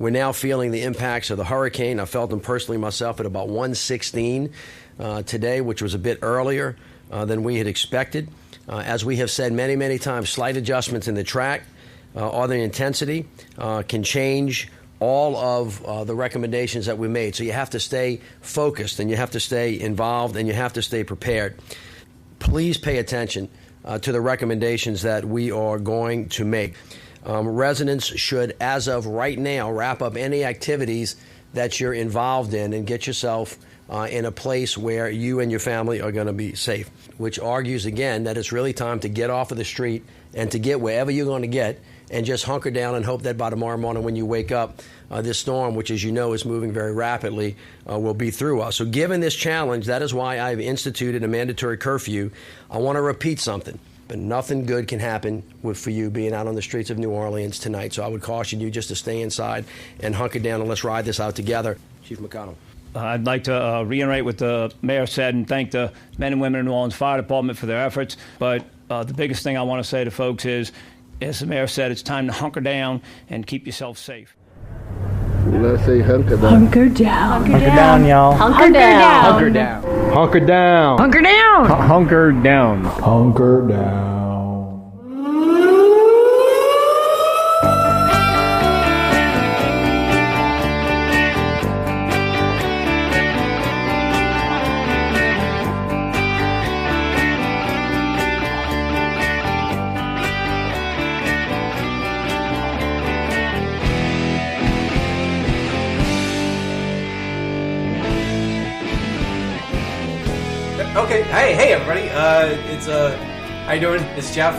We're now feeling the impacts of the hurricane. I felt them personally myself at about 1:16 today, which was a bit earlier than we had expected. As we have said many, many times, slight adjustments in the track or the intensity can change all of the recommendations that we made. So you have to stay focused, and you have to stay involved, and you have to stay prepared. Please pay attention to the recommendations that we are going to make. Residents should, as of right now, wrap up any activities that you're involved in and get yourself in a place where you and your family are going to be safe, which argues, again, that it's really time to get off of the street and to get wherever you're going to get and just hunker down and hope that by tomorrow morning when you wake up, this storm, which, as you know, is moving very rapidly, will be through us. So given this challenge, that is why I've instituted a mandatory curfew. I want to repeat something, but nothing good can happen for you being out on the streets of New Orleans tonight. So I would caution you just to stay inside and hunker down, and let's ride this out together. Chief McConnell. I'd like to reiterate what the mayor said and thank the men and women in New Orleans Fire Department for their efforts. But the biggest thing I want to say to folks is, as the mayor said, it's time to hunker down and keep yourself safe. Let's say hunker down. Hunker down. Hunker down, y'all. Hunker down. Hunker down. Hunker down. Hunker down. Hunker down. Hunker down. Okay, hey everybody. It's how you doing? It's Jeff.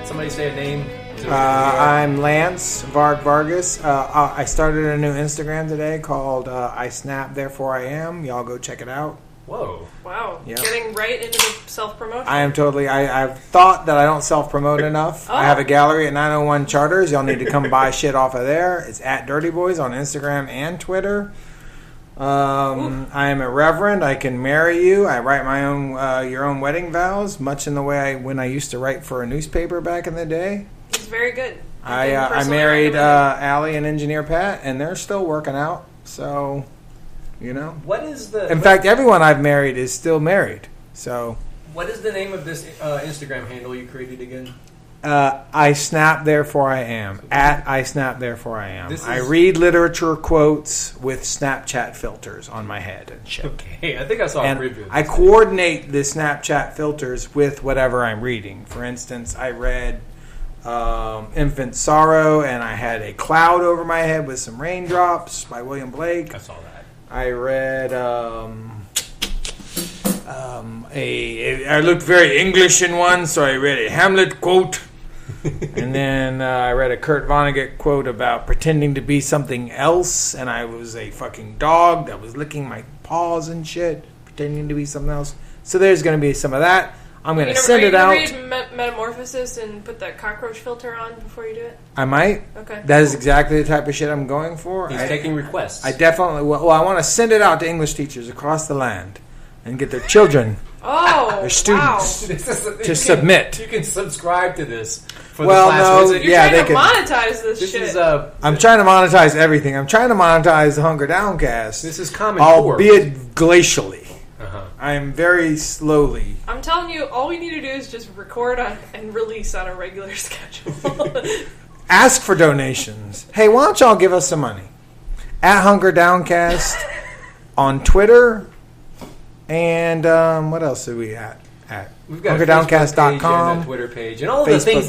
Somebody say a name. I'm Lance Vargas. I started a new Instagram today called I Snap Therefore I Am. Y'all go check it out. Whoa! Wow! Yep. Getting right into the self-promotion. I am totally. I've thought that I don't self-promote enough. Oh. I have a gallery at 901 Charters. Y'all need to come buy shit off of there. It's at Dirty Boys on Instagram and Twitter. I am a reverend. I can marry you. I write my own, your own wedding vows, much in the way when I used to write for a newspaper back in the day. It's very good. I married Allie and Engineer Pat, and they're still working out. So, you know. What is the? In fact, everyone I've married is still married. So. What is the name of this Instagram handle you created again? I Snap Therefore I Am. At I Snap Therefore I Am. I read literature quotes with Snapchat filters on my head and shit. Okay, I think I saw a preview. I coordinate the Snapchat filters with whatever I'm reading. For instance, I read Infant Sorrow, and I had a cloud over my head with some raindrops by William Blake. I saw that. I read I looked very English in one, so I read a Hamlet quote. And then I read a Kurt Vonnegut quote about pretending to be something else, and I was a fucking dog that was licking my paws and shit, pretending to be something else. So there's going to be some of that. I'm going to send it out. Are you going to read Metamorphosis and put that cockroach filter on before you do it? I might. Okay. That is exactly the type of shit I'm going for. He's taking requests. I definitely. Well, I want to send it out to English teachers across the land and get their children, their students, to submit. You can subscribe to this for the class. No, You're trying to monetize this shit. I'm trying to monetize everything. I'm trying to monetize the Hunker Downcast. This is common albeit glacially. Uh-huh. I am very slowly. I'm telling you, all we need to do is just record and release on a regular schedule. Ask for donations. Hey, why don't y'all give us some money? At Hunker Downcast on Twitter. And what else are we at? We've got hunkerdowncast.com, and a Twitter page, and all the things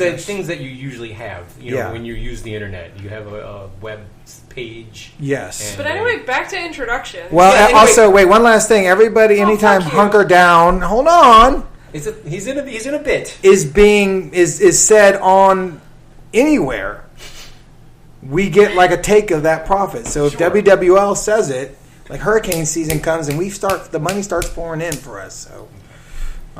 that you usually have. You know, when you use the internet, you have a web page. Yes. But anyway, back to introduction. Well, also, wait, one last thing. Everybody, anytime hunker down. Hold on. He's in a bit. Is said on anywhere. We get like a take of that profit. So if WWL says it. Like hurricane season comes and the money starts pouring in for us. So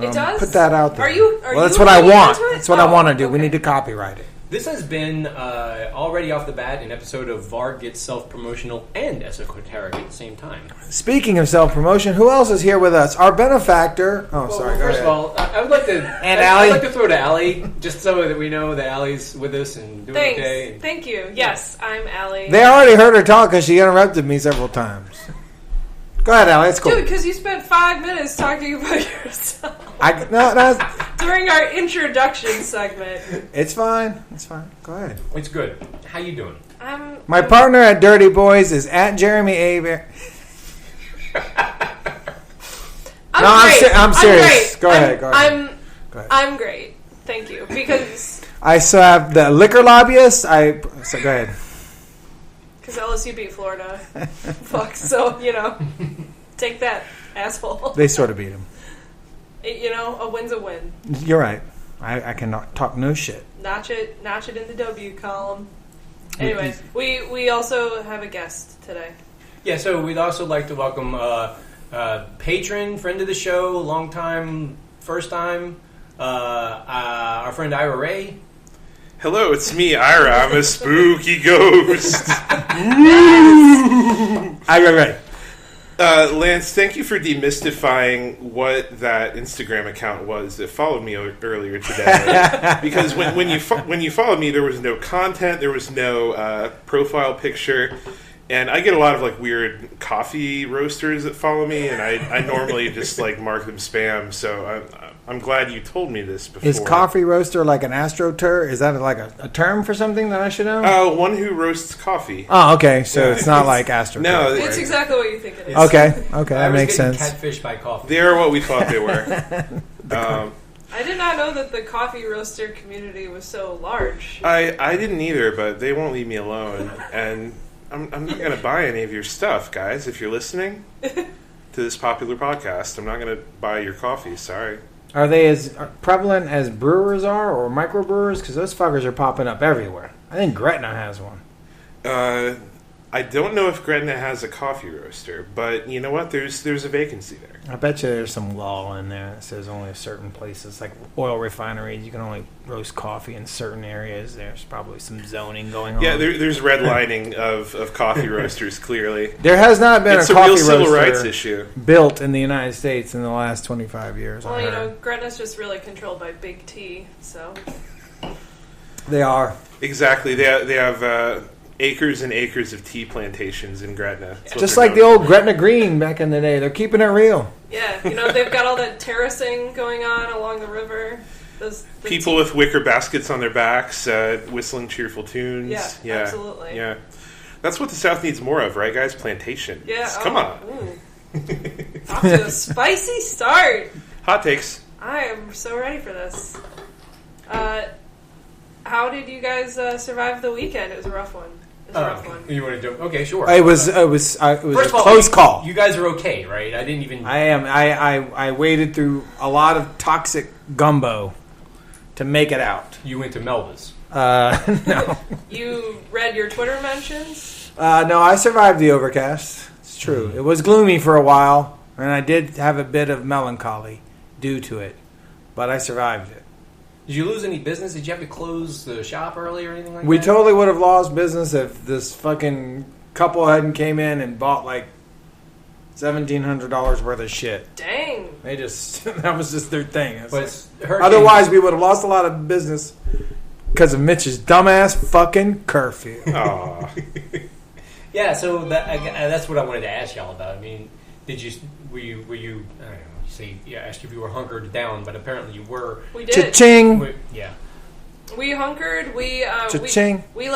it does. Put that out there. Are you that's what I want. That's what I want to do. Okay. We need to copyright it. This has been, already off the bat, an episode of Varg gets self-promotional and esoteric at the same time. Speaking of self-promotion, who else is here with us? Our benefactor. Oh, Well, sorry. first of all, I would like to... And I'd Allie? like to throw to Allie, just so that we know that Allie's with us and doing Thanks. okay. Thank you. Yes, I'm Allie. They already heard her talk because she interrupted me several times. Go ahead, Allie. It's cool. Dude, because you spent 5 minutes talking about yourself No, during our introduction segment. it's fine. It's fine. Go ahead. It's good. How you doing? My partner at Dirty Boys is at Jeremy A. I'm serious. Great. Go ahead. I'm great. Thank you. Because I still have the liquor lobbyist. So go ahead. LSU beat Florida. Fuck. So, take that, asshole. They sort of beat him. A win's a win. You're right. I cannot talk no shit. Notch it in the W column. Anyways, we also have a guest today. Yeah, so we'd also like to welcome patron, friend of the show, long time, first time, our friend Ira. Hello, it's me, Ira. I'm a spooky ghost. Ira. Lance, thank you for demystifying what that Instagram account was that followed me earlier today. Because when you followed me, there was no content, there was no profile picture, and I get a lot of weird coffee roasters that follow me, and I normally just mark them spam. So I'm glad you told me this before. Is coffee roaster like an astroturf? Is that a term for something that I should know? One who roasts coffee. Oh, okay. So it's not like astroturf. No, It's exactly what you think it is. Okay, that makes sense. Catfish by coffee. They are what we thought they were. I did not know that the coffee roaster community was so large. I didn't either, but they won't leave me alone. And I'm not going to buy any of your stuff, guys. If you're listening to this popular podcast, I'm not going to buy your coffee. Sorry. Are they as prevalent as brewers are, or microbrewers? Because those fuckers are popping up everywhere. I think Gretna has one. I don't know if Gretna has a coffee roaster, but you know what? There's a vacancy there. I bet you there's some law in there that says only certain places, like oil refineries, you can only roast coffee in certain areas. There's probably some zoning going on. Yeah, there's redlining of coffee roasters, clearly. There has not been it's a coffee real civil roaster rights issue built in the United States in the last 25 years. Well, Gretna's just really controlled by Big T, so. They are. Exactly. They have acres and acres of tea plantations in Gretna. Just like the old Gretna Green back in the day. They're keeping it real. Yeah, they've got all that terracing going on along the river. Those people with wicker baskets on their backs, whistling cheerful tunes. Yeah, absolutely. Yeah. That's what the South needs more of, right, guys? Plantation. Yeah. Come on. Off to a spicy start. Hot takes. I am so ready for this. How did you guys survive the weekend? It was a rough one. You want to jump? Okay, sure. It was First a of all, close call. You guys are okay, right? I didn't even. I am. I waded through a lot of toxic gumbo to make it out. You went to Melba's. No. You read your Twitter mentions? No, I survived the overcast. It's true. It was gloomy for a while, and I did have a bit of melancholy due to it, but I survived it. Did you lose any business? Did you have to close the shop early or anything like We that? totally would have lost business if this fucking couple hadn't came in and bought $1,700 worth of shit. Dang. They just that was just their thing. Otherwise, we would have lost a lot of business because of Mitch's dumbass fucking curfew. Aw. Yeah, so that's what I wanted to ask y'all about. I mean, were you? I don't know. I asked if you were hunkered down, but apparently you were. We did. Cha-ching. Yeah. We hunkered. Cha-ching. We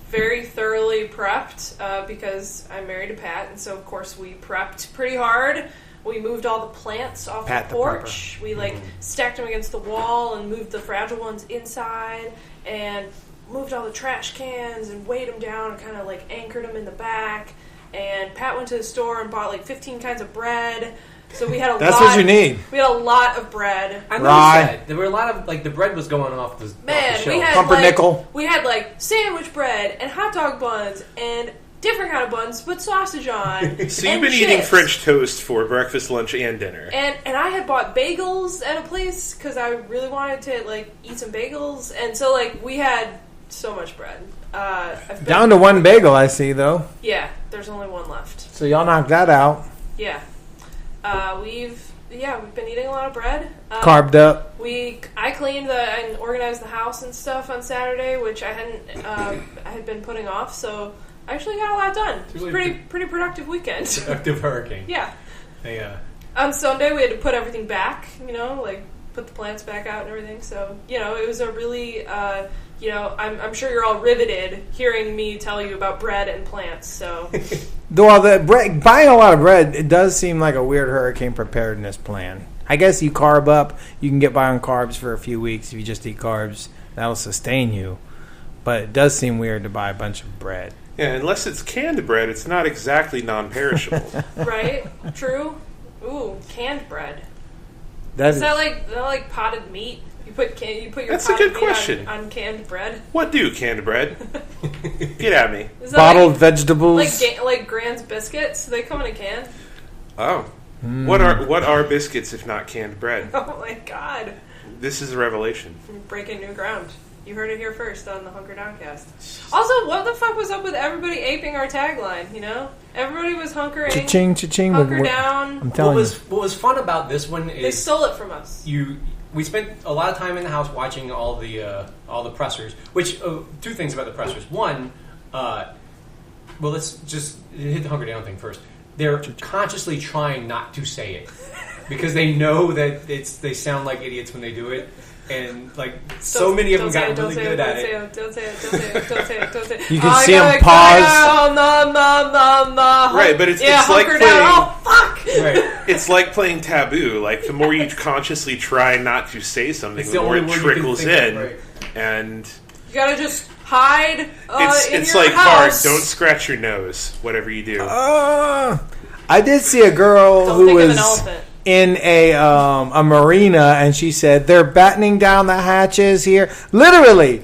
very thoroughly prepped because I'm married to Pat, and so of course we prepped pretty hard. We moved all the plants off Pat the porch. We stacked them against the wall and moved the fragile ones inside, and moved all the trash cans and weighed them down and kind of anchored them in the back. And Pat went to the store and bought 15 kinds of bread. So we had a lot. That's what you need. We had a lot of bread. I noticed that. There were a lot of the bread was going off the shelf. We had pumpernickel. We had sandwich bread and hot dog buns and different kind of buns, but sausage on. So you've been eating French toast for breakfast, lunch, and dinner. And I had bought bagels at a place because I really wanted to eat some bagels, and so we had So much bread. I've been, Down to one bagel, I see, though. Yeah, there's only one left. So y'all knocked that out. Yeah. We've been eating a lot of bread. Carved up. I cleaned and organized the house and stuff on Saturday, which I had been putting off. So I actually got a lot done. It was a pretty productive weekend. Productive hurricane. Yeah. Yeah. On Sunday we had to put everything back. Like put the plants back out and everything. So it was a really I'm sure you're all riveted hearing me tell you about bread and plants. So. Well, buying a lot of bread, it does seem like a weird hurricane preparedness plan. I guess you carb up. You can get by on carbs for a few weeks if you just eat carbs. That'll sustain you. But it does seem weird to buy a bunch of bread. Yeah, unless it's canned bread, it's not exactly non-perishable. Right? True. Ooh, canned bread. Is that like potted meat? You put your That's a potted good meat question. on canned bread. What do canned bread? Get at me. Is that bottled vegetables. like Grand's biscuits? They come in a can. Oh, what are biscuits if not canned bread? Oh my God! This is a revelation. You're breaking new ground. You heard it here first on the Hunker Downcast. Also, what the fuck was up with everybody aping our tagline? Everybody was hunkering. Cha-ching, cha-ching. Hunker down. I'm telling you. What was fun about this one is They stole it from us. We spent a lot of time in the house watching all the pressers. Which two things about the pressers. One, let's just hit the hunker down thing first. They're consciously trying not to say it because they know that they sound like idiots when they do it, and so many of them got really good at it. Don't say it. You can see them pause. Right, but it's like playing. Oh fuck! Right. It's like playing Taboo. Like the more you consciously try not to say something, the more it trickles in, right. And you gotta just hide. It's your like house. Varg. Don't scratch your nose. Whatever you do. I did see a girl Don't who think of an was elephant. in a marina, and she said they're battening down the hatches here. Literally,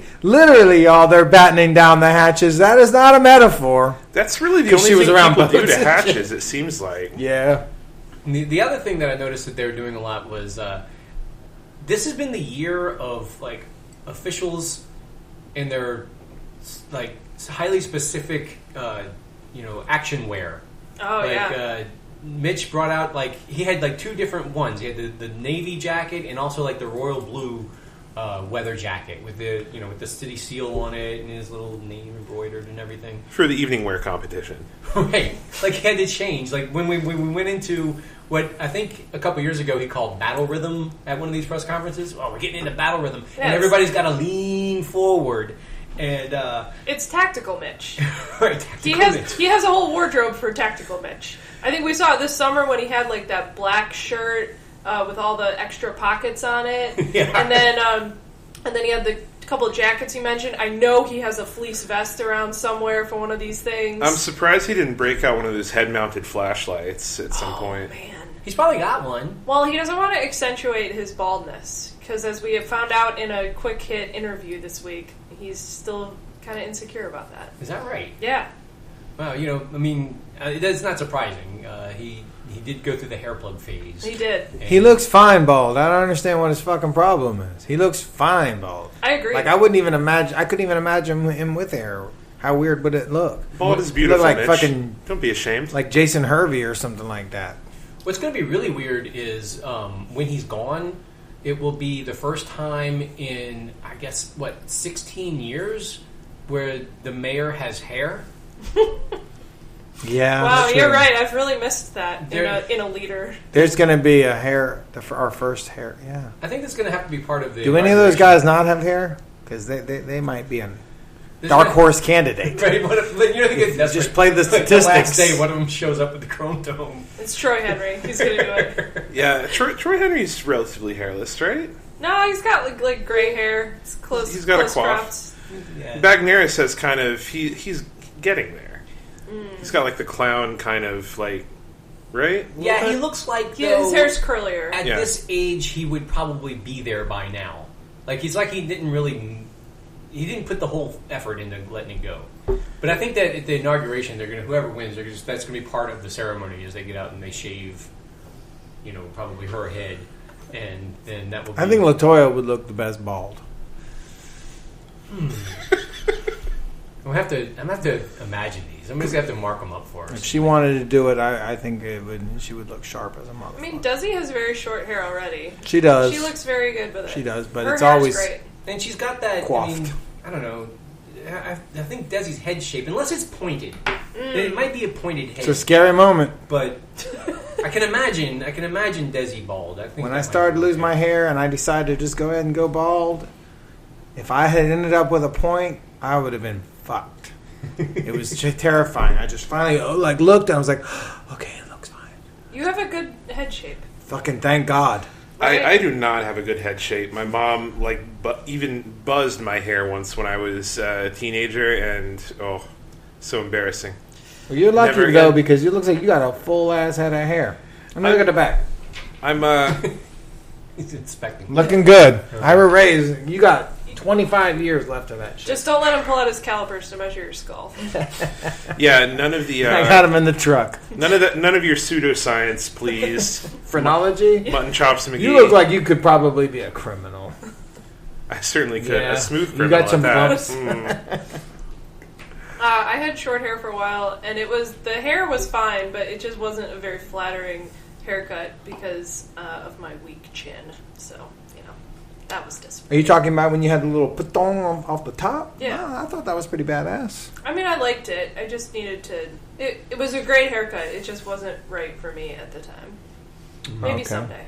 y'all, they're battening down the hatches. That is not a metaphor. That's really the 'Cause only she was thing around people do boats. to hatches. It seems like. Yeah. The other thing that I noticed that they were doing a lot was this has been the year of officials in their highly specific action wear. Oh yeah. Mitch brought out he had two different ones. He had the navy jacket and also the royal blue weather jacket with the city seal on it and his little name embroidered and everything. For the evening wear competition. Right. He had to change. When we went into what I think a couple years ago he called battle rhythm at one of these press conferences. Oh, we're getting into battle rhythm. Yes. And everybody's got to lean forward. And it's Tactical Mitch. Right, Mitch. He has a whole wardrobe for Tactical Mitch. I think we saw it this summer when he had that black shirt with all the extra pockets on it. Yeah. And then he had the couple of jackets you mentioned. I know he has a fleece vest around somewhere for one of these things. I'm surprised he didn't break out one of those head-mounted flashlights at some point. Man. He's probably got one. Well, he doesn't want to accentuate his baldness because, as we have found out in a quick hit interview this week, he's still kind of insecure about that. Is that right? Yeah. Wow, it's not surprising. He did go through the hair plug phase. He did. He looks fine bald. I don't understand what his fucking problem is. He looks fine bald. I agree. I couldn't even imagine him with hair. How weird would it look? Bald is beautiful, He look like Mitch. fucking Don't be ashamed. like Jason Hervey or something like that. What's going to be really weird is when he's gone, it will be the first time in, 16 years where the mayor has hair. Yeah. Wow, that's you're true. right. I've really missed that in a leader. There's going to be a hair, our first hair. Yeah. I think that's going to have to be part of the. Do any of those guys not have hair? Because they might be a dark horse candidate. Right, that's Just right. play the The last statistics. day, one of them shows up with the chrome dome. It's Troy Henry. He's going to do it. Yeah, Troy Henry's relatively hairless, right? No, he's got like gray hair. It's close. He's got a close coif. cropped. Yeah. Bagneris has kind of he's getting there. He's got the clown kind of right? Yeah, he looks like His hair's curlier. At this age, he would probably be there by now. He didn't put the whole effort into letting it go. But I think that at the inauguration, whoever wins, that's going to be part of the ceremony as they get out and they shave, probably her head, and then that will. I think LaToya would look the best bald. I'm gonna have to imagine these. I'm just gonna have to mark them up for us. If she wanted to do it, I think she would look sharp as a motherfucker. I mean, Desi has very short hair already. She does. She looks very good with it. She does, but Her it's hair's always great. And she's got that. coiffed. I mean, I don't know. I think Desi's head shape, unless it's pointed, it might be a pointed head. It's a scary moment. But I can imagine Desi bald. I think When I started to lose my hair and I decided to just go ahead and go bald, if I had ended up with a point, I would have been fucked. It was just terrifying. I just finally looked and I was like, okay, it looks fine. You have a good head shape. Fucking thank God. I do not have a good head shape. My mom even buzzed my hair once when I was a teenager, and so embarrassing. Well, you're lucky Never though again. because you look like you got a full ass head of hair. Let me look at the back. I'm He's inspecting. Looking good. Ira Rays, you got 25 years left of that shit. Just don't let him pull out his calipers to measure your skull. yeah. None of the I got him in the truck. none of your pseudoscience, please. Phrenology? Mutton chops McGee. You look like you could probably be a criminal. I certainly could. Yeah. A smooth You criminal got some at that. bumps. I had short hair for a while, and the hair was fine, but it just wasn't a very flattering haircut because of my weak chin. So, that was Are disappointing. you talking about when you had the little patong off the top? Yeah. I thought that was pretty badass. I mean, I liked it. I just needed to... It was a great haircut. It just wasn't right for me at the time. Maybe Okay. someday.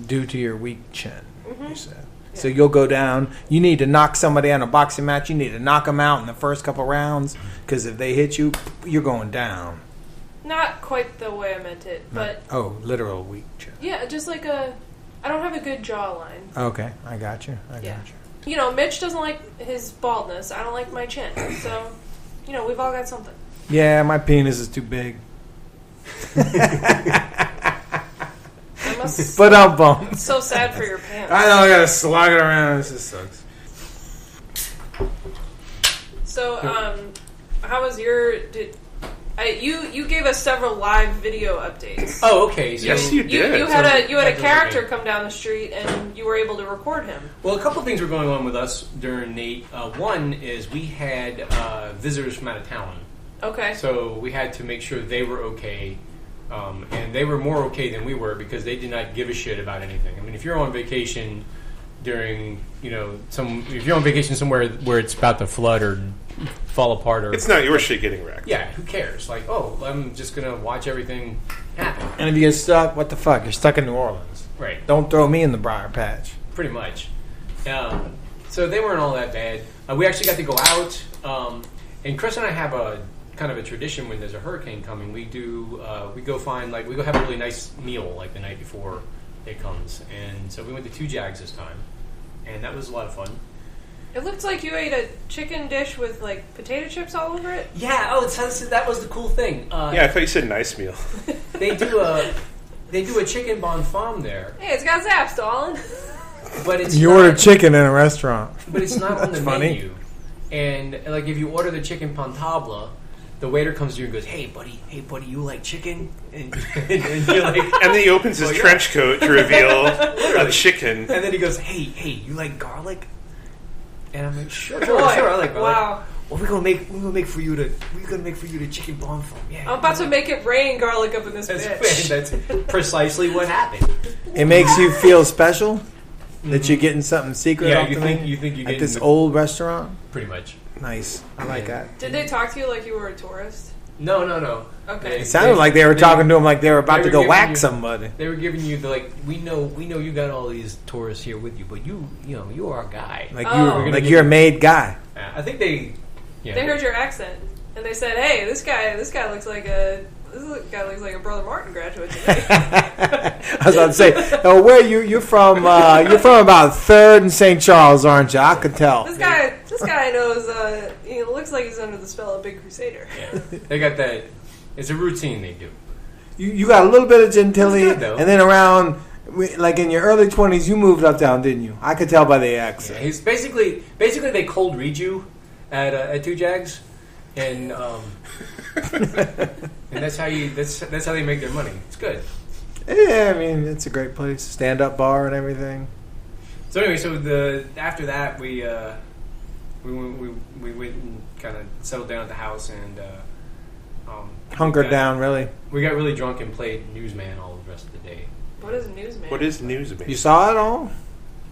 Due to your weak chin, you said. Yeah. So you'll go down. You need to knock somebody out in a boxing match. You need to knock them out in the first couple rounds because if they hit you, you're going down. Not quite the way I meant it, but... Literal weak chin. Yeah, just like I don't have a good jawline. Okay, I got you. I Yeah. got you. Mitch doesn't like his baldness. I don't like my chin. So, we've all got something. Yeah, my penis is too big. I must... But I'm bummed. It's so sad for your pants. I know, I gotta slog it around. This just sucks. So, how was your... You gave us several live video updates. Oh, okay. So Yes, you did. You had a That was character okay. come down the street and you were able to record him. Well, a couple of things were going on with us during Nate. One is we had visitors from out of town. Okay. So we had to make sure they were okay. And they were more okay than we were because they did not give a shit about anything. I mean, if you're on vacation during, if you're on vacation somewhere where it's about to flood or fall apart or... It's not your shit getting wrecked. Yeah, who cares? Like, I'm just going to watch everything happen. And if you get stuck, what the fuck? You're stuck in New Orleans. Right. Don't throw me in the briar patch. Pretty much. So they weren't all that bad. We actually got to go out, and Chris and I have a kind of a tradition when there's a hurricane coming. We go have a really nice meal like the night before it comes, and so we went to Tujague this time, and that was a lot of fun. It looked like you ate a chicken dish with potato chips all over it. Yeah. That was the cool thing. Yeah, I thought you said nice meal. They do a chicken bon femme there, Hey, it's got zaps, darling. but it's You not, ordered chicken in a restaurant. but it's not on the funny. menu. And if you order the chicken pantable, the waiter comes to you and goes, "Hey, buddy, you like chicken?" And you're like, And then he opens his trench coat to reveal a chicken. and then he goes, "Hey, you like garlic?" And I'm like, "Sure, Boy, I like garlic." wow. Well, we're gonna make for you the chicken bon femme. Yeah, I'm about to make it rain garlic up in this bitch. That's precisely what happened. It makes you feel special that you're getting something secret Yeah, off you the think- menu you think you're at getting this the- old restaurant. Pretty much. Nice. I like that. Did they talk to you like you were a tourist? No. Okay. It sounded like they were talking to him like they were about they to were go giving whack you- somebody. They were giving you we know you got all these tourists here with you, but you are our guy. Like Oh. you're a made guy. I think they. Yeah, They heard your accent and they said, "Hey, this guy looks like a Brother Martin graduate to me." I was about to say, where you're from? You're from about 3rd and St. Charles, aren't you? I could tell. This guy knows. He looks like he's under the spell of Big Crusader. Yeah. They got that. It's a routine they do. You got a little bit of gentility, That's good, though. and then around, like in your early 20s, you moved uptown, didn't you? I could tell by the Yeah, accent. he's basically they cold read you at Tujague's, and that's how they make their money. It's good. Yeah, I mean, it's a great place. Stand-up bar and everything. So anyway, after that we went and kind of settled down at the house and Hunkered down, really. We got really drunk and played Newsman all the rest of the day. What is Newsman? What is Newsman? You saw it all?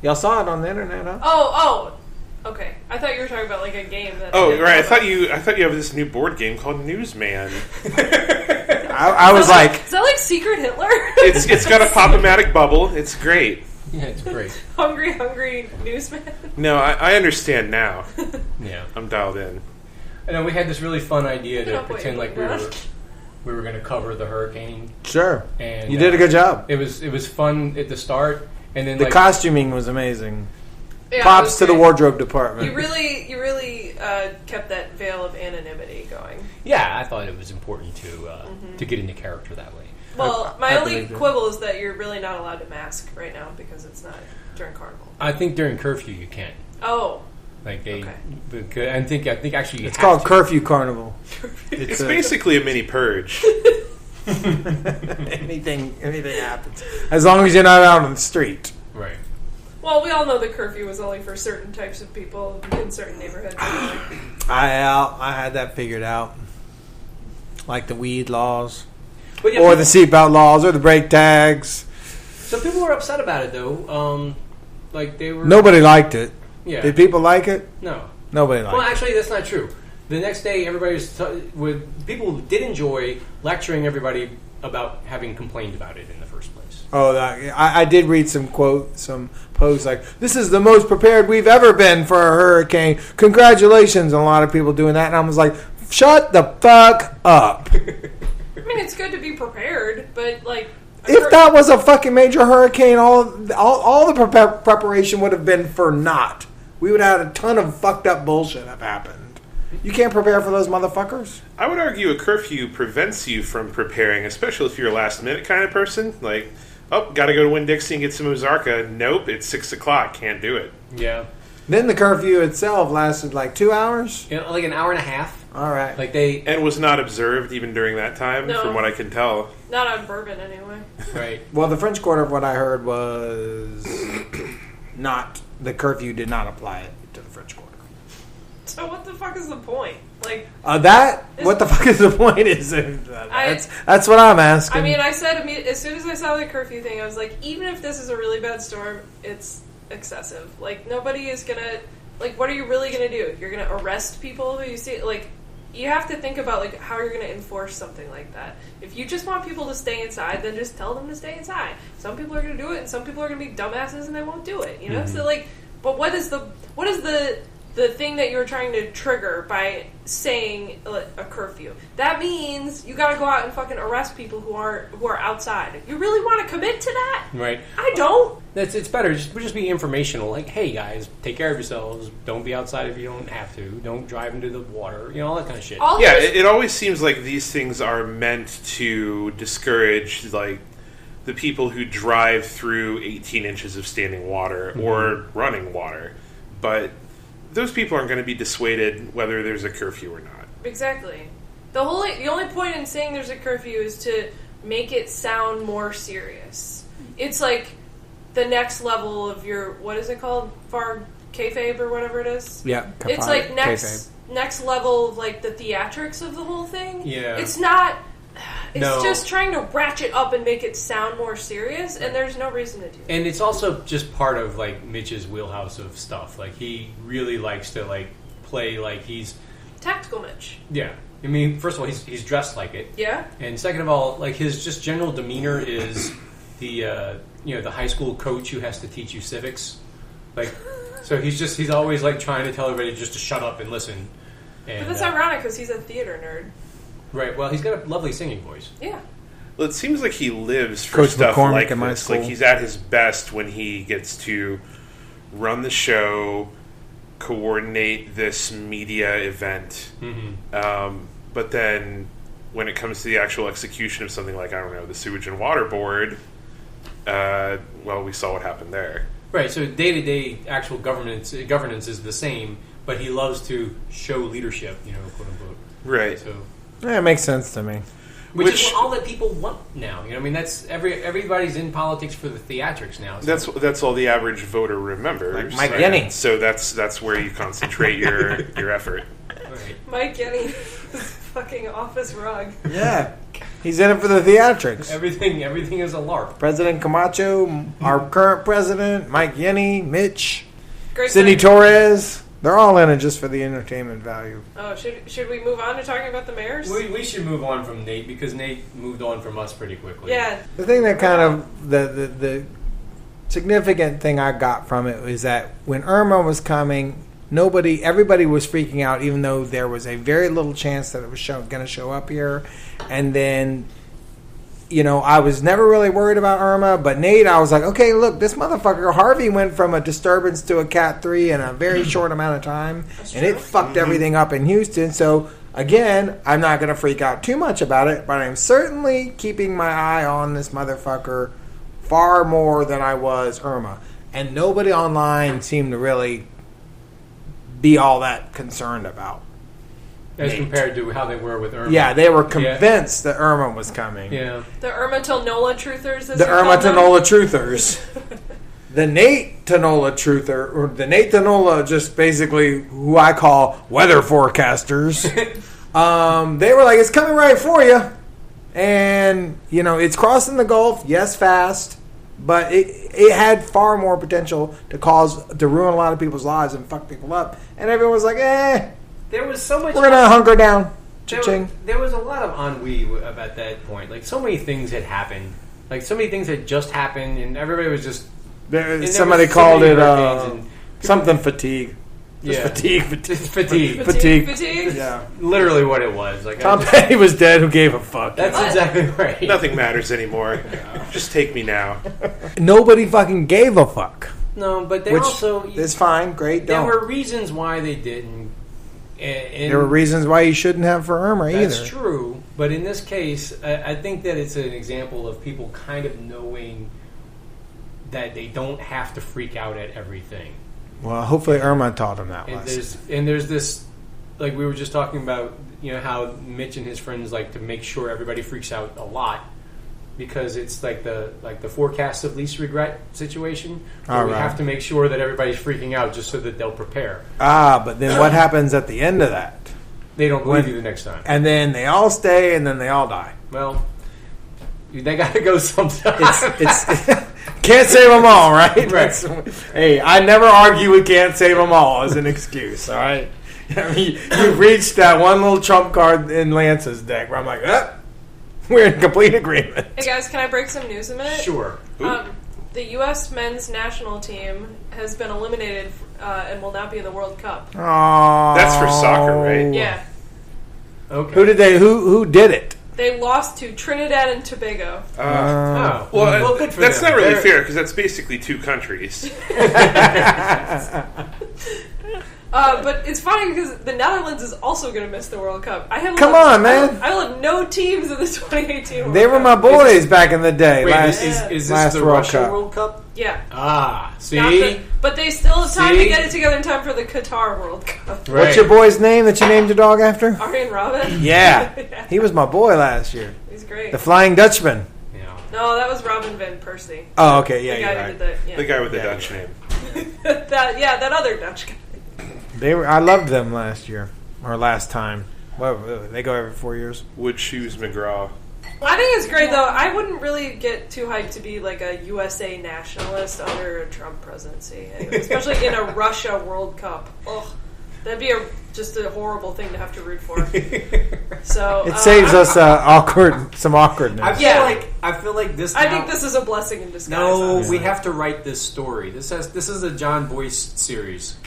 Y'all saw it on the internet, huh? Oh. Okay. I thought you were talking about like a game. That Right. I thought you have this new board game called Newsman. I was like... Is that like Secret Hitler? It's got a Pop-O-Matic bubble. It's great. Yeah, it's great. Hungry Newsman. No, I understand now. Yeah. I'm dialed in. I know we had this really fun idea to Look it up pretend what like you we want. were going to cover the hurricane. Sure. And You did a good job. It was fun at the start, and then The like, costuming was amazing. Yeah, it Props was to the great. wardrobe department. You really kept that veil of anonymity going. yeah, I thought it was important to get into character that way. Well, my I only believe it. quibble is that you're really not allowed to mask right now because it's not during Carnival. I think during curfew you can. Oh, Like they, Okay. because I think actually you It's have called to. Curfew Carnival. It's basically a mini purge. anything happens. As long as you're not out on the street. Right. well, we all know the curfew was only for certain types of people in certain neighborhoods. I had that figured out. Like the weed laws. But yeah, Or the seatbelt laws, or the brake tags. so people were upset about it though. Like they were. Nobody liked it. Yeah. Did people like it? No. Nobody liked Well, it. actually, that's not true. The next day, everybody was people did enjoy lecturing everybody about having complained about it in the first place. Oh, I did read some posts like, "This is the most prepared we've ever been for a hurricane. Congratulations!" And a lot of people doing that, and I was like, "Shut the fuck up!" I mean, it's good to be prepared, but like, If that was a fucking major hurricane, all the preparation would have been for naught. We would have had a ton of fucked up bullshit have happened. You can't prepare for those motherfuckers. I would argue a curfew prevents you from preparing, especially if you're a last minute kind of person. Like, gotta go to Winn-Dixie and get some Ozarka. Nope, it's 6 o'clock. Can't do it. Yeah. Then the curfew itself lasted like 2 hours. Like an hour and a half. All right. Like they. And was not observed even during that time, No. from what I can tell. not on bourbon anyway. Right. Well, the French Quarter, of what I heard, was not the curfew did not apply it to the French Quarter. So what the fuck is the point? Like, What the fuck is the point? That's what I'm asking. I mean, I said as soon as I saw the curfew thing, I was like, even if this is a really bad storm, it's excessive. Like, nobody is gonna. Like, what are you really gonna do? You're gonna arrest people who you see? Like, you have to think about like how you're gonna enforce something like that. If you just want people to stay inside, then just tell them to stay inside. Some people are gonna do it, and some people are gonna be dumbasses and they won't do it. You know. So like, but what is the thing that you're trying to trigger by saying a curfew? That means you gotta go out and fucking arrest people who are outside. You really want to commit to that? Right. I don't. It's better. Just be informational. Like, hey guys, take care of yourselves. Don't be outside if you don't have to. Don't drive into the water. You know, all that kind of shit. Yeah, it always seems like these things are meant to discourage, like, the people who drive through 18 inches of standing water or running water. But those people aren't going to be dissuaded whether there's a curfew or not. Exactly. The only point in saying there's a curfew is to make it sound more serious. It's like the next level of your, what is it called? Varg, kayfabe or whatever it is? Yeah. It's like next level of like the theatrics of the whole thing. Yeah. It's not. It's No. just trying to ratchet up and make it sound more serious, and there's no reason to do that. And it's also just part of like Mitch's wheelhouse of stuff. Like he really likes to like play like he's Tactical Mitch. yeah. I mean, first of all, he's dressed like it, Yeah? and second of all, like his just general demeanor is the the high school coach who has to teach you civics. Like, so he's always like trying to tell everybody just to shut up and listen. And, But that's ironic because he's a theater nerd. right. Well, he's got a lovely singing voice. Yeah. Well, it seems like he lives for Coach stuff McCormick like in my this. Like, school. he's at his best when he gets to run the show, coordinate this media event. But then when it comes to the actual execution of something like, I don't know, the Sewage and Water Board, well, we saw what happened there. Right. So day-to-day actual governance is the same, but he loves to show leadership. You know, quote unquote. Right. So. Yeah, it makes sense to me. Which is all that people want now. You know, I mean, that's everybody's in politics for the theatrics now. So. That's all the average voter remembers. Like Mike Yenny. So that's where you concentrate your effort. Mike Yenny's fucking office rug. Yeah. He's in it for the theatrics. Everything is a LARP. President Camacho, our current president, Mike Yenny, Mitch, Great Sidney time. Torres. They're all in it just for the entertainment value. Oh, should we move on to talking about the mayors? We should move on from Nate because Nate moved on from us pretty quickly. Yeah. The thing that kind of the significant thing I got from it is that when Irma was coming, everybody was freaking out, even though there was a very little chance that it was going to show up here. And then, I was never really worried about Irma, but Nate, I was like, okay, look, this motherfucker Harvey went from a disturbance to a Cat 3 in a very short amount of time, and it fucked everything up in Houston. So again, I'm not going to freak out too much about it, but I'm certainly keeping my eye on this motherfucker far more than I was Irma. And nobody online seemed to really be all that concerned about As Nate. compared to how they were with Irma. Yeah, they were convinced that Irma was coming. Yeah. The Irma till Nola truthers. As The you Irma call them. Tanola truthers. The Nate Tanola truther, or the Nate Tanola, just basically who I call weather forecasters. They were like, it's coming right for you. And, it's crossing the Gulf, yes, fast. But it had far more potential to ruin a lot of people's lives and fuck people up. And everyone was like, There was so much. we're going to hunker down. Cha-ching. There was a lot of ennui at that point. Like, so many things had happened. Like, so many things had just happened, and everybody was just... Somebody called it something fatigue. Yeah. Fatigue. Fatigue. Yeah. Literally what it was. Like, Tom Petty was dead. Who gave a fuck? That's exactly right. Nothing matters anymore. Just take me now. Nobody fucking gave a fuck. No, but they Which also... is fine. Great. There Don't. were reasons why they didn't. And There were reasons why you shouldn't have for Irma either. That's true. But in this case, I think that it's an example of people kind of knowing that they don't have to freak out at everything. Well, hopefully Irma taught him that And lesson. there's this, like we were just talking about, how Mitch and his friends like to make sure everybody freaks out a lot because it's like the forecast of least regret situation. Where we have to make sure that everybody's freaking out just so that they'll prepare. But then what happens at the end of that? They don't believe you the next time. And then they all stay, and then they all die. Well, they got to go sometime. It's can't save them all, right? Right. Hey, I never argue with can't save them all as an excuse, all right? I mean, you've reached that one little trump card in Lance's deck where I'm like, we're in complete agreement. Hey guys, can I break some news a minute? Sure. The U.S. men's national team has been eliminated and will not be in the World Cup. Oh, That's for soccer, right? Yeah. Okay. Who did it? They lost to Trinidad and Tobago. Well, good for that's them. not really They're- fair because that's basically two countries. But it's funny because the Netherlands is also going to miss the World Cup. Come on, man. I will have no teams in the 2018 World They were my Cup. boys back in the day. Wait, last is this last the World Russia Cup. World Cup? Yeah. See? But they still have time See? to get it together in time for the Qatar World Cup. Right. What's your boy's name that you named your dog after? Arjen Robben? Yeah. He was my boy last year. He's great. The Flying Dutchman. Yeah. No, that was Robin van Persie. Oh, okay. Yeah, The you're guy who right. did the, The guy with the Dutch name. that other Dutch guy. I loved them last year. Or last time. Well, they go every 4 years. Wood Shoes McGraw. I think it's great, though. I wouldn't really get too hyped to be like a USA nationalist under a Trump presidency, especially in a Russia World Cup. Ugh, that'd be just a horrible thing to have to root for. So It saves us some awkwardness. I feel like this. I now- think this is a blessing in disguise. No, honestly. we have to write this story. This is a John Boyce series.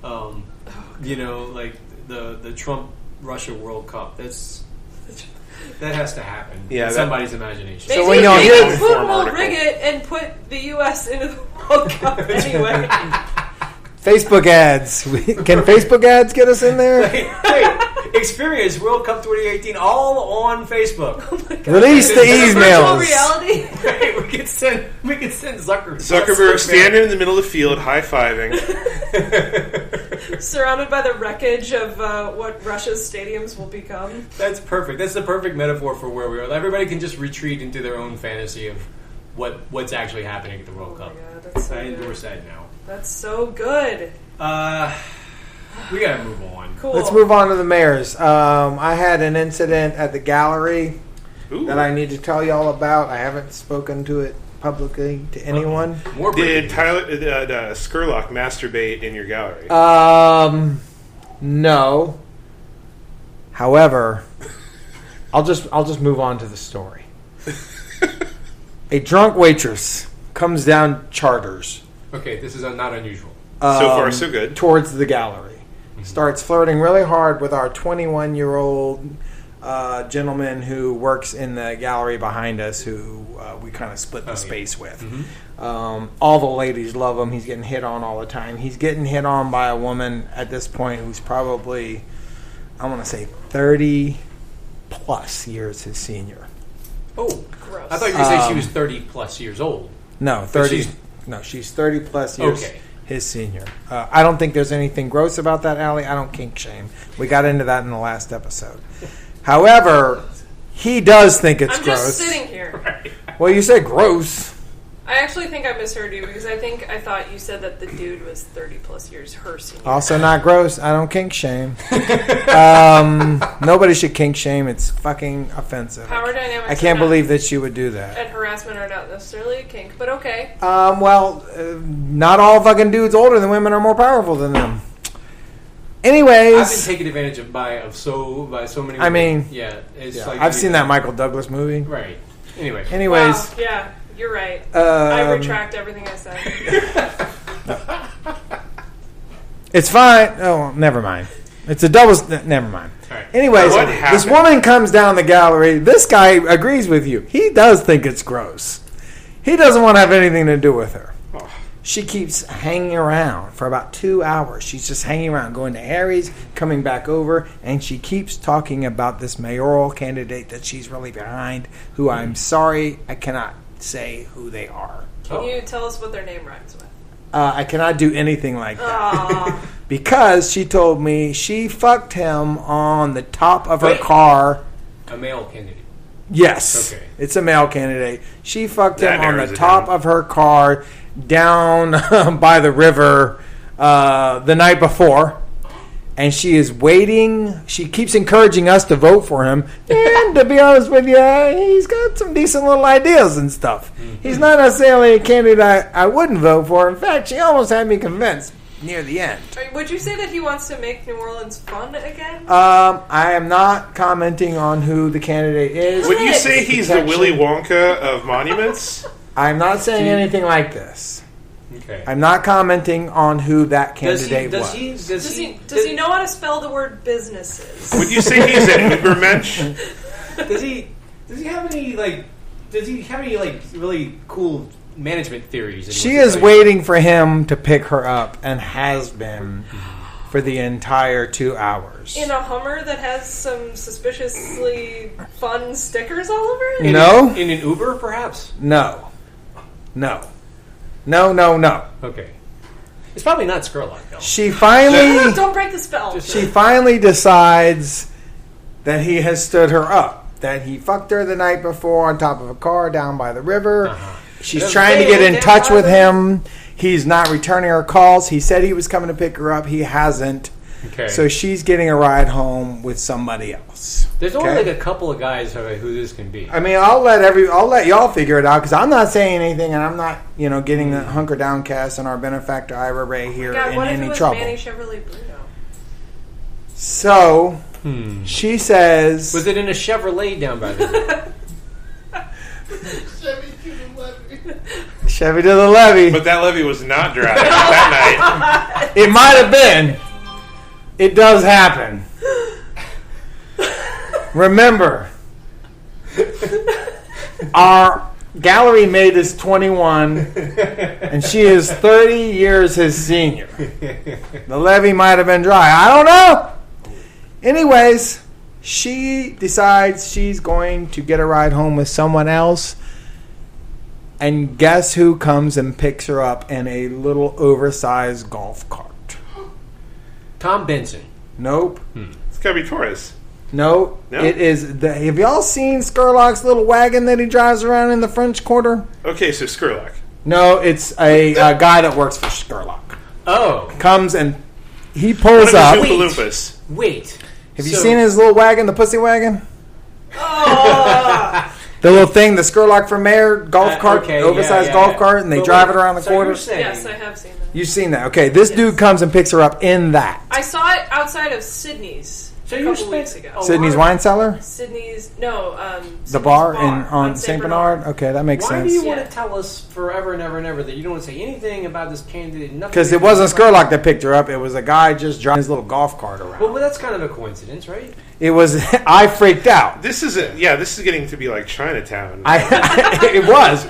Like the Trump Russia World Cup. That has to happen. Yeah, in somebody's imagination. Maybe, So when y'all maybe hear- Putin Form will article. rig it and put the U.S. into the World Cup anyway. Facebook ads. Can Facebook ads get us in there? Wait, experience World Cup 2018 all on Facebook. Release the Virtual emails. reality. Right, we could send Zuckerberg standing in the middle of the field, high-fiving. Surrounded by the wreckage of what Russia's stadiums will become. That's perfect. That's the perfect metaphor for where we are. Everybody can just retreat into their own fantasy of what's actually happening at the World Oh my Cup. God, that's so I good. endorse that now. That's so good. We gotta move on. Cool. Let's move on to the mayors. I had an incident at the gallery that I need to tell y'all about. I haven't spoken to it publicly to anyone. Did Skurlock masturbate in your gallery? No. However, I'll just move on to the story. A drunk waitress comes down charters. Okay, this is not unusual. So far, so good. Towards the gallery. Starts flirting really hard with our 21-year-old gentleman who works in the gallery behind us, who we kind of split the space with. All the ladies love him. He's getting hit on all the time. He's getting hit on by a woman at this point who's probably, I want to say, 30-plus years his senior. Oh, Gross. I thought you were going to say she was 30-plus years old. No, 30. No, she's 30-plus years. Okay. His senior. I don't think there's anything gross about that, Allie. I don't kink shame. We got into that in the last episode. However, he does think it's I'm gross. just sitting here. Well, you said gross. I actually think I misheard you because I thought you said that the dude was 30 plus years her senior. Also not gross. I don't kink shame. Nobody should kink shame. It's fucking offensive. Power dynamics. I can't believe that you would do that. And harassment are not necessarily a kink, but okay. Not all fucking dudes older than women are more powerful than them. Anyways, I've been taken advantage of by so many women. I mean, it's like I've seen that Michael Douglas movie. Right. Anyways, Wow, yeah, you're right. I retract everything I said. It's fine. Oh, never mind. It's a double. Never mind. All right. Anyways, What this happened? woman comes down the gallery. This guy agrees with you. He does think it's gross. He doesn't want to have anything to do with her. She keeps hanging around for about 2 hours. She's just hanging around, going to Harry's, coming back over, and she keeps talking about this mayoral candidate that she's really behind, who I'm sorry, I cannot say who they are. Can you tell us what their name rhymes with? I cannot do anything like that. Aw. Because she told me she fucked him on the top of her Wait. car. a male candidate. Yes. Okay. It's a male candidate. She fucked him That on narrows the it top down. of her car down by the river the night before. And she is waiting. She keeps encouraging us to vote for him. And to be honest with you, he's got some decent little ideas and stuff. He's not necessarily a candidate I wouldn't vote for. In fact, she almost had me convinced near the end. Would you say that he wants to make New Orleans fun again? I am not commenting on who the candidate is. Would you say he's the Protection. Willy Wonka of monuments? I'm not saying anything like this. Okay. I'm not commenting on who that candidate was. Does he know how to spell the word businesses? Would you say he's an Ubermensch? Does he have any really cool management theories? that he She wants to is tell you? waiting for him to pick her up and has been for the entire 2 hours. In a Hummer that has some suspiciously fun stickers all over it? No. In an Uber, perhaps? No. Okay. It's probably not Skurlock, though. She finally Don't break the spell. she finally decides that he has stood her up. That he fucked her the night before on top of a car down by the river. She's trying to get in touch with him. He's not returning her calls. He said he was coming to pick her up. He hasn't. Okay. So she's getting a ride home with somebody else. There's only Okay? like a couple of guys who this can be. I mean, I'll let y'all figure it out because I'm not saying anything, and I'm not, getting the hunker downcast and our benefactor Ira here God, in what if any it was trouble. Manny Chevrolet Bruno? So she says, Was it in a Chevrolet down by the "Chevy to the levee." But that levee was not dry that It might have been. It does happen. Remember, our gallery mate is 21, and she is 30 years his senior. The levee might have been dry. I don't know. Anyways, she decides she's going to get a ride home with someone else. And guess who comes and picks her up in a little oversized golf cart? Tom Benson. Nope. night. It's gotta be Torres. Nope. No? It is. Have y'all seen Skurlock's little wagon that he drives around in the French Quarter? Okay, so Skurlock. No, it's a guy that works for Skurlock. Oh. Comes and he pulls up. Oompa Loompas. Wait. Have you seen his little wagon, the pussy wagon? Oh. The little thing, the Skurlock for Mayor golf cart, oversized golf cart, and they drive it around the quarter. Yes, I have seen that. You've seen that. Okay, this dude comes and picks her up in that. I saw it outside of Sydney's a couple weeks ago. Sydney's Wine Cellar? Sydney's, the Sydney's bar bar on St. Bernard? Okay, that makes sense. Why do you want to tell us forever and ever and ever that you don't want to say anything about this candidate? Because it wasn't Skurlock that picked her up. It was a guy just driving his little golf cart around. Well, that's kind of a coincidence, right? It was. I freaked out. This is this is getting to be like Chinatown. It was.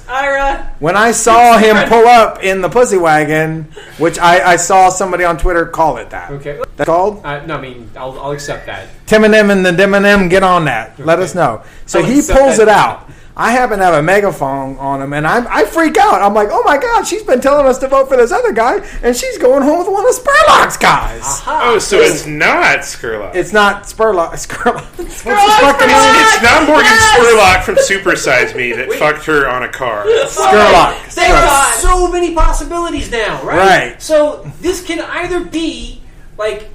Ira. When I saw him pull up in the pussy wagon, which I saw somebody on Twitter call it that. Okay. That's called? No, I mean, I'll accept that. Tim and them and the Dim and them, get on that. Let us know. So he pulls it out. I happen to have a megaphone on him, and I freak out. I'm like, oh my God, she's been telling us to vote for this other guy, and she's going home with one of Spurlock's guys. Oh, so it's not Skurlock. It's not Spurlock. Skurlock. It's not Morgan Spurlock from Super Size Me that fucked her on a car. Skurlock. There are so many possibilities now, right? Right. So this can either be like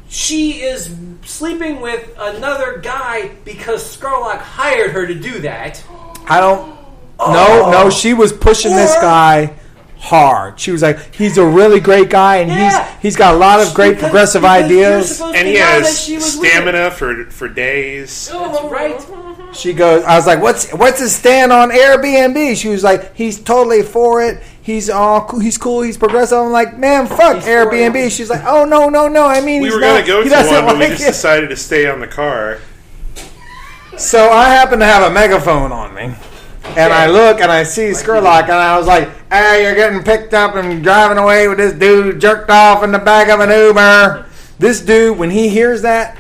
she is sleeping with another guy because Skurlock hired her to do that. I don't. No, she was pushing this guy hard. She was like, he's a really great guy, and he's got a lot of great progressive ideas. And he has stamina for days. That's right. She goes, I was like, what's his stand on Airbnb? She was like, he's totally for it. He's cool, he's progressive. I'm like, man, fuck Airbnb. She's like, oh, no. I mean, we were going to go to one, but we just decided to stay on the car. So I happen to have a megaphone on me. And I look and I see Skurlock, and I was like, hey, you're getting picked up and driving away with this dude jerked off in the back of an Uber. This dude, when he hears that,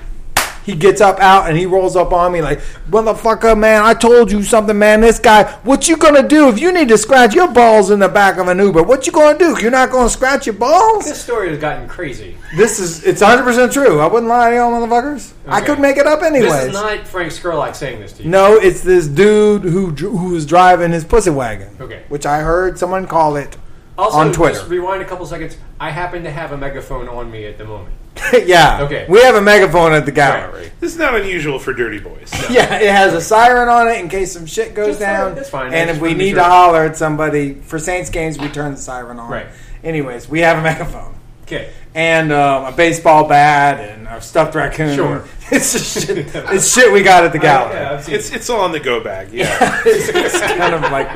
he gets up out and he rolls up on me like, motherfucker, man, I told you something, man. This guy, what you gonna do if you need to scratch your balls in the back of an Uber? What you gonna do? You're not gonna scratch your balls? This story has gotten crazy. It's 100% true. I wouldn't lie to y'all motherfuckers. Okay. I could make it up anyways. This is not Frank Skurlock saying this to you. No, it's this dude who was driving his pussy wagon. Okay. Which I heard someone call it also, on Twitter. Just rewind a couple seconds. I happen to have a megaphone on me at the moment. Yeah. Okay. We have a megaphone at the gallery. Right. This is not unusual for dirty boys. No. Yeah, it has a siren on it in case some shit goes down. That's fine. And if we need to holler at somebody for Saints games, we turn the siren on. Right. Anyways, we have a megaphone. Okay. And a basebal bat and a stuffed raccoon. Sure. It's just shit. It's shit we got at the gallery. It's all in the go bag. Yeah. It's kind of like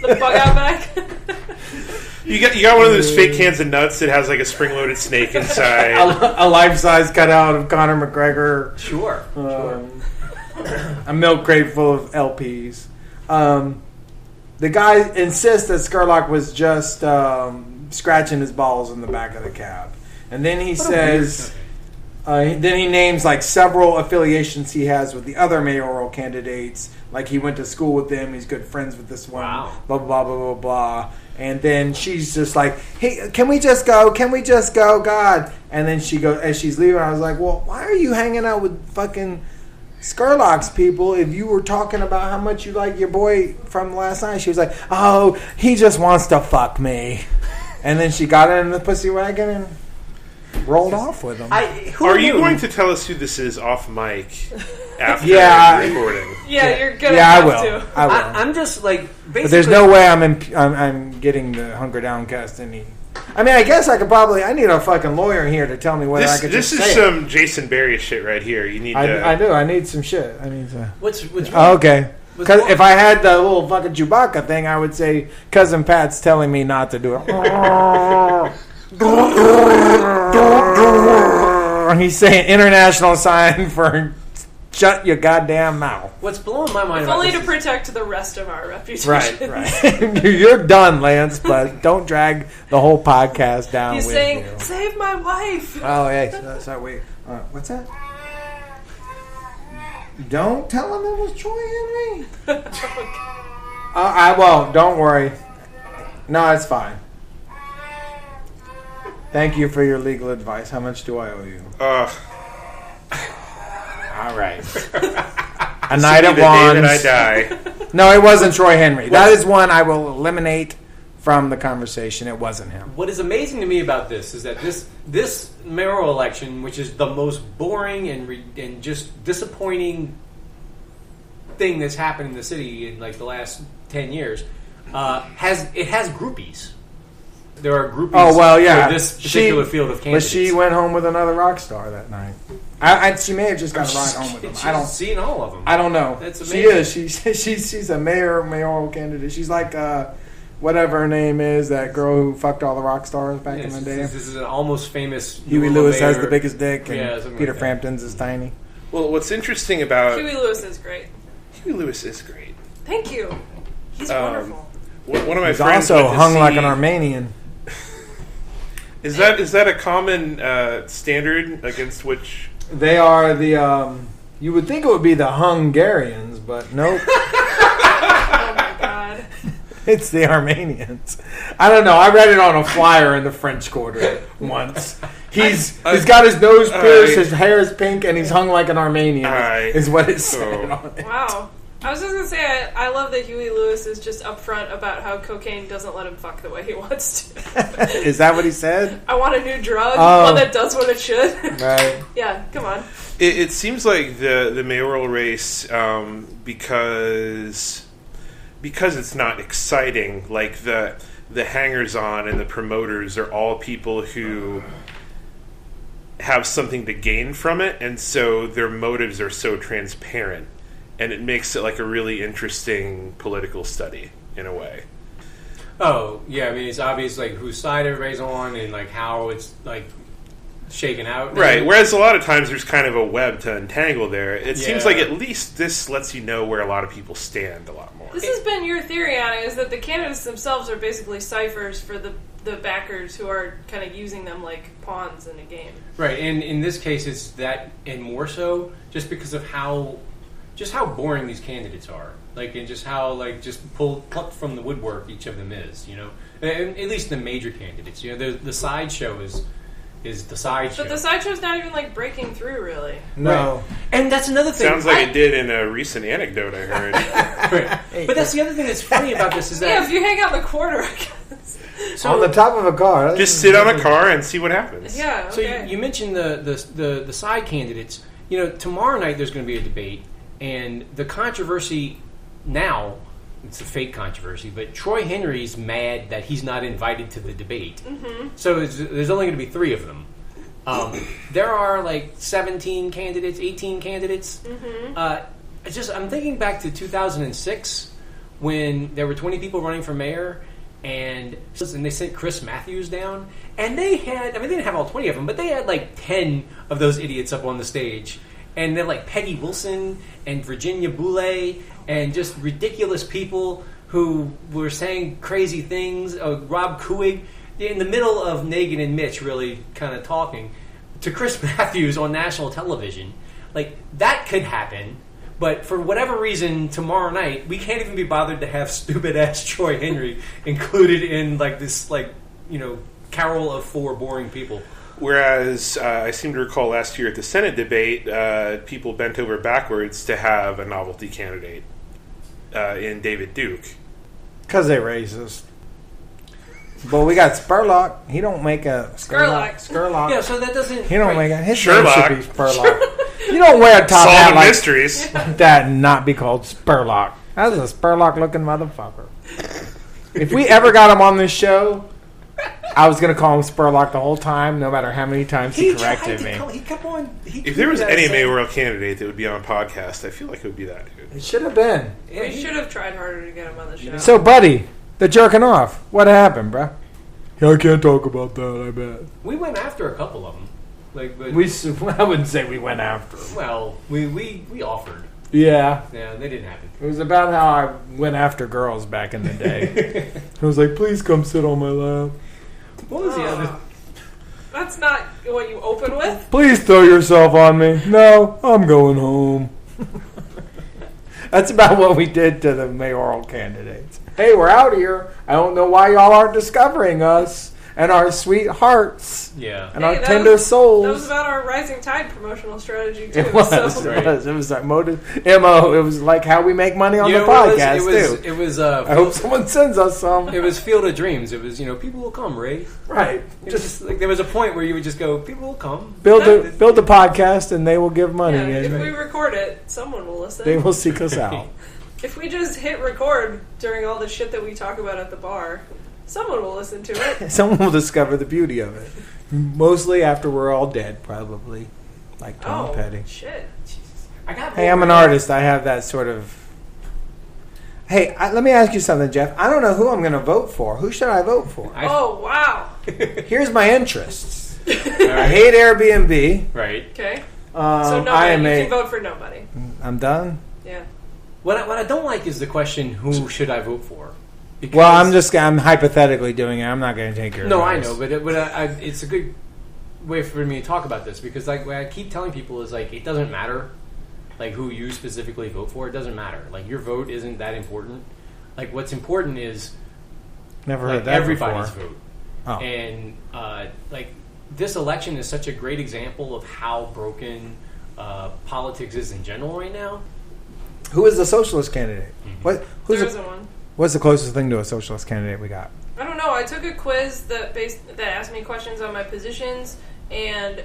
the bug out bag. You got one of those fake cans of nuts that has like a spring-loaded snake inside. a life-size cutout of Conor McGregor. Sure. A milk crate full of LPs. The guy insists that Skurlock was just scratching his balls in the back of the cab. And then he says... then he names like several affiliations he has with the other mayoral candidates. Like he went to school with them. He's good friends with this one. Wow. Blah, blah, blah, blah, blah. And then she's just like, hey, can we just go? Can we just go? God. And then she goes, as she's leaving, I was like, well, why are you hanging out with fucking Skurlock's people if you were talking about how much you like your boy from last night? She was like, oh, he just wants to fuck me. And then she got in the pussy wagon and rolled off with him. Are you going to tell us who this is off mic after recording? Yeah, you're gonna have to. I will. I'm just like basically. But there's no way I'm getting the Hunker Downcast any. I mean, I guess I could probably. I need a fucking lawyer here to tell me whether I could just say This is some Jason Barry shit right here. You need. I do. I need some shit. I need to. What's okay. Because if I had the little fucking Chewbacca thing, I would say Cousin Pat's telling me not to do it. He's saying international sign for shut your goddamn mouth. What's blowing my mind if about only this to protect the rest of our reputation. Right. You're done, Lance, but don't drag the whole podcast down He's with saying, you. save my wife. Oh, hey. Sorry, wait. What's that? Don't tell him it was Troy Henry. I won't. Don't worry. No, it's fine. Thank you for your legal advice. How much do I owe you? All right. A night at Wands. I die. No, it wasn't Troy Henry. That is one I will eliminate from the conversation it wasn't him. What is amazing to me about this is that this mayoral election, which is the most boring and just disappointing thing that's happened in the city in like the last 10 years, has groupies. There are groupies for this particular field of candidates. But she went home with another rock star that night. She may have just got a ride home with them. I don't seen all of them. I don't know. That's amazing. She is. She's a mayoral candidate. She's like whatever her name is, that girl who fucked all the rock stars back in the day. This is an almost famous. Huey Lewis has the biggest dick, and Peter like Frampton's is tiny. Well, what's interesting about Huey Lewis is great. Huey Lewis is great. Thank you. He's wonderful. One of my He's friends also went to hung like see- an Armenian. Is that a common standard against which? They are the. You would think it would be the Hungarians, but nope. Oh my god. It's the Armenians. I don't know. I read it on a flyer in the French Quarter once. He's got his nose pierced, his hair is pink, and he's hung like an Armenian. Is what it said on it. Wow. I was just going to say, I love that Huey Lewis is just upfront about how cocaine doesn't let him fuck the way he wants to. Is that what he said? I want a new drug, one that does what it should. Right. Yeah, come on. It seems like the mayoral race, because it's not exciting, like the hangers-on and the promoters are all people who have something to gain from it, and so their motives are so transparent. And it makes it like a really interesting political study in a way. Oh, yeah, I mean, it's obvious like whose side everybody's on and like how it's like shaken out. Right, whereas a lot of times there's kind of a web to untangle there. It seems like at least this lets you know where a lot of people stand a lot more. This has been your theory on it, is that the candidates themselves are basically ciphers for the backers who are kind of using them like pawns in a game. Right, and in this case it's that and more so just because of how boring these candidates are, like, and just how like just plucked from the woodwork each of them is, you know. And at least the major candidates, you know, the sideshow is the sideshow. But the sideshow's not even like breaking through, really. No, right. And that's another thing. Sounds like it did in a recent anecdote I heard. Right. But that's the other thing that's funny about this is that if you hang out in the corner, I guess. So, on the top of a car. Just sit on a car and see what happens. Yeah. Okay. So you mentioned the side candidates. You know, tomorrow night there's going to be a debate. And the controversy now, it's a fake controversy, but Troy Henry's mad that he's not invited to the debate. Mm-hmm. So there's only going to be 3 of them. There are like 17 candidates, 18 candidates. Mm-hmm. I'm thinking back to 2006 when there were 20 people running for mayor, and they sent Chris Matthews down. And they didn't have all 20 of them, but they had like 10 of those idiots up on the stage. And then like Peggy Wilson and Virginia Boulay and just ridiculous people who were saying crazy things. Rob Kuig in the middle of Nagin and Mitch really kind of talking to Chris Matthews on national television. Like, that could happen, but for whatever reason tomorrow night we can't even be bothered to have stupid ass Troy Henry included in like this, like, you know, carol of 4 boring people. Whereas I seem to recall last year at the Senate debate, people bent over backwards to have a novelty candidate in David Duke. Because they're racist. But we got Spurlock. He don't make a... Skurlock. Yeah, so that doesn't... He don't make a... His Sherlock. name should be Spurlock. You don't wear a top hat Solving like mysteries. that and not be called Spurlock. That's a Spurlock-looking motherfucker. If we ever got him on this show... I was going to call him Spurlock the whole time, no matter how many times he corrected me. He kept on... If there was any mayoral candidate that would be on a podcast, I feel like it would be that dude. It should have been. We should have tried harder to get him on the show. So, buddy, the jerking off. What happened, bruh? Yeah, I can't talk about that, I bet. We went after a couple of them. Like, but, I wouldn't say we went after them. well, we offered. Yeah. Yeah, they didn't happen. It was about how I went after girls back in the day. I was like, please come sit on my lap. What was the other... That's not what you open with. Please throw yourself on me. No, I'm going home. That's about what we did to the mayoral candidates. Hey, we're out here. I don't know why y'all aren't discovering us. and our sweet hearts. Yeah. And our tender souls. That was about our Rising Tide promotional strategy, too. It was. So. It was our motive. MO. It was like how we make money on the podcast, too. It was. I hope someone sends us some. It was Field of Dreams. It was, people will come, Ray. Right. Just like there was a point where you would just go, people will come. Build a podcast and they will give money. Yeah, if we record it, someone will listen. They will seek us out. If we just hit record during all the shit that we talk about at the bar, someone will listen to it. Someone will discover the beauty of it. Mostly after we're all dead, probably. Like Tom Petty. Shit. Jesus. Hey, I'm an artist. I have that sort of... Hey, let me ask you something, Jeff. I don't know who I'm going to vote for. Who should I vote for? Oh, wow. Here's my interests. I hate Airbnb. Right. Okay. So nobody. You can vote for nobody. I'm done? Yeah. What I don't like is the question, who should I vote for? Because, well, I'm hypothetically doing it. I'm not going to take your advice. I know, but it's a good way for me to talk about this because like what I keep telling people is like it doesn't matter like who you specifically vote for. It doesn't matter. Like your vote isn't that important. Like what's important is never heard that everybody's before. vote. Oh. And like this election is such a great example of how broken politics is in general right now. Who is the socialist candidate? Mm-hmm. There isn't one. What's the closest thing to a socialist candidate we got? I don't know. I took a quiz that asked me questions on my positions and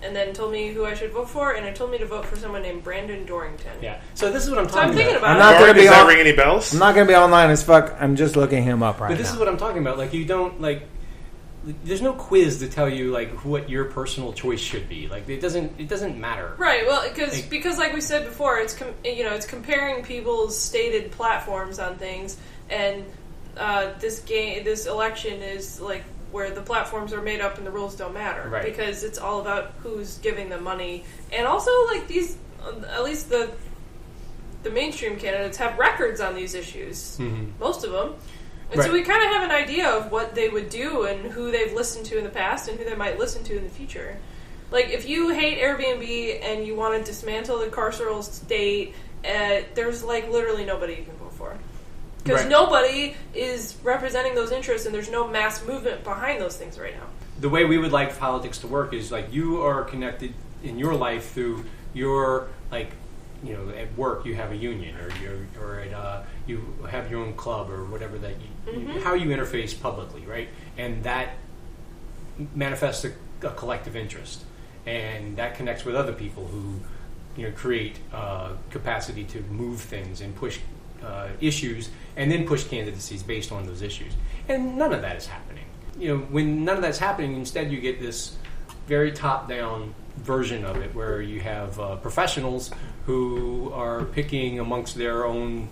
then told me who I should vote for, and it told me to vote for someone named Brandon Dorrington. Yeah. So this is what I'm talking about. Thinking about I'm not going to be. Does that ring any bells? I'm not going to be online as fuck. I'm just looking him up right now. But this is what I'm talking about. Like you don't like. There's no quiz to tell you like what your personal choice should be. Like it doesn't matter. Right. Well, because like we said before, it's it's comparing people's stated platforms on things, and this election is like where the platforms are made up and the rules don't matter. Right. Because it's all about who's giving them money, and also like these, at least the mainstream candidates have records on these issues. Mm-hmm. Most of them. And right. So we kind of have an idea of what they would do and who they've listened to in the past and who they might listen to in the future. Like, if you hate Airbnb and you want to dismantle the carceral state, there's, like, literally nobody you can vote for. Because nobody is representing those interests and there's no mass movement behind those things right now. The way we would like politics to work is, like, you are connected in your life through your, like, at work you have a union, or you have your own club, or whatever that how you interface publicly, right? And that manifests a collective interest, and that connects with other people who create capacity to move things and push issues, and then push candidacies based on those issues. And none of that is happening. When none of that's happening, instead you get this very top-down version of it where you have professionals who are picking amongst their own,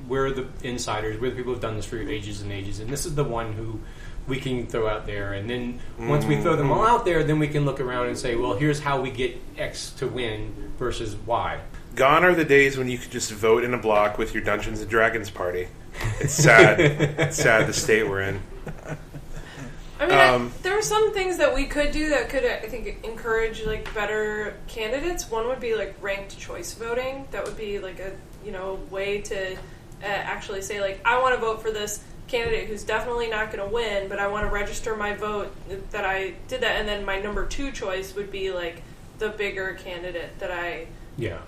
we're the insiders, we're the people who've done this for ages and ages, and this is the one who we can throw out there. And then once we throw them all out there, then we can look around and say, well, here's how we get X to win versus Y. Gone are the days when you could just vote in a block with your Dungeons and Dragons party. It's sad. It's sad the state we're in. I mean, there are some things that we could do that could, I think, encourage like better candidates. One would be like ranked choice voting. That would be like a way to actually say like, I want to vote for this candidate who's definitely not going to win, but I want to register my vote that I did that, and then my number 2 choice would be like the bigger candidate that I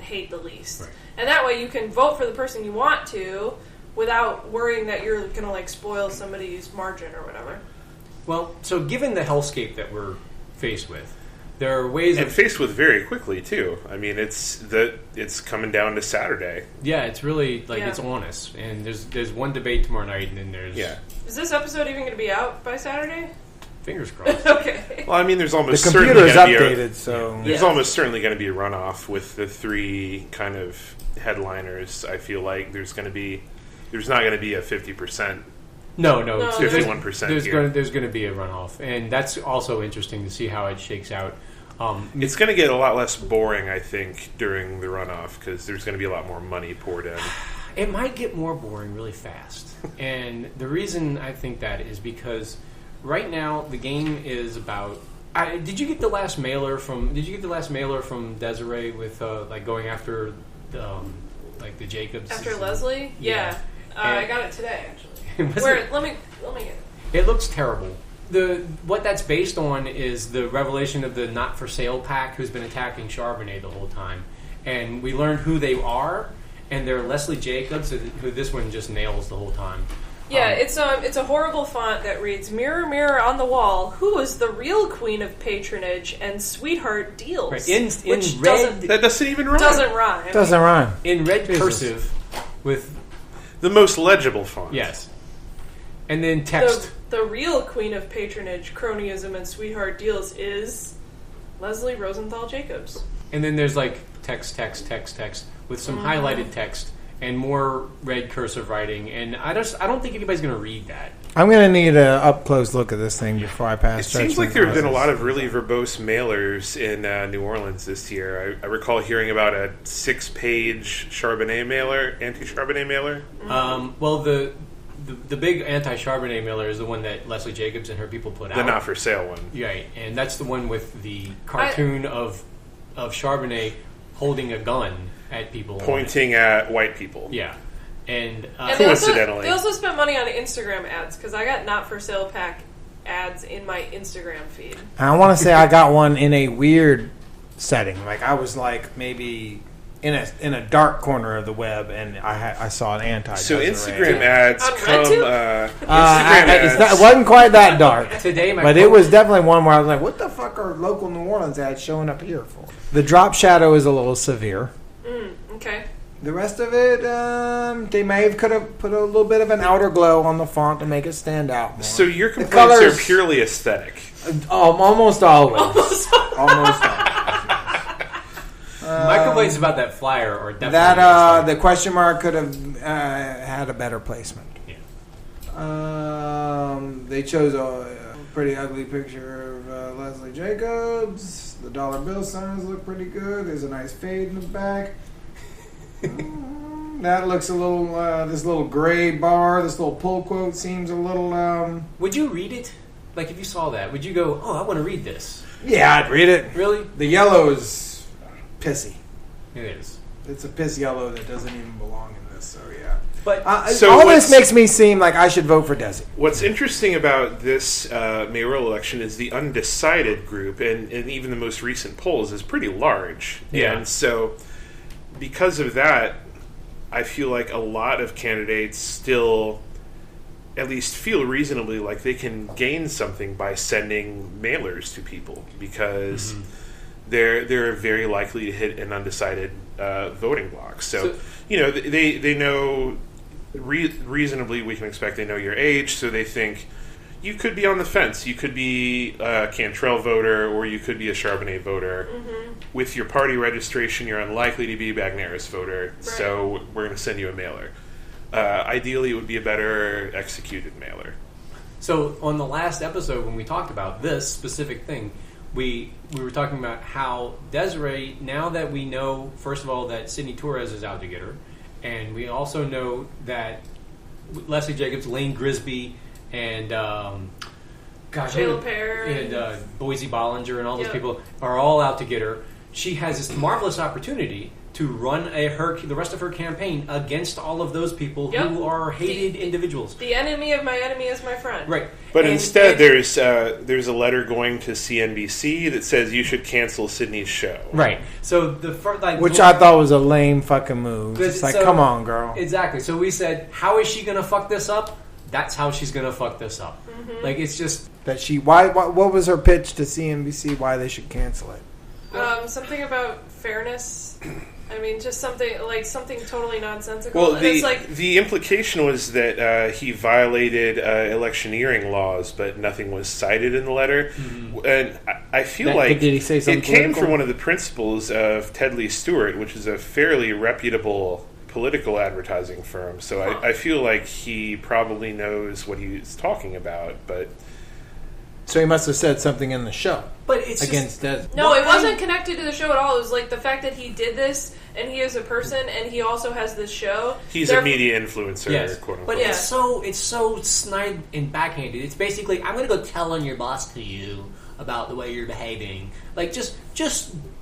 hate the least. Right. And that way you can vote for the person you want to without worrying that you're going to like spoil somebody's margin or whatever. Well, so given the hellscape that we're faced with, there are ways and faced with very quickly too. I mean, it's coming down to Saturday. Yeah, it's really like it's on us, and there's one debate tomorrow night, and then there's Is this episode even going to be out by Saturday? Fingers crossed. Okay. Well, I mean, there's almost the computer is updated, so there's almost certainly going to be a runoff with the 3 kind of headliners. I feel like there's not going to be a 50%. No, 51%. There's going to be a runoff, and that's also interesting to see how it shakes out. It's going to get a lot less boring, I think, during the runoff because there's going to be a lot more money poured in. It might get more boring really fast, and the reason I think that is because right now the game is about. Did you get the last mailer from Desiree with like going after like the Jacobs after Leslie? Yeah. I got it today actually. Let me get it. It looks terrible. what that's based on is the revelation of the not for sale pack who's been attacking Charbonnet the whole time, and we learned who they are, and they're Leslie Jacobs, who this one just nails the whole time. Yeah, it's a horrible font that reads, "Mirror, mirror on the wall, who is the real queen of patronage and sweetheart deals?" Right. In which red, that doesn't even rhyme. Doesn't rhyme. Doesn't rhyme. In red cursive, with the most legible font. Yes, and then text. The real queen of patronage, cronyism, and sweetheart deals is Leslie Rosenthal Jacobs. And then there's like text with some highlighted text and more red cursive writing. And I don't think anybody's going to read that. I'm going to need an up close look at this thing before I pass. It seems like there have been a lot of really verbose mailers in New Orleans this year. I recall hearing about a 6-page Charbonnet mailer, anti-Charbonnet mailer. Well, the big anti-Charbonnet mailer is the one that Leslie Jacobs and her people put out. The not for sale one. Right, and that's the one with the cartoon of Charbonnet holding a gun at people. Pointing at white people. Yeah. And coincidentally. They also spent money on Instagram ads, because I got not for sale pack ads in my Instagram feed. I want to say I got one in a weird setting. Like I was like maybe in a dark corner of the web, and I saw an anti. So Instagram ads On come. RedTube? Instagram ads. It wasn't quite that dark. Today, but it was definitely one where I was like, "What the fuck are local New Orleans ads showing up here for?" The drop shadow is a little severe. Okay. The rest of it, they may have could have put a little bit of an outer glow on the font to make it stand out more. So your complaints are purely aesthetic. Almost always. Almost always. My complaints about that flyer are definitely that the question mark could have had a better placement. Yeah. They chose a pretty ugly picture of Leslie Jacobs. The dollar bill signs look pretty good. There's a nice fade in the back. That looks a little. This little gray bar, this little pull quote seems a little. Would you read it? Like if you saw that, would you go, "Oh, I want to read this"? Yeah, I'd read it. Really? The yellow is pissy. It is. It's a piss yellow that doesn't even belong in this. So yeah. But all this makes me seem like I should vote for Desi. What's interesting about this mayoral election is the undecided group, and even the most recent polls is pretty large. Yeah. And so, because of that, I feel like a lot of candidates still at least feel reasonably like they can gain something by sending mailers to people, because they're very likely to hit an undecided voting block. So they know reasonably we can expect they know your age, so they think you could be on the fence. You could be a Cantrell voter, or you could be a Charbonnet voter. With your party registration, you're unlikely to be a BedMayors voter, so we're going to send you a mailer. Ideally, it would be a better executed mailer. So on the last episode, when we talked about this specific thing, we were talking about how Desiree, now that we know, first of all, that Sidney Torres is out to get her, and we also know that Leslie Jacobs, Lane Grisby, and Shayla Pear and Boise Bollinger and all those people are all out to get her. She has this marvelous opportunity to run the rest of her campaign against all of those people who are hated individuals. The enemy of my enemy is my friend. Right. But instead, there's a letter going to CNBC that says you should cancel Sydney's show. Right. So which I thought was a lame fucking move. It's like, come on, girl. Exactly. So we said, how is she going to fuck this up? That's how she's going to fuck this up. Like, it's just that she. What was her pitch to CNBC? Why they should cancel it? Something about fairness. I mean, just something totally nonsensical. Well, and the implication was that he violated electioneering laws, but nothing was cited in the letter. And I feel like did he say something it came from one of the principals of Ted Lee Stewart, which is a fairly reputable political advertising firm. So I feel like he probably knows what he's talking about, but. So he must have said something in the show. But it's against Des. No, it wasn't connected to the show at all. It was like the fact that he did this, and he is a person, and he also has this show. He's a media influencer, quote unquote. But it's so snide and backhanded. It's basically, I'm going to go tell on your boss to you about the way you're behaving. Like, just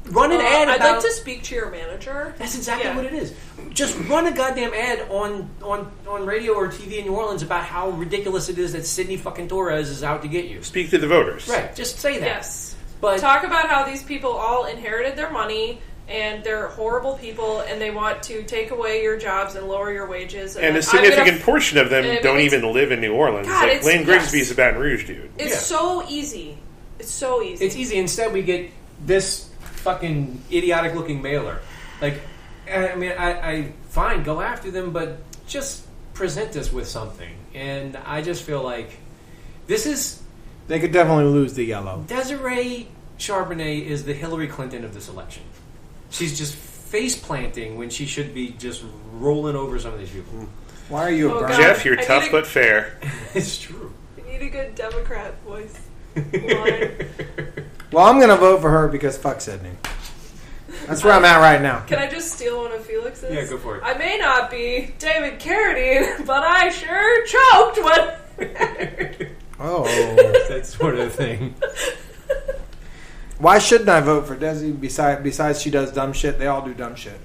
run an ad I'd about... like to speak to your manager. That's exactly what it is. Just run a goddamn ad on radio or TV in New Orleans about how ridiculous it is that Sidney fucking Torres is out to get you. Speak to the voters. Right, just say that. Yes. But talk about how these people all inherited their money and they're horrible people and they want to take away your jobs and lower your wages. And a significant portion of them don't even live in New Orleans. God, like Lane Grigsby's a Baton Rouge dude. It's so easy. It's so easy. It's easy. Instead, we get this fucking idiotic-looking mailer. Like, I mean, I fine, go after them, but just present us with something. And I just feel like this is... They could definitely lose the yellow. Desiree Charbonnet is the Hillary Clinton of this election. She's just face-planting when she should be just rolling over some of these people. Why are you a Brown? Jeff, you're tough but fair. It's true. You need a good Democrat voice. Well, I'm going to vote for her because fuck Sydney. That's where I'm at right now. Can I just steal one of Felix's? Yeah, go for it. I may not be David Carradine, but I sure choked when... Oh. That sort of thing. Why shouldn't I vote for Desi? Besides she does dumb shit, they all do dumb shit.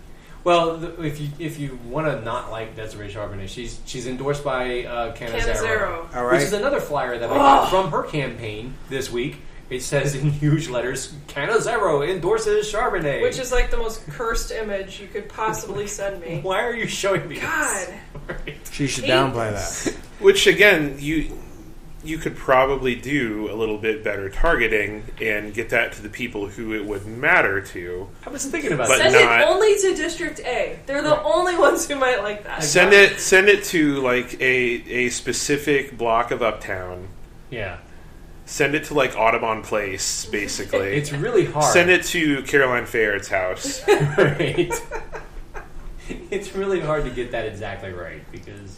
Well, if you want to not like Desiree Charbonnet, she's endorsed by Cannizzaro. All right. Which is another flyer that I got from her campaign this week. It says in huge letters, Cannizzaro endorses Charbonnet. Which is like the most cursed image you could possibly send me. Why are you showing me God. this? She should downplay that. Which, again, you could probably do a little bit better targeting and get that to the people who it would matter to. I was thinking about But that. Send not- it only to District A. They're the only ones who might like that. Send it to like a specific block of Uptown. Yeah. Send it to like Audubon Place, basically. It's really hard. Send it to Caroline Fayard's house. Right. It's really hard to get that exactly right because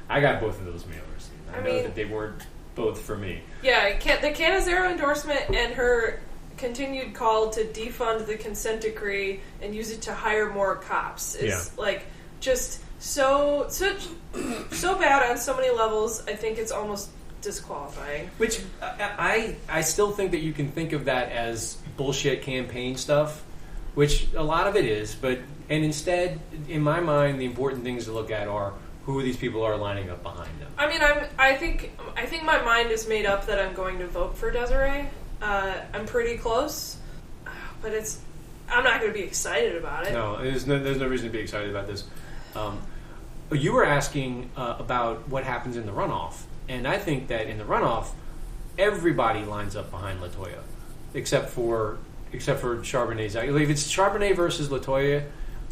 I got both of those mailers. I know that they weren't both for me. Yeah, the Cannizzaro endorsement and her continued call to defund the consent decree and use it to hire more cops is like just so bad on so many levels. I think it's almost disqualifying. Which I still think that you can think of that as bullshit campaign stuff, which a lot of it is. And instead, in my mind, the important things to look at are who these people are lining up behind them. I mean, I think my mind is made up that I'm going to vote for Desiree. I'm pretty close, but I'm not going to be excited about it. No, there's no reason to be excited about this. You were asking about what happens in the runoff, and I think that in the runoff, everybody lines up behind LaToya, except for Charbonnet's. If it's Charbonnet versus LaToya,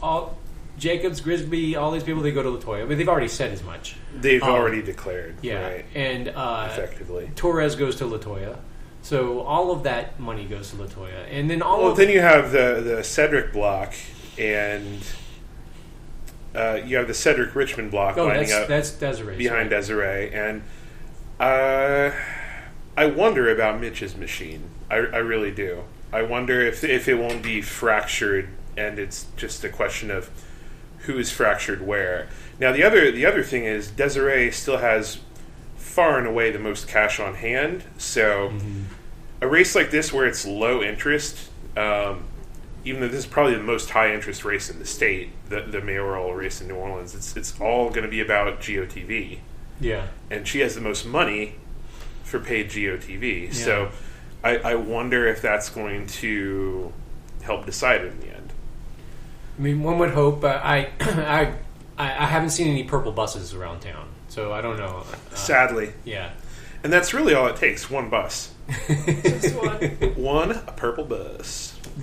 all Jacobs, Grigsby, all these people, they go to LaToya. I mean, they've already said as much. They've already declared. Yeah, right? And effectively, Torres goes to LaToya. So all of that money goes to LaToya, and then then you have the Cedric block, and you have the Cedric Richmond block lining up. That's Desiree behind Desiree, and I wonder about Mitch's machine. I really do. I wonder if it won't be fractured, and it's just a question of who is fractured where. Now the other thing is Desiree still has far and away the most cash on hand, so a race like this where it's low interest, even though this is probably the most high interest race in the state, the mayoral race in New Orleans, it's all going to be about GOTV. Yeah, and she has the most money for paid GOTV, so I wonder if that's going to help decide it in the end. I mean, one would hope. I haven't seen any purple buses around town, so I don't know. Sadly. Yeah. And that's really all it takes, one bus. Just one. One purple bus. If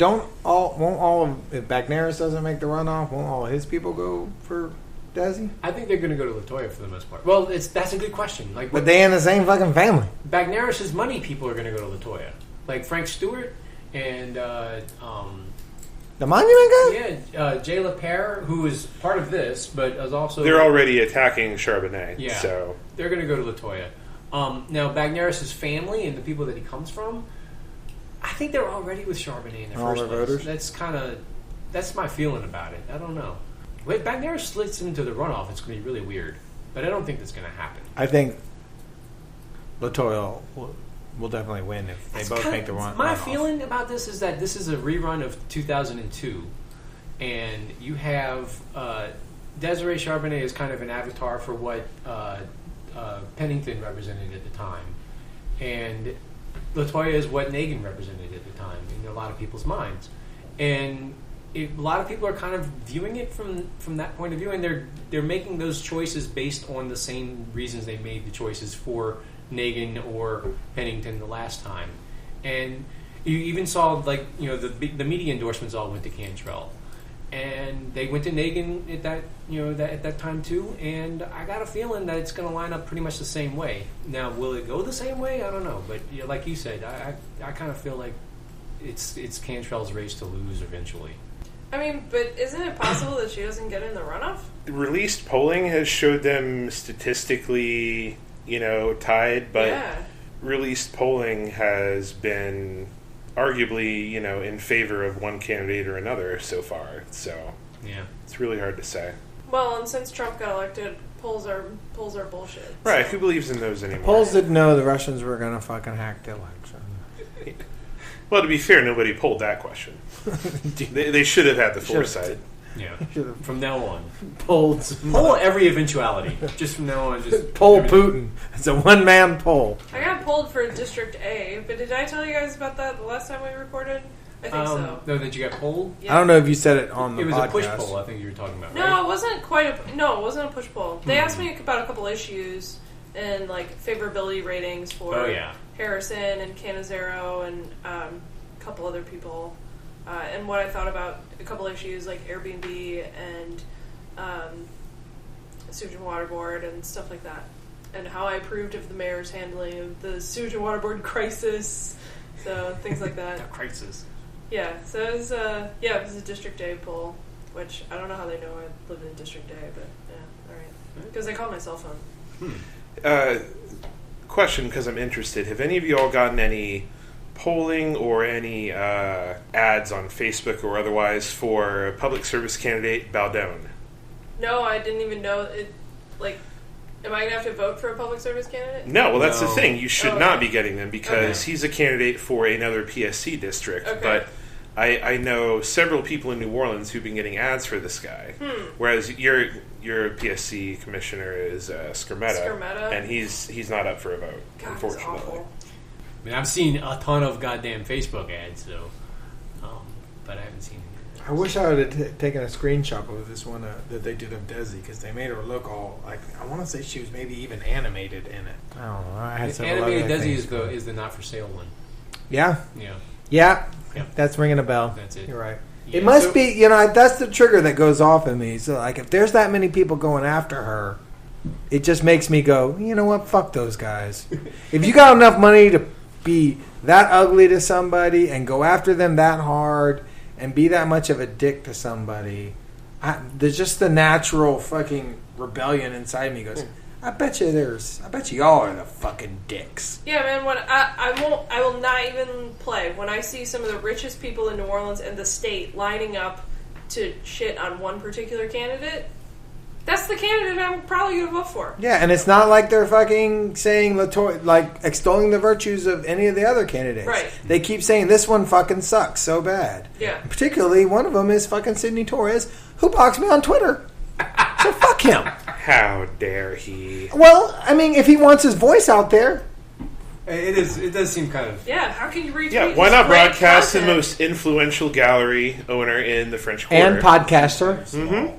Bagneris doesn't make the runoff, won't all his people go for Desi? I think they're going to go to LaToya for the most part. Well, that's a good question. But they in the same fucking family. Bagneris' money people are going to go to LaToya. Like Frank Stewart and... the Monument guy? Yeah, Jay LaPere, who is part of this, but is also... They're already attacking Charbonnet. Yeah, so they're going to go to LaToya. Now, Bagneris' family and the people that he comes from, I think they're already with Charbonnet in the first place. Voters? That's my feeling about it. I don't know. If Bagneris slits into the runoff, it's going to be really weird. But I don't think that's going to happen. I think LaToya will we'll definitely win if they That's both kinda- make the one. My feeling about this is that this is a rerun of 2002, and you have Desiree Charbonnet is kind of an avatar for what Pennington represented at the time, and LaToya is what Nagin represented at the time in a lot of people's minds, and a lot of people are kind of viewing it from that point of view, and they're making those choices based on the same reasons they made the choices for Nagin or Pennington the last time. And you even saw, like, the media endorsements all went to Cantrell, and they went to Nagin at that at that time too. And I got a feeling that it's going to line up pretty much the same way. Now, will it go the same way? I don't know, but like you said, I kind of feel like it's Cantrell's race to lose eventually. I mean, but isn't it possible that she doesn't get in the runoff? Released polling has showed them statistically, tied, but released polling has been arguably, in favor of one candidate or another so far. So yeah, it's really hard to say. Well, and since Trump got elected, polls are bullshit. Right? So. Who believes in those anymore? Polls didn't know the Russians were going to fucking hack the election. Well, to be fair, nobody polled that question. They should have had the foresight. Yeah. From now on, Poll every eventuality. Just from now on, just poll Putin. It's a one-man poll. I got polled for District A, but did I tell you guys about that the last time we recorded? I think so. No, that you got polled? Yeah. I don't know if you said it on the podcast. It was a push poll, I think you were talking about, right? No, it wasn't it wasn't a push poll. They asked me about a couple issues and, like, favorability ratings for Harrison and Canizero and a couple other people. And what I thought about a couple issues like Airbnb and Sewage and Water Board and stuff like that. And how I approved of the mayor's handling of the Sewage and Water Board crisis. So, things like that. A crisis. Yeah, so it was a District A poll, which I don't know how they know I live in District A, but yeah, alright. Because I call my cell phone. Question, because I'm interested. Have any of you all gotten any polling or any ads on Facebook or otherwise for public service candidate Baldone? No, I didn't even know it. Like, am I going to have to vote for a public service candidate? No, well, that's the thing. You should not be getting them because he's a candidate for another PSC district. Okay. But I know several people in New Orleans who've been getting ads for this guy. Whereas your PSC commissioner is Skermetta, and he's not up for a vote, God, unfortunately. I mean, I've seen a ton of goddamn Facebook ads, so, but I haven't seen any. I wish I would have taken a screenshot of this one that they did of Desi, because they made her look all, like, I want to say she was maybe even animated in it. I don't know. I had some animated Desi is the not for sale one. Yeah? Yeah. That's ringing a bell. That's it. You're right. Yeah, it must be, that's the trigger that goes off in me. So, like, if there's that many people going after her, it just makes me go, you know what? Fuck those guys. If you got enough money to be that ugly to somebody and go after them that hard and be that much of a dick to somebody, there's just the natural fucking rebellion inside me goes, I bet you y'all are the fucking dicks. Yeah, man, when I will not even play. When I see some of the richest people in New Orleans and the state lining up to shit on one particular candidate, that's the candidate I'm probably going to vote for. Yeah, and it's not like they're fucking saying like extolling the virtues of any of the other candidates. Right. They keep saying this one fucking sucks so bad. Yeah. Particularly one of them is fucking Sidney Torres, who blocks me on Twitter. So fuck him. How dare he? Well, I mean, if he wants his voice out there. It does seem kind of... Yeah, how can you retweet Yeah, why not great broadcast the content? most influential gallery owner in the French Quarter? And podcaster. Mm-hmm.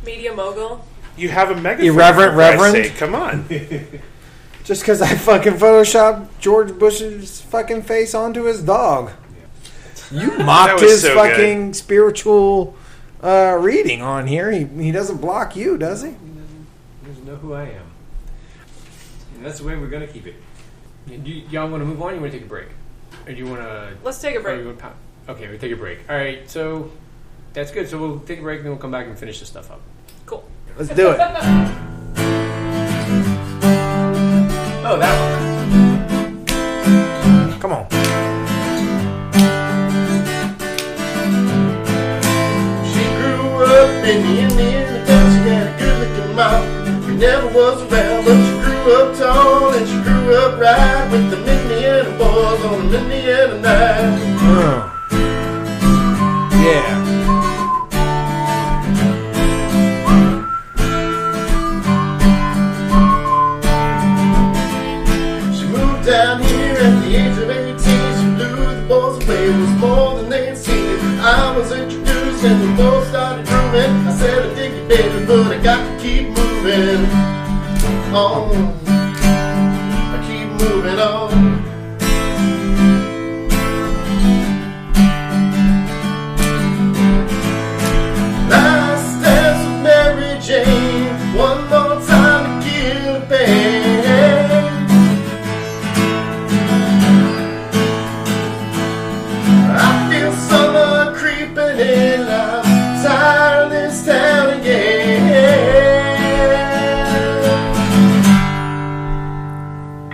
Media mogul. You have a megaphone. Irreverent for Christ's reverend. sake. Come on. Just because I fucking photoshopped George Bush's fucking face onto his dog. You mocked was his so fucking spiritual reading on here. He doesn't block you, does he? He doesn't know who I am. And that's the way we're going to keep it. Y'all want to move on or you want to take a break? Or do you want to... Let's take a break. Okay, we'll take a break. All right, so that's good. So we'll take a break and then we'll come back and finish this stuff up. Cool. Let's do it. Oh, that one. Come on. She grew up in the Indian town. She had a good-looking mouth. She never was around, but she grew up tall and she grew up right with the Indian was on an Indiana night. Yeah. She moved down here at the age of 18. She blew the boys away. It was more than they'd seen. I was introduced and the boys started grooving. I said, I dig you, baby, but I got to keep moving on. I keep moving on. Last dance with Mary Jane. One more time to kill the pain. I feel summer creeping in. I'm tired of this town again.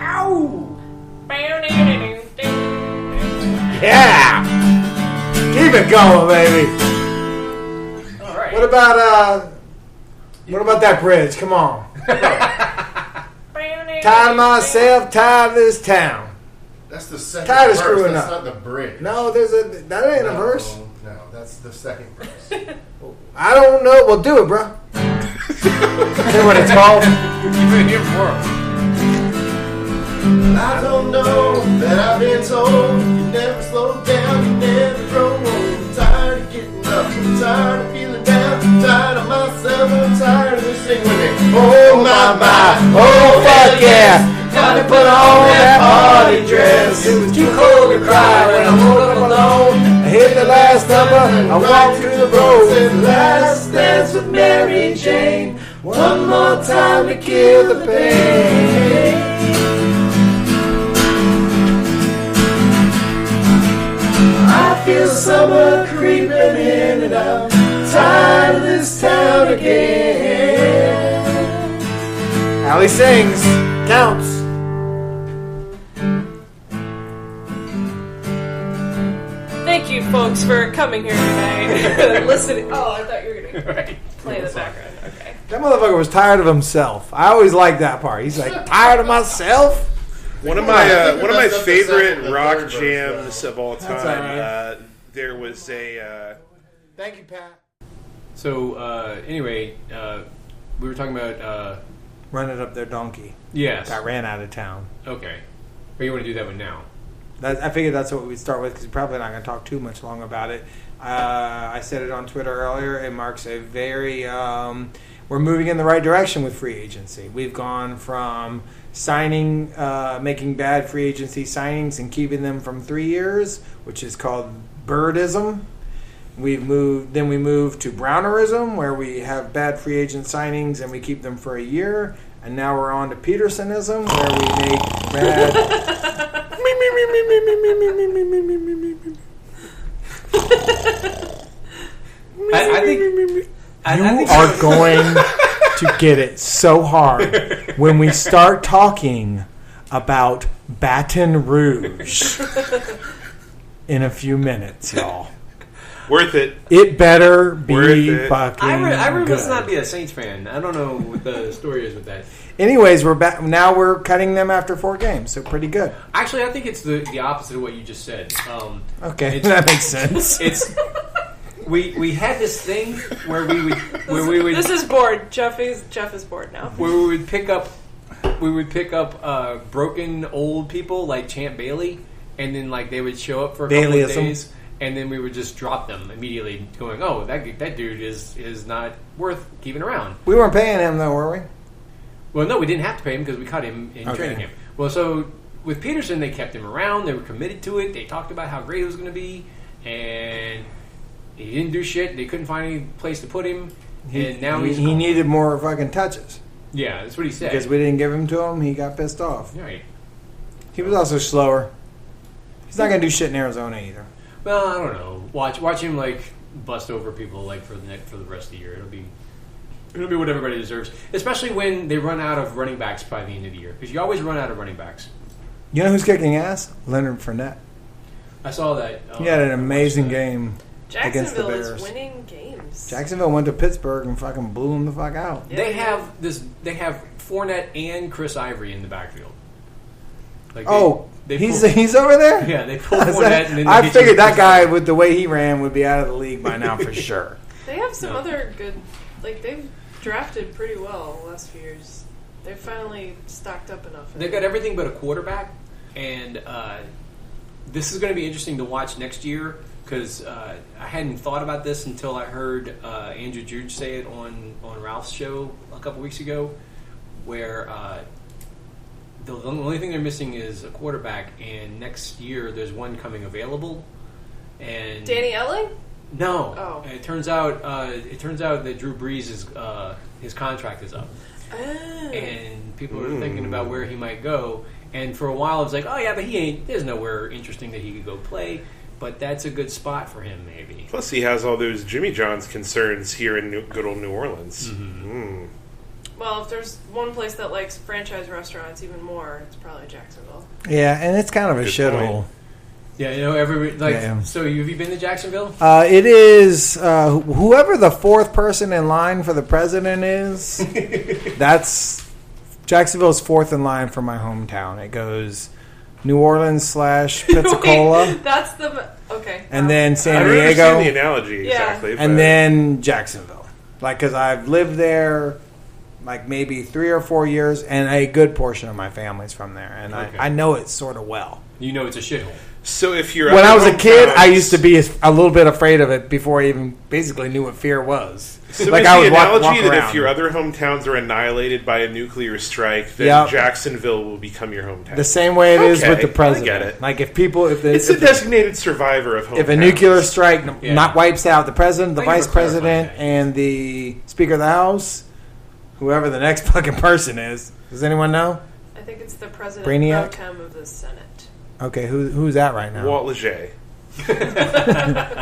Ow! Yeah. Keep it going, baby. All right. What about that bridge? Come on. Tired of myself, tired of this town. That's the second Tired of verse. screwing That's up. not the bridge. No, that ain't a verse. No, that's the second verse. I don't know. Well, do it, bro. Say what it's called. You've been here before. I don't know that I've been told. You never slow down, you never grow old. I'm tired of getting up, I'm tired of feeling down, I'm tired of myself, I'm tired of this thing with me. Oh my, Oh, fuck yeah. gotta put on that party dress. It was too cold to cry when I woke up alone. I hit the last number, I walked through the road. Said last dance with Mary Jane. One more time to kill the pain. I feel summer creeping in and I'm tired of this town again. Allie sings. Counts. Thank you, folks, for coming here tonight. Listening. Oh, I thought you were going to play in the background. Okay. That motherfucker was tired of himself. I always like that part. He's like, tired of myself? One of my that's the favorite second, the rock third verse, jams of all That's time. all right. There was a Thank you, Pat. So, anyway, we were talking about, Running up their donkey. yes. Got ran out of town. Okay. But you want to do that one now? I figured that's what we'd start with because we're probably not going to talk too much long about it. I said it on Twitter earlier. It marks a very... we're moving in the right direction with free agency. We've gone from signing, making bad free agency signings and keeping them from 3 years, which is called birdism. We moved to Brownerism, where we have bad free agent signings and we keep them for a year. And now we're on to Petersonism, where we make bad... I think You are going to get it so hard when we start talking about Baton Rouge in a a few minutes, y'all. worth it. It better be Worth it. fucking Ira good. must not be a Saints fan. I don't know what the story is with that. Anyways, we're back. Now we're cutting them after 4 games, so pretty good. Actually, I think it's the opposite of what you just said. Okay, It's- that makes sense. It's we had this thing where we would This is bored. Jeff is bored now. where we would pick up broken old people like Champ Bailey, and then like they would show up for a couple of Baileyism. days, and then we would just drop them immediately, going, "Oh, that dude is not worth keeping around." We weren't paying him though, were we? Well, no, we didn't have to pay him because we cut him in Okay. training camp. Well, so with Peterson, they kept him around. They were committed to it. They talked about how great it was going to be, and he didn't do shit. They couldn't find any place to put him, and now he's he gone. needed more fucking touches Yeah, that's what he said. because we didn't give him to him. He got pissed off. Right. He was also slower. He's not gonna do shit in Arizona either. Well, I don't know. Watch him like bust over people like for the rest of the year. It'll be what everybody deserves, especially when they run out of running backs by the end of the year, because you always run out of running backs. You know who's kicking ass? Leonard Fournette. I saw that. He had an amazing game against the Jacksonville Bears. is winning games. Jacksonville went to Pittsburgh and fucking blew him the fuck out. They have Fournette and Chris Ivory in the backfield. Like he's over there? Yeah, they pull Fournette. And then I figured that guy, with the way he ran, would be out of the league by now for sure. They have some other good, like they've drafted pretty well the last few years. They've finally stocked up enough. They've got everything but a quarterback, and this is going to be interesting to watch next year because I hadn't thought about this until I heard Andrew Juge say it on Ralph's show a couple weeks ago, where the only thing they're missing is a quarterback, and next year there's one coming available. And Danny Etling? No. Oh. And it turns out that Drew Brees is his contract is up. Oh. And people are thinking about where he might go. And for a while, it was like, oh yeah, but there's nowhere interesting that he could go play. But that's a good spot for him, maybe. Plus, he has all those Jimmy John's concerns here in good old New Orleans. Well, if there's one place that likes franchise restaurants even more, it's probably Jacksonville. Yeah, and it's kind of a Good shithole. point. Yeah, So, have you been to Jacksonville? It is whoever the fourth person in line for the president is. That's Jacksonville's fourth in line for my hometown. It goes New Orleans / Pensacola. Wait, that's the okay. And then San I don't Diego. understand the analogy Yeah. exactly. And but- then Jacksonville. Like, because I've lived there like maybe 3 or 4 years, and a good portion of my family's from there. And Okay. I know it sort of well. You know it's a shithole. So if you're When other I was a kid, hometowns- I used to be a little bit afraid of it before I even basically knew what fear was. So like is I the would walk analogy that around. if your other hometowns are annihilated by a nuclear strike, then Yep. Jacksonville will become your hometown. The same way it is Okay, with the I president. get it. Like if people, It's a designated survivor of hometowns. if a nuclear strike Yeah. not wipes out the president, the Thank you vice for clarifying president, that. and the speaker of the house, whoever the next fucking person is, does anyone know? I think it's the president Brainiac? pro tem of the Senate. Okay, who's that right now? Walt Leger.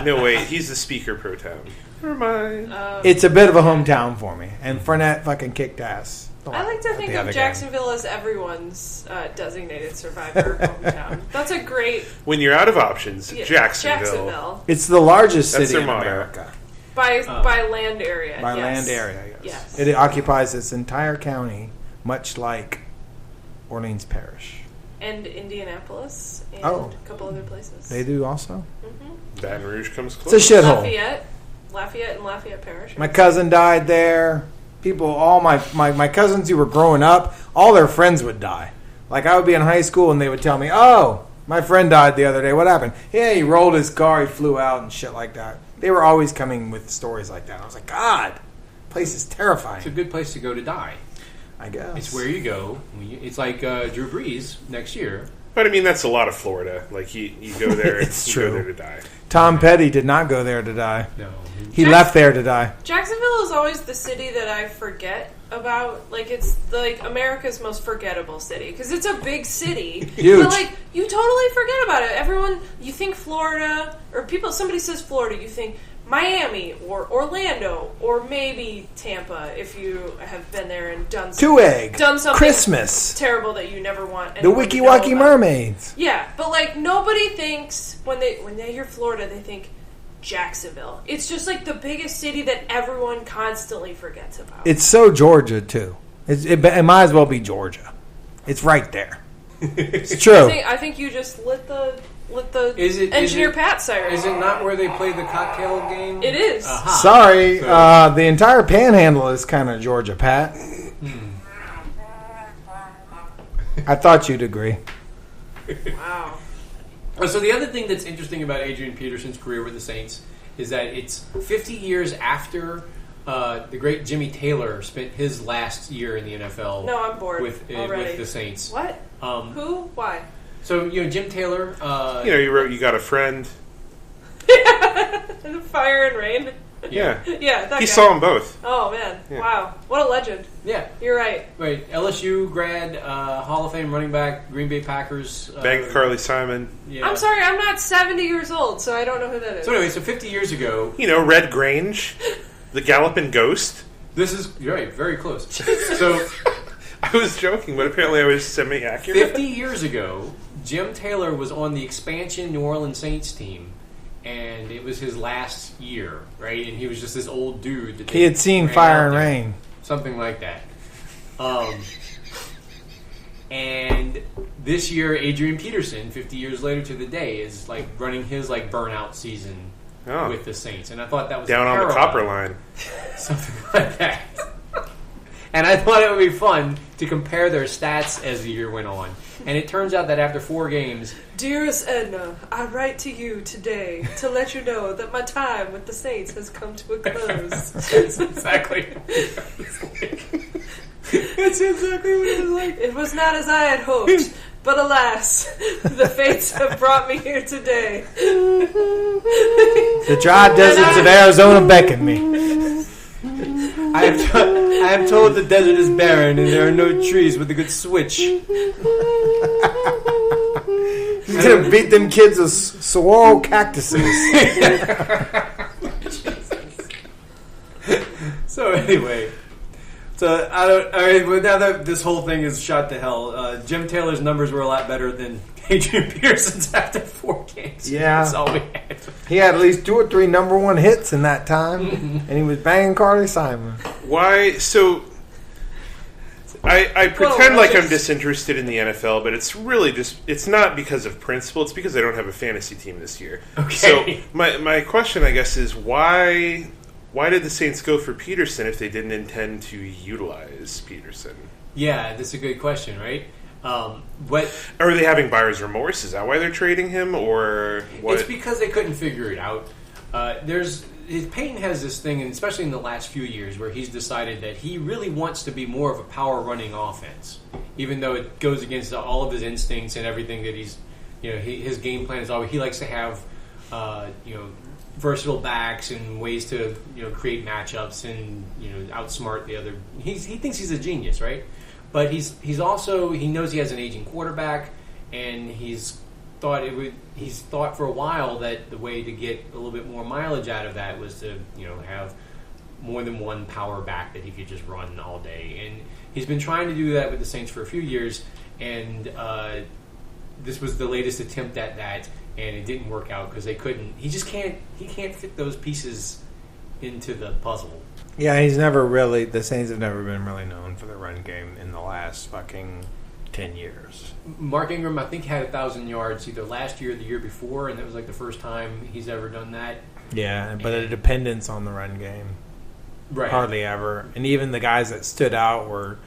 No, wait, he's the speaker pro tem. Never mind. It's a bit of a hometown for me, and Fournette fucking kicked ass. I like to at think the of other Jacksonville as everyone's designated survivor hometown. That's a great When you're out of options, yeah, Jacksonville. Jacksonville It's the largest That's city their in motto. America by land area. by yes. land area. Yes. Yes. It occupies its entire county, much like Orleans Parish. And Indianapolis and Oh. a couple other places. They do also. Baton Rouge comes close. It's a shithole. Lafayette and Lafayette Parish. My cousin died there. People, all my cousins who were growing up, all their friends would die. Like I would be in high school and they would tell me, "Oh, my friend died the other day. What happened?" Yeah, he rolled his car, he flew out and shit like that. They were always coming with stories like that. I was like, God, place is terrifying. It's a good place to go to die. I guess It's where you go. It's like Drew Brees next year. But I mean, that's a lot of Florida. Like you go there, It's you true. go there to die. Tom Petty did not go there to die. No. He left there to die. Jacksonville is always the city that I forget about. Like it's like America's most forgettable city because it's a big city. Huge. But like you totally forget about it. Everyone, you think Florida or somebody says Florida, you think Miami or Orlando or maybe Tampa if you have been there and done Tujague, something Christmas, terrible that you never want the anyone Wiki to know Waki about. Mermaids. Yeah, but like nobody thinks when they hear Florida, they think Jacksonville. It's just like the biggest city that everyone constantly forgets about. It's so Georgia too. It might as well be Georgia. It's right there. It's true. I think you just lit the Is it Engineer Pat siren. Is it not where they play the cocktail game? It is. Aha. Sorry, So- the entire Panhandle is kind of Georgia, Pat. I thought you'd agree. Wow. So the other thing that's interesting about Adrian Peterson's career with the Saints is that it's 50 years after the great Jimmy Taylor spent his last year in the NFL. No, I'm bored with already. the Saints. What? Who? Why? So Jim Taylor. You wrote "You Got a Friend." And Fire and Rain. Yeah, Yeah, that he guy. saw them both. Oh man! Yeah. Wow, what a legend! Yeah. You're right. Right, LSU grad, Hall of Fame running back, Green Bay Packers. Banged Carly Simon. Yeah. I'm sorry, I'm not 70 years old, so I don't know who that is. So anyway, 50 years ago, Red Grange, the Galloping Ghost. this is right, very close. So I was joking, but apparently I was semi-accurate. 50 years ago, Jim Taylor was on the expansion New Orleans Saints team, and it was his last year, right? And he was just this old dude. That He had seen ran Fire out and there. Rain. Something like that. And this year, Adrian Peterson, 50 years later to the day, is like running his like burnout season with the Saints, and I thought that was down on the copper line, something like that. And I thought it would be fun to compare their stats as the year went on. And it turns out that after 4 games... Dearest Edna, I write to you today to let you know that my time with the Saints has come to a close. That's exactly what it was like. That's exactly what it was like. It was not as I had hoped, but alas, the fates have brought me here today. The dry deserts of Arizona beckon me. I am told the desert is barren and there are no trees with a good switch. He's gonna beat them kids with saguaro cactuses. So anyway, now that this whole thing is shot to hell, Jim Taylor's numbers were a lot better than Adrian Peterson's after 4 games. Yeah, that's all we had. He had at least 2 or 3 number 1 hits in that time, and he was banging Carly Simon. Why? So I pretend like I'm disinterested in the NFL, but it's really just, it's not because of principle. It's because I don't have a fantasy team this year. Okay. So my question, I guess, is why did the Saints go for Peterson if they didn't intend to utilize Peterson? Yeah, that's a good question, right? What are they having buyer's remorse? Is that why they're trading him, or what? It's because they couldn't figure it out. Peyton has this thing, and especially in the last few years, where he's decided that he really wants to be more of a power running offense, even though it goes against all of his instincts and everything that he's, his game plan is always he likes to have, versatile backs and ways to create matchups and outsmart the other. He thinks he's a genius, right? But he's also, he knows he has an aging quarterback, and he's thought for a while that the way to get a little bit more mileage out of that was to have more than one power back that he could just run all day. And he's been trying to do that with the Saints for a few years, and this was the latest attempt at that, and it didn't work out because they couldn't. He can't fit those pieces into the puzzle. Yeah, the Saints have never been really known for the run game in the last fucking 10 years. Mark Ingram, I think, had 1,000 yards either last year or the year before, and that was like the first time he's ever done that. Yeah, but a dependence on the run game. Right. Hardly ever. And even the guys that stood out were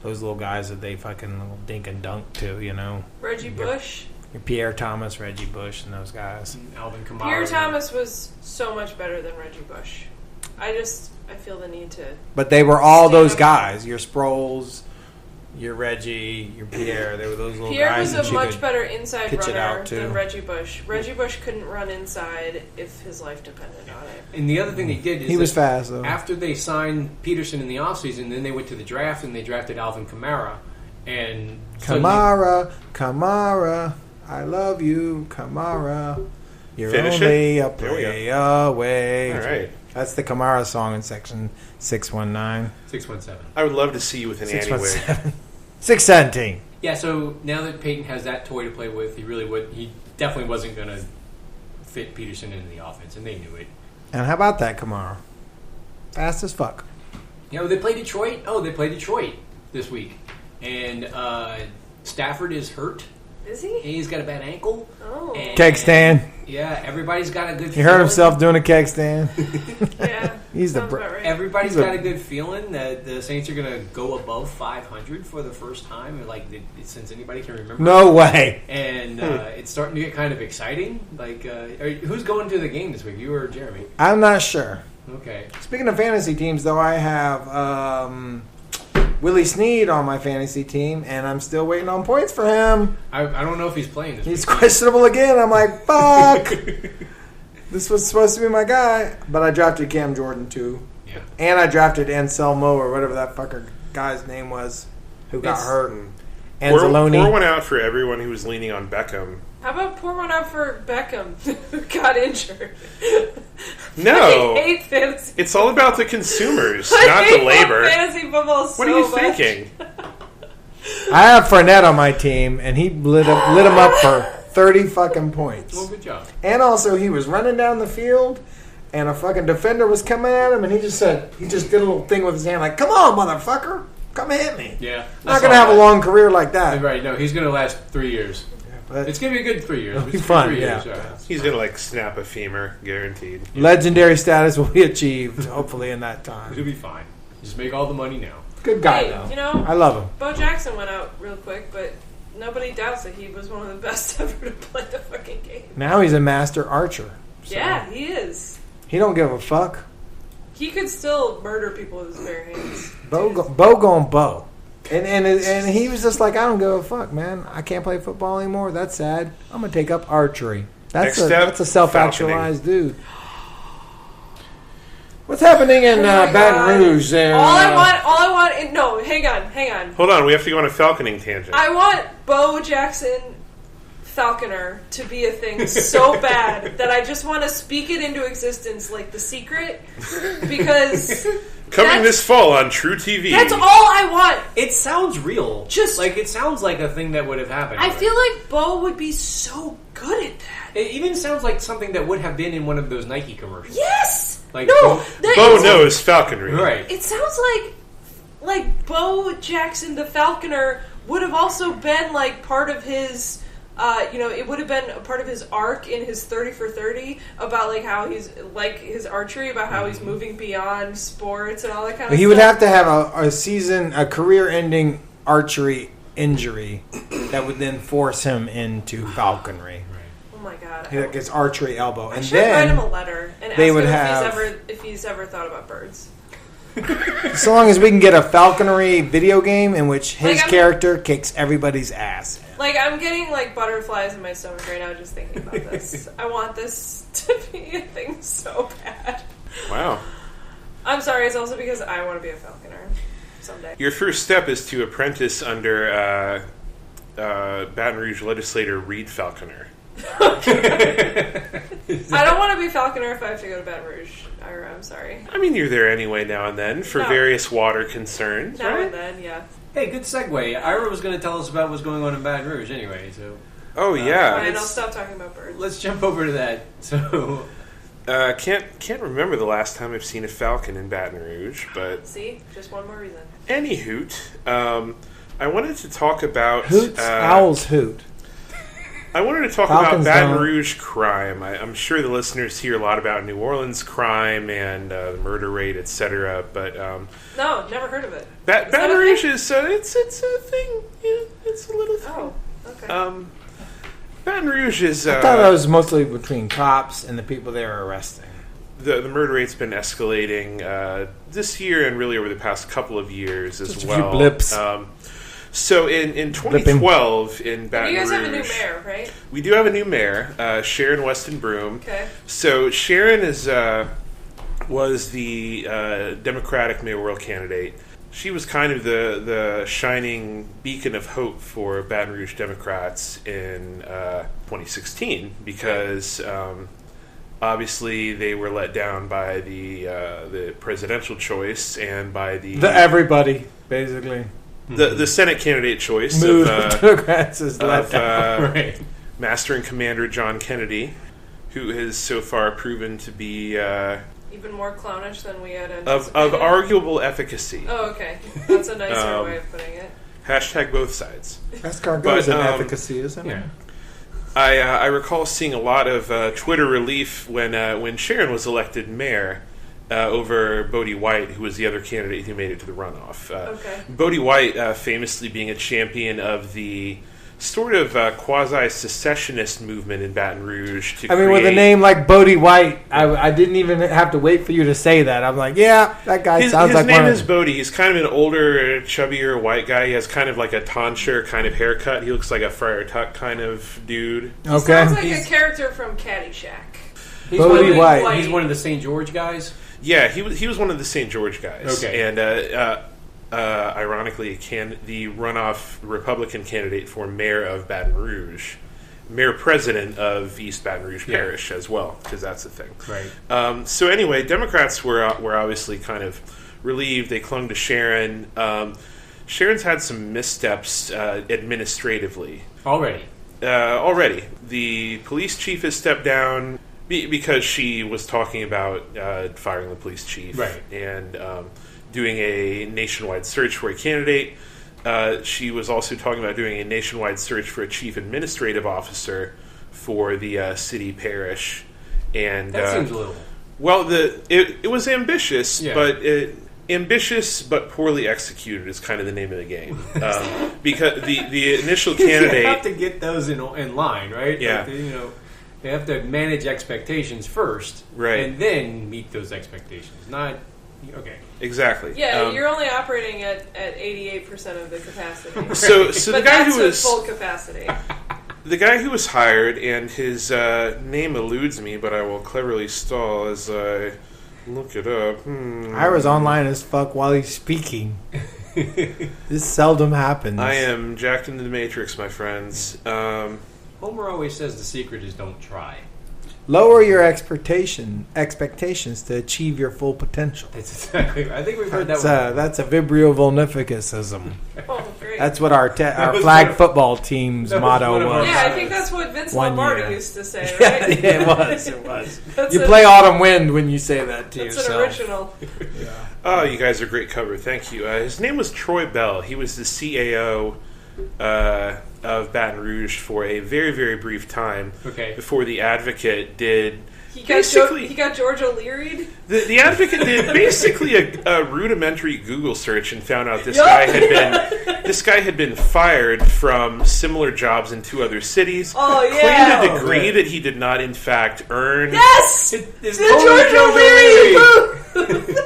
those little guys that they fucking little dink and dunk to, Reggie Bush. Pierre Thomas, Reggie Bush, and those guys. And Alvin Kamara. Pierre Thomas was so much better than Reggie Bush. I feel the need to... But they were all those guys. Your Sproles, your Reggie, your Pierre. They were those little guys. Pierre was a much better inside runner than than Reggie Bush. Reggie Bush couldn't run inside if his life depended on it. And the other thing they did is... He was fast, though. After they signed Peterson in the offseason, then they went to the draft and they drafted Alvin Kamara. And Kamara, I love you, Kamara. You're only a play away. All right. That's the Kamara song in section 619. 617. I would love to see you with an Annie wig. 617. Yeah, so now that Peyton has that toy to play with, he definitely wasn't going to fit Peterson into the offense, and they knew it. And how about that, Kamara? Fast as fuck. They play Detroit. Oh, they play Detroit this week. And Stafford is hurt. Is he? He's got a bad ankle. Oh. Keg stand. Yeah, everybody's got a good feeling. He hurt himself doing a keg stand. Yeah. He's the right. Everybody's got a good feeling that the Saints are going to go above 500 for the first time, since anybody can remember. No way. And it's starting to get kind of exciting. Who's going to the game this week? You or Jeremy? I'm not sure. Okay. Speaking of fantasy teams, though, I have Willie Snead on my fantasy team, and I'm still waiting on points for him. I don't know if he's playing this week. He's questionable again. I'm like, fuck. This was supposed to be my guy. But I drafted Cam Jordan, too. Yeah. And I drafted Anselmo, or whatever that fucker guy's name was, who got hurt. Anzalone. Pour one out for everyone who was leaning on Beckham. How about pour one out for Beckham, who got injured? No. I hate fantasy. It's all about the consumers, not the labor. Fantasy football so What are you much. thinking? I have Fournette on my team, and he lit him up for 30 fucking points. Well, good job. And also, he was running down the field, and a fucking defender was coming at him, and he just did a little thing with his hand, like, come on, motherfucker. come hit me. Yeah. I'm not going to have a long career like that. Right, no, he's going to last 3 years. But it's going to be a good 3 years. It'll be fun, 3 yeah. years, He's going to, like, snap a femur, guaranteed. Legendary status will be achieved, hopefully, in that time. He'll be fine. Just make all the money now. Good guy, Hey, though. you know, I love him. Bo Jackson went out real quick, but nobody doubts that he was one of the best ever to play the fucking game. Now he's a master archer. So Yeah, he is. he don't give a fuck. He could still murder people with his bare hands. Bo going Bo. And he was just like, I don't give a fuck, man. I can't play football anymore. That's sad. I'm going to take up archery. That's a self-actualized dude. What's happening in Baton Rouge there? All I want. No, hang on. Hold on, we have to go on a falconing tangent. I want Bo Jackson Falconer to be a thing so bad that I just want to speak it into existence like The Secret, because coming this fall on True TV. That's all I want. It sounds real. Just like it sounds like a thing that would have happened. I feel like Bo would be so good at that. It even sounds like something that would have been in one of those Nike commercials. Yes. Like no, Bo Knows Falconry. Right. It sounds like Bo Jackson the Falconer would have also been like part of his. It would have been a part of his arc in his 30 for 30 about like how he's like his archery, about how he's moving beyond sports and all that kind of stuff. He would have to have a career-ending archery injury that would then force him into falconry. Oh my god! He gets archery elbow, I and should write him then a letter and ask they him would have. if he's ever thought about birds. So long as we can get a falconry video game in which his Like, character kicks everybody's ass. Like, I'm getting, like, butterflies in my stomach right now just thinking about this. I want this to be a thing so bad. Wow. I'm sorry, it's also because I want to be a falconer someday. Your first step is to apprentice under Baton Rouge legislator Reed Falconer. I don't want to be falconer if I have to go to Baton Rouge, Ira. I'm sorry. I mean, you're there anyway now and then for various water concerns, Now right? and then, yeah. Hey, good segue. Ira was going to tell us about what's going on in Baton Rouge anyway, so... Oh, yeah. Fine, I'll stop talking about birds. Let's jump over to that. So... Can't remember the last time I've seen a falcon in Baton Rouge, but... See? Just one more reason. Any hoot. I wanted to talk about... Hoots, owls hoot. I wanted to talk Falcons about Baton don't. Rouge crime. I'm sure the listeners hear a lot about New Orleans crime and the murder rate, etc. But No, never heard of it. Baton Rouge is it's a thing. Yeah, it's a little thing. Oh, okay. Baton Rouge is. I thought that was mostly between cops and the people they were arresting. The murder rate's been escalating this year and really over the past couple of years as Just a well. few blips. So in 2012 in Baton Rouge, you guys have a new mayor, right? We do have a new mayor, Sharon Weston-Broome. Okay. So Sharon was the Democratic mayoral candidate. She was kind of the shining beacon of hope for Baton Rouge Democrats in 2016 because obviously they were let down by the presidential choice and by the everybody basically. The Senate candidate choice Mood of Democrats is let down. Right. Master and Commander John Kennedy, who has so far proven to be Even more clownish than we had of anticipated. arguable efficacy. Oh, okay. That's a nicer way of putting it. Hashtag both sides. Escargot is an But, efficacy, isn't it? Yeah. I recall seeing a lot of Twitter relief when Sharon was elected mayor over Bodie White, who was the other candidate who made it to the runoff. Okay. Bodie White famously being a champion of the sort of quasi-secessionist movement in Baton Rouge. I mean, with a name like Bodie White, I didn't even have to wait for you to say that. I'm like, yeah, that guy sounds like one. His name is Bodie. He's kind of an older, chubbier white guy. He has kind of like a tonsure kind of haircut. He looks like a Friar Tuck kind of dude. He sounds like a character from Caddyshack. Bodie White. He's one of the St. George guys? Yeah, he was one of the St. George guys. Okay. And ironically, the runoff Republican candidate for mayor of Baton Rouge, mayor president of East Baton Rouge Parish as well, because that's the thing. Right. So anyway, Democrats were obviously kind of relieved. They clung to Sharon. Sharon's had some missteps administratively. Already. The police chief has stepped down because she was talking about firing the police chief. Right. And doing a nationwide search for a candidate. She was also talking about doing a nationwide search for a chief administrative officer for the city parish. And That seems a little... well, it was ambitious, Yeah. but ambitious but poorly executed is kind of the name of the game. Because the initial candidate... You have to get those in line, right? Yeah. Like, they have to manage expectations first, Right. and then meet those expectations. Not... Okay. Exactly. Yeah, you're only operating at 88% of the capacity. So but the guy that's who was... full capacity. The guy who was hired, and his name eludes me, but I will cleverly stall as I look it up. Ira's online as fuck while he's speaking. This seldom happens. I am jacked into the Matrix, my friends. Homer always says the secret is don't try. Lower your expectations to achieve your full potential. That's exactly. I think we've heard that one. That's a Vibrio Volnificusism. Oh, great. That's what our was flag one of- football team's that was motto one of our- was. Yeah, I think that's what Vince One Lombardi year. used to say, right? Yeah, it was. It was. That's You a- play Autumn Wind when you say that to That's yourself. an original. Oh, you guys are great cover. Thank you. His name was Troy Bell. He was the CAO of Baton Rouge for a very, very brief time. Okay. Before the Advocate did... He Basically- got George O'Leary'd. The Advocate did basically a rudimentary Google search and found out this Yup. guy had been fired from similar jobs in 2 other cities. Oh, yeah. Claimed a degree that he did not in fact earn. Yes! It's The George O'Leary booth!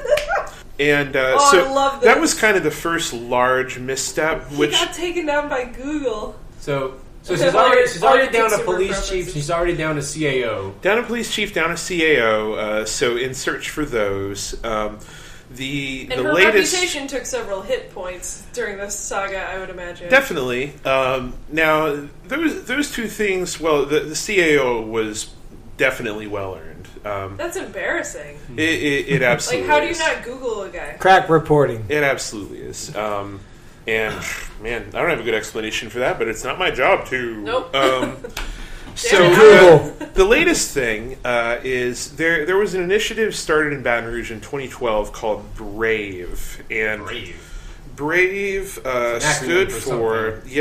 And I so love that this. was kind of the first large misstep, He which got taken down by Google. So Okay, she's all already, your- she's all already your down to consumer police chief. preferences. She's already down to CAO. down a police chief, down a CAO. So in search for those, the And her latest reputation took several hit points during this saga, I would imagine. definitely. Now those 2 things. Well, the CAO was definitely well earned. That's embarrassing. It absolutely. Like, how do you is. not Google a guy? Crack reporting. It absolutely is. And man, I don't have a good explanation for that, but it's not my job to. Nope. So Google. the latest thing is there was an initiative started in Baton Rouge in 2012 called B.R.A.V.E, and B.R.A.V.E stood for for something.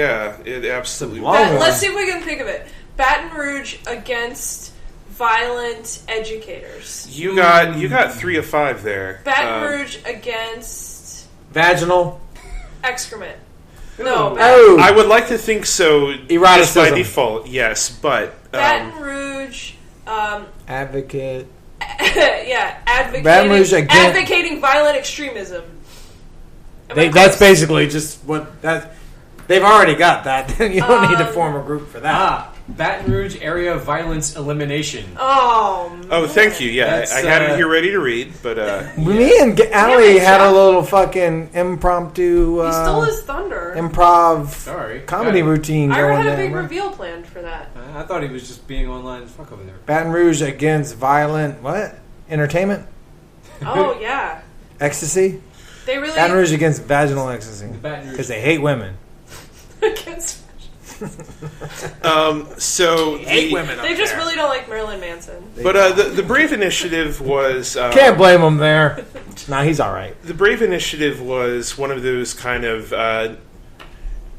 it absolutely. Let's see if we can think of it. Baton Rouge against violent educators. You got 3 of 5 there. Baton Rouge against Vaginal. excrement. No, Oh. I would like to think so. Just by Eroticism. default, yes, but Baton Rouge. Advocate. Yeah, Baton Rouge against- advocating violent extremism. Am I That's close? basically just what that. They've already got that. You don't need to form a group for that. Baton Rouge area violence elimination. Oh, man. oh, thank you. Yeah, That's, I had it here ready to read, but Me and Allie Yeah, had a shot. little fucking impromptu He stole his thunder. improv Sorry. comedy routine Ira going had a big there. reveal planned for that. I thought he was just being online as fuck over there. Baton Rouge against violent what? Entertainment? Oh yeah, Ecstasy? they really Baton Rouge against vaginal ecstasy. Baton Rouge. Because they hate women. against. so Hate women up They just there. really don't like Marilyn Manson. But the Brave Initiative was Can't blame them there. Nah, he's all right. the Brave Initiative was one of those kind of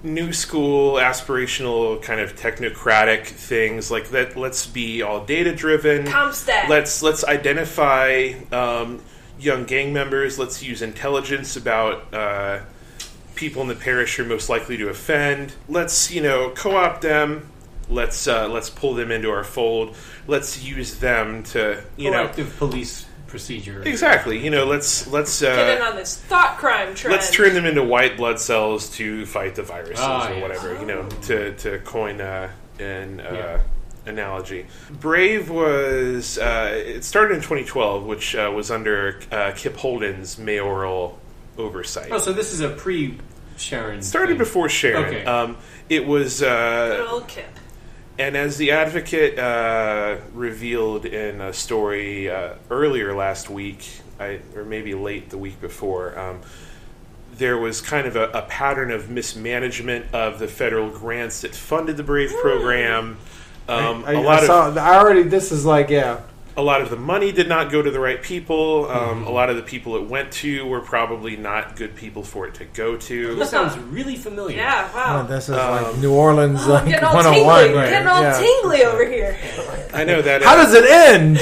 new school, aspirational, kind of technocratic things. Like that, let's be all data driven. Comstat. Let's identify young gang members. Let's use intelligence about people in the parish who are most likely to offend. Let's co-opt them. Let's pull them into our fold. Let's use them to Proactive police procedure. exactly. Let's Get in on this thought crime trend. let's turn them into white blood cells to fight the viruses or yes. whatever. To coin an analogy. B.R.A.V.E was it started in 2012, which was under Kip Holden's mayoral oversight. Oh, so this is a pre-Sharon. Started thing. before Sharon. Okay. It was, Good old Kip. and as the Advocate revealed in a story earlier last week, or maybe late the week before, there was kind of a pattern of mismanagement of the federal grants that funded the B.R.A.V.E program. This is like, A lot of the money did not go to the right people. A lot of the people it went to were probably not good people for it to go to. This sounds really familiar. Yeah, wow. Oh, this is like New Orleans, I'm like getting all 101. tingly. Getting all tingly over here. I know that. How does it end?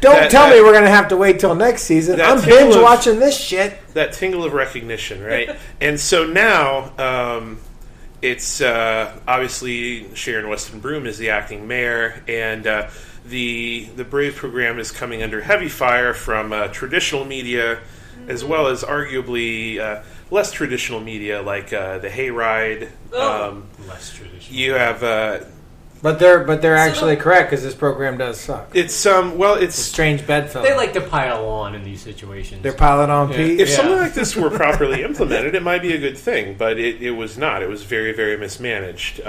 Don't tell me we're going to have to wait till next season. I'm binge watching this shit. That tingle of recognition, right? And so now it's obviously Sharon Weston-Broome is the acting mayor, and the B.R.A.V.E program is coming under heavy fire from traditional media, as well as arguably less traditional media like the Hayride. Less traditional. You have. But they're actually correct because this program does suck. It's it's strange bedfellow. They like to pile on in these situations. They're piling on Pete. If something like this were properly implemented, it might be a good thing, but it was not. It was very, very mismanaged.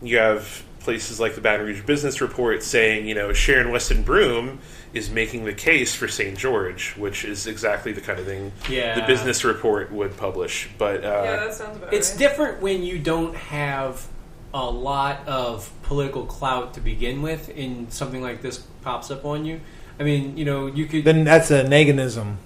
You have places like the Baton Rouge Business Report saying, Sharon Weston-Broome is making the case for St. George, which is exactly the kind of thing the Business Report would publish. But that sounds about it's right. different when you don't have a lot of political clout to begin with, and something like this pops up on you. I mean, you could. Then that's a Neganism.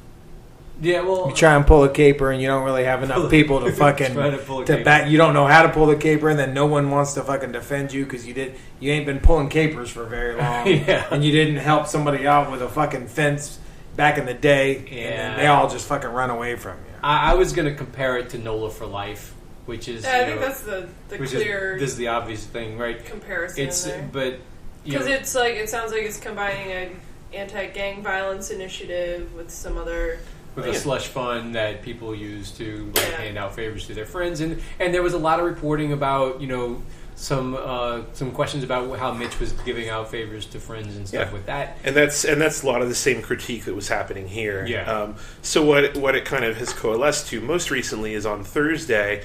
Yeah, well, you try and pull a caper, and you don't really have enough people to fucking to back. You don't know how to pull the caper, and then no one wants to fucking defend you because you ain't been pulling capers for very long, and you didn't help somebody out with a fucking fence back in the day, and then they all just fucking run away from you. I was going to compare it to NOLA for Life, which is I think that's the clear. This is the obvious thing, right? Comparison. But because it's like it sounds like it's combining an anti-gang violence initiative with some other. With a slush fund that people use to hand out favors to their friends, and there was a lot of reporting about some questions about how Mitch was giving out favors to friends and stuff with that, and that's a lot of the same critique that was happening here. Yeah. So what it kind of has coalesced to most recently is on Thursday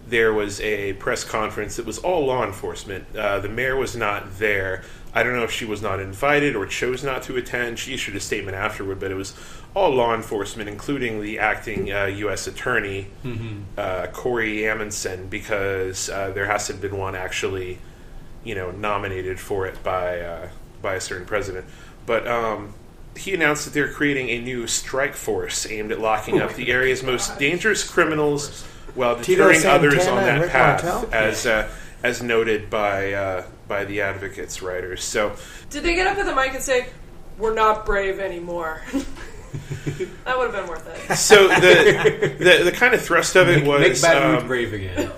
there was a press conference that was all law enforcement. The mayor was not there. I don't know if she was not invited or chose not to attend. She issued a statement afterward, but it was all law enforcement, including the acting U.S. attorney, Corey Amundsen, because there hasn't been one actually, nominated for it by a certain president. But he announced that they're creating a new strike force aimed at locking up the area's most dangerous criminals while deterring others on that path, as noted by the advocates writers. So, did they get up at the mic and say, "We're not brave anymore"? That would have been worth it. So the kind of thrust of it was make Baton Rouge brave again.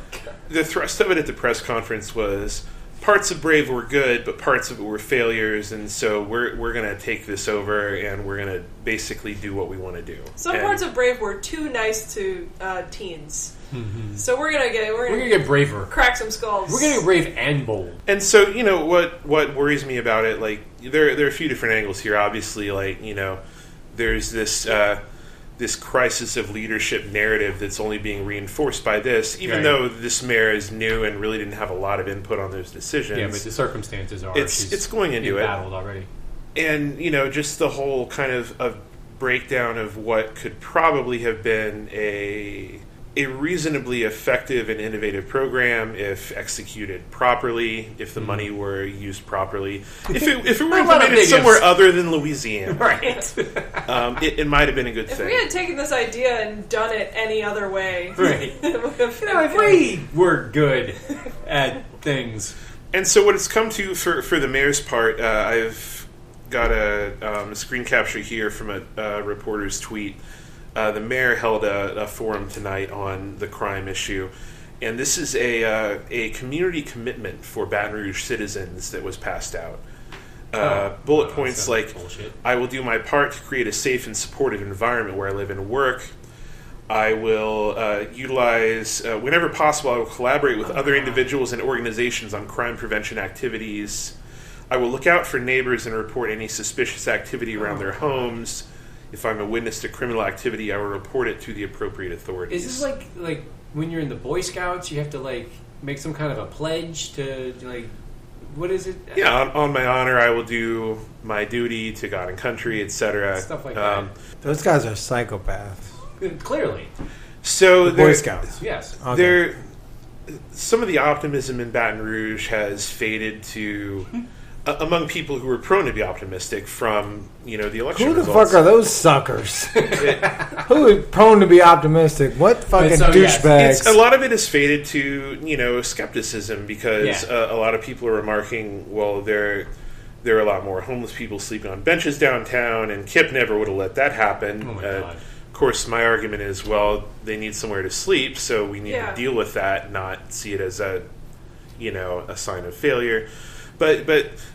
The thrust of it at the press conference was parts of B.R.A.V.E were good, but parts of it were failures, and so we're going to take this over and we're going to basically do what we want to do. Some parts of B.R.A.V.E were too nice to teens. Mm-hmm. So we're gonna get braver, crack some skulls. We're gonna get brave and bold. And so what worries me about it, like there are a few different angles here. Obviously, like there's this crisis of leadership narrative that's only being reinforced by this, even though this mayor is new and really didn't have a lot of input on those decisions. Yeah, but the circumstances are it's going into it battled already, and just the whole kind of breakdown of what could probably have been a reasonably effective and innovative program if executed properly, if the money were used properly, if it were implemented somewhere other than Louisiana, right? It might have been a good thing. If we had taken this idea and done it any other way, right? If we were good at things. And so what it's come to for the mayor's part, I've got a screen capture here from a reporter's tweet. The mayor held a forum tonight on the crime issue, and this is a community commitment for Baton Rouge citizens that was passed out. Bullet points like, bullshit. I will do my part to create a safe and supportive environment where I live and work. I will utilize, whenever possible, I will collaborate with other individuals and organizations on crime prevention activities. I will look out for neighbors and report any suspicious activity around their homes. If I'm a witness to criminal activity, I will report it to the appropriate authorities. Is this like when you're in the Boy Scouts, you have to make some kind of a pledge to what is it? Yeah, on my honor, I will do my duty to God and country, etc. Stuff like that. Those guys are psychopaths. Clearly. So the Boy Scouts. Yes. Some of the optimism in Baton Rouge has faded to among people who were prone to be optimistic from the election Who the results. fuck are those suckers? Who is prone to be optimistic? What fucking douchebags? A lot of it is faded to skepticism because a lot of people are remarking, well, there are a lot more homeless people sleeping on benches downtown, and Kip never would have let that happen. Oh my God. Of course, my argument is, well, they need somewhere to sleep, so we need to deal with that, not see it as a sign of failure. But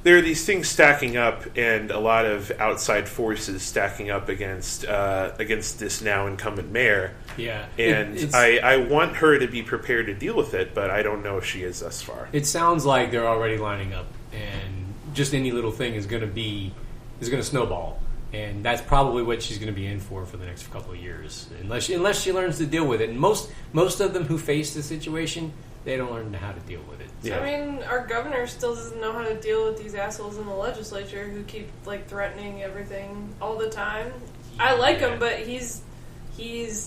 there are these things stacking up, and a lot of outside forces stacking up against this now incumbent mayor. Yeah, and I want her to be prepared to deal with it, but I don't know if she is thus far. It sounds like they're already lining up, and just any little thing is going to snowball, and that's probably what she's going to be in for the next couple of years, unless she learns to deal with it. And most of them who face the situation, they don't learn how to deal with it. Yeah. I mean, our governor still doesn't know how to deal with these assholes in the legislature who keep threatening everything all the time. I like him, but he's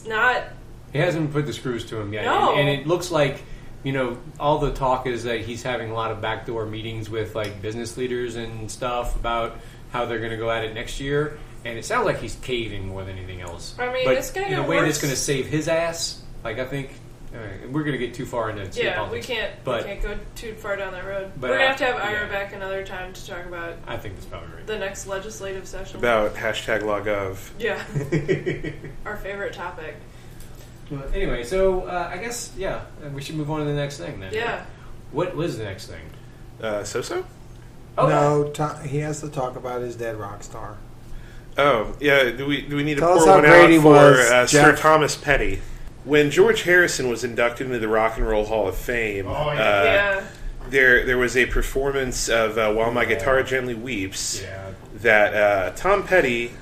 not. He hasn't put the screws to him yet, no. And it looks like all the talk is that he's having a lot of backdoor meetings with business leaders and stuff about how they're going to go at it next year, and it sounds like he's caving more than anything else. I mean, but it's going to get in a way worse. that's going to save his ass. I think. We're going to get too far into politics. We can't go too far down that road. But we're going to have Ira back another time to talk about. I think that's probably right. The next legislative session about #LawGov. Yeah, our favorite topic. Well, anyway, so I guess we should move on to the next thing then. Yeah. What was the next thing? So? Okay. No, he has to talk about his dead rock star. Oh yeah. Do we need to Tell pour us how one great out he for was, Sir Jeff. Thomas Petty? When George Harrison was inducted into the Rock and Roll Hall of Fame, there was a performance of While My Guitar Gently Weeps that Tom Petty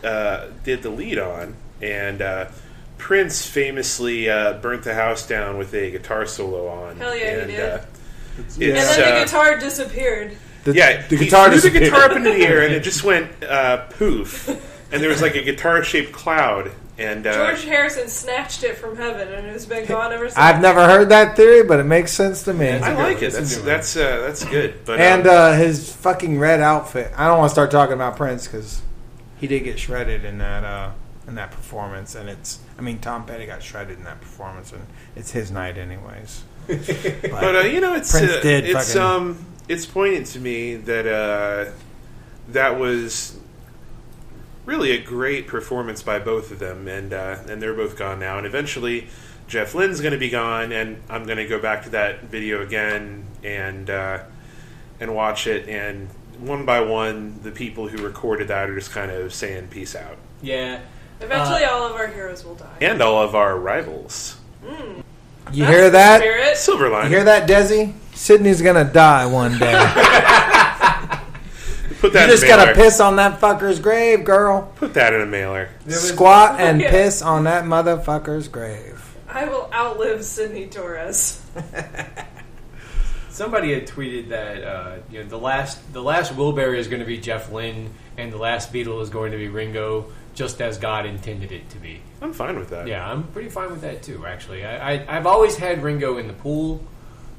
did the lead on, and Prince famously burnt the house down with a guitar solo on. Hell yeah, and, he did. And then the guitar disappeared. The guitar threw the guitar up into the air, and it just went poof, and there was a guitar-shaped cloud. And George Harrison snatched it from heaven, and it's been gone ever since. I've never heard that theory, but it makes sense to me. I like it. That's good. But and his fucking red outfit. I don't want to start talking about Prince because he did get shredded in that performance, and Tom Petty got shredded in that performance, and it's his night anyways. But it's poignant to me that that was really a great performance by both of them, and they're both gone now. And eventually, Jeff Lynne's going to be gone, and I'm going to go back to that video again and watch it. And one by one, the people who recorded that are just kind of saying peace out. Yeah. Eventually, all of our heroes will die, and all of our rivals. You hear that? Spirit. Silver lining. You hear that, Desi? Sydney's gonna die one day. Put that you just in a mailer. gotta piss on that fucker's grave, girl. Put that in a mailer. Squat and piss on that motherfucker's grave. I will outlive Sidney Torres. Somebody had tweeted that the last Wilbury is going to be Jeff Lynne, and the last Beatle is going to be Ringo, just as God intended it to be. I'm fine with that. Yeah, I'm pretty fine with that too. Actually, I've always had Ringo in the pool,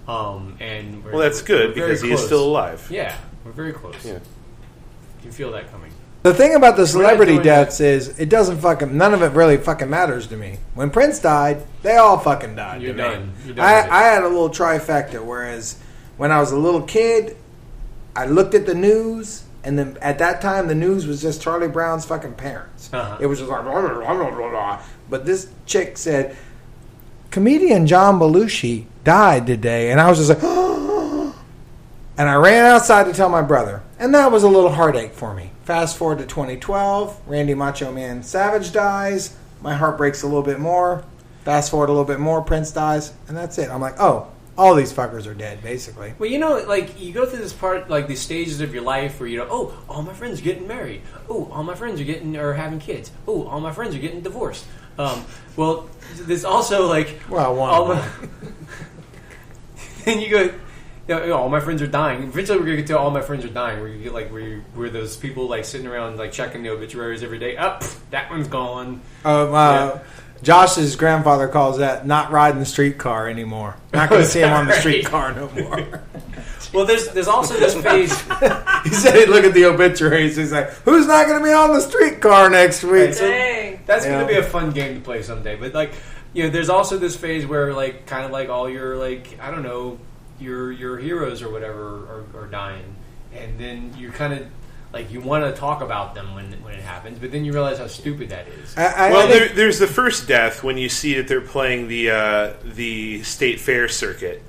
and that's good because he is still alive. Yeah, we're very close. Yeah. You can feel that coming. The thing about the celebrity deaths is it doesn't none of it really fucking matters to me. When Prince died, they all fucking died. You're to done. me. You're done I had a little trifecta, whereas when I was a little kid, I looked at the news, and then at that time, the news was just Charlie Brown's fucking parents. Uh-huh. It was just like, blah, blah, blah, blah, blah. But this chick said, comedian John Belushi died today, and I was just like, and I ran outside to tell my brother, and that was a little heartache for me. Fast forward to 2012, Randy Macho Man Savage dies, my heart breaks a little bit more. Fast forward a little bit more, Prince dies, and that's it. I'm like, oh, all these fuckers are dead, basically. Well, you go through this part, these stages of your life where all my friends are getting married. Oh, all my friends are having kids. Oh, all my friends are getting divorced. Well, there's also and you go, all my friends are dying. Eventually, we're gonna get to all my friends are dying. Where you get where those people sitting around checking the obituaries every day. That one's gone. Josh's grandfather calls that not riding the streetcar anymore. Not going to see him on the streetcar no more. Well, there's also this phase. He said he'd look at the obituaries. He's like, "Who's not going to be on the streetcar next week?" So Dang. that's going to be a fun game to play someday. But like, there's also this phase where like kind of like all your like I don't know your heroes or whatever are dying, and then you kind of like you want to talk about them when it happens, but then you realize how stupid that is. There's the first death when you see that they're playing the state fair circuit.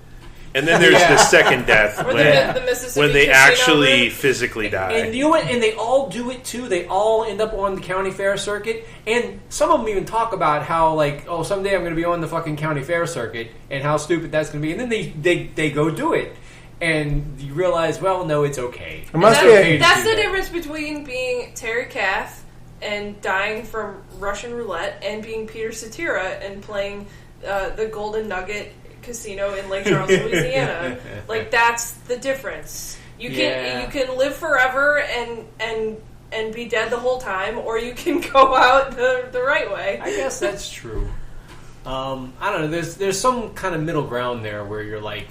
And then there's the second death Or the Mississippi when they casino actually route. physically die. And you know what? And they all do it too. They all end up on the county fair circuit, and some of them even talk about how like, oh, someday I'm going to be on the fucking county fair circuit, and how stupid that's going to be. And then they go do it, and you realize, well, no, it's okay. That's the difference between being Terry Kath and dying from Russian roulette, and being Peter Cetera and playing the Golden Nugget Casino in Lake Charles, Louisiana. Like that's the difference. You can live forever and be dead the whole time, or you can go out the right way. I guess that's true. I don't know. There's some kind of middle ground there where you're like,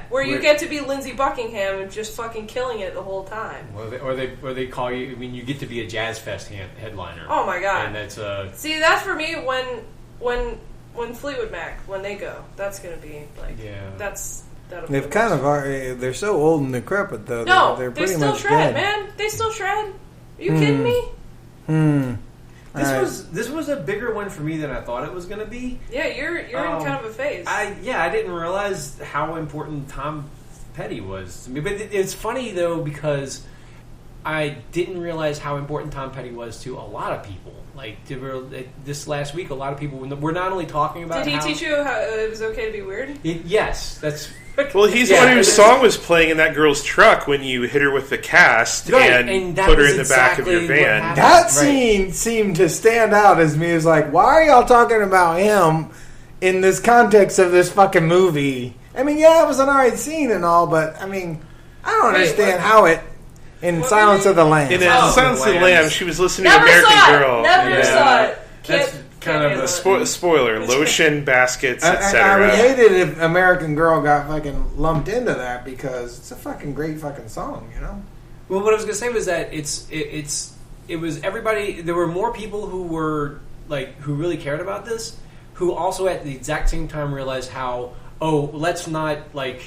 where you get to be Lindsey Buckingham and just fucking killing it the whole time. Or they call you. I mean, you get to be a Jazz Fest headliner. Oh my god! And that's see, that's for me when Fleetwood Mac, when they go, that's going to be like, that'll They've kind of they're so old and decrepit though. No, they're they pretty still much shred, dead. man. They still shred. Are you kidding me? This was a bigger one for me than I thought it was going to be. Yeah, you're in kind of a phase. I didn't realize how important Tom Petty was to me. But it's funny though because I didn't realize how important Tom Petty was to a lot of people. Like this last week, a lot of people were not only talking about. Did he teach you how it was okay to be weird? Yes, that's. Well, he's the one whose song was playing in that girl's truck when you hit her with the cast and put her in the back of your van. That scene seemed to stand out as me. It was like, why are y'all talking about him in this context of this fucking movie? I mean, yeah, it was an alright scene and all, but I mean, I don't understand how it. In Silence of the Lambs. In Silence of the Lambs, she was listening to American Girl. Never saw it. That's kind of a spoiler. Lotion, baskets, etc. I would hate it if American Girl got fucking lumped into that because it's a fucking great fucking song, you know? Well, what I was going to say was that it was everybody. There were more people who were like who really cared about this, who also at the exact same time realized how let's not like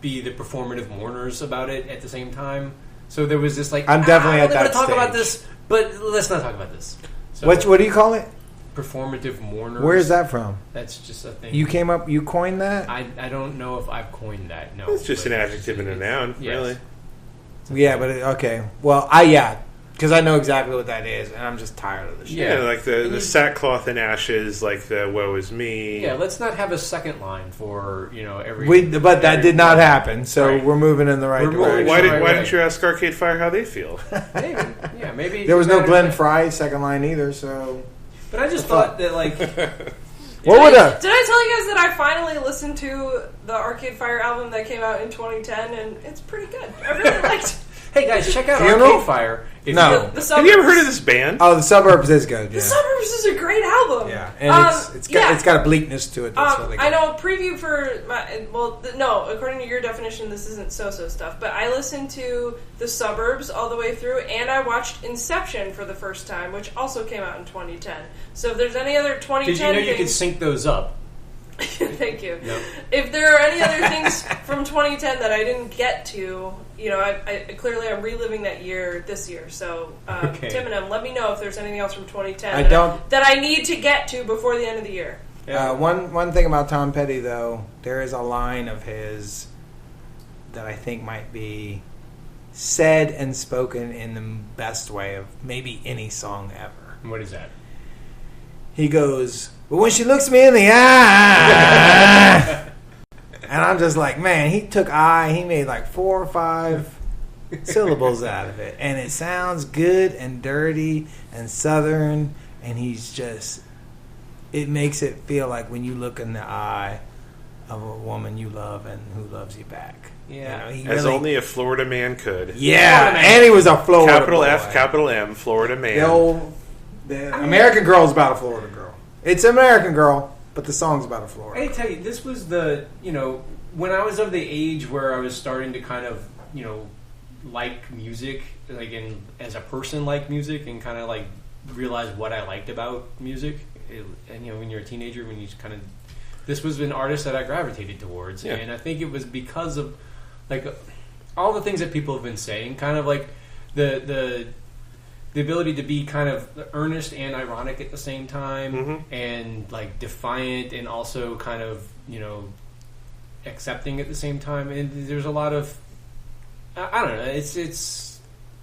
be the performative mourners about it at the same time. So there was this like I'm definitely at that stage. I want to talk about this, but let's not talk about this. So, what do you call it? Performative mourners. Where's that from? That's just a thing. You coined that? I don't know if I've coined that. No, it's just an adjective and a noun, really. Yeah, but okay. Well, because I know exactly what that is, and I'm just tired of the shit. Yeah, like the sackcloth and ashes, like the woe is me. Yeah, let's not have a second line for every. But that did not happen, so we're moving in the right direction. Why didn't you ask Arcade Fire how they feel? Maybe there was no Glenn Fry second line either, so. But I just thought that like. Did I tell you guys that I finally listened to the Arcade Fire album that came out in 2010, and it's pretty good. I really liked it. Hey guys, check out Arcade Fire. No. Have you ever heard of this band? Oh, The Suburbs is good. Yeah. The Suburbs is a great album. Yeah, and it's got a bleakness to it. That's really good. I know a preview for no, according to your definition, this isn't so-so stuff. But I listened to The Suburbs all the way through, and I watched Inception for the first time, which also came out in 2010. So if there's any other 2010 Did you know things, you could sync those up? Thank you. Yep. If there are any other things from 2010 that I didn't get to, I clearly I'm reliving that year this year. So, Tim and M, let me know if there's anything else from 2010 that I need to get to before the end of the year. One thing about Tom Petty, though, there is a line of his that I think might be said and spoken in the best way of maybe any song ever. What is that? He goes, "But when she looks me in the eye," and I'm just like, man, he took "I," he made like 4 or 5 syllables out of it, and it sounds good and dirty and southern, and it makes it feel like when you look in the eye of a woman you love and who loves you back. Yeah, as only a Florida man could. Yeah, and he was a Florida capital boy. F, capital M, Florida man. The American Girl is about a Florida girl. It's American Girl, but the song's about a Florida. I tell you, this was the when I was of the age where I was starting to kind of, like music, like as a person like music, and kind of like realize what I liked about music. And when you're a teenager, when you kind of, this was an artist that I gravitated towards, and I think it was because of like all the things that people have been saying, kind of like the ability to be kind of earnest and ironic at the same time, and like defiant, and also kind of accepting at the same time. And there's a lot of, I don't know. It's.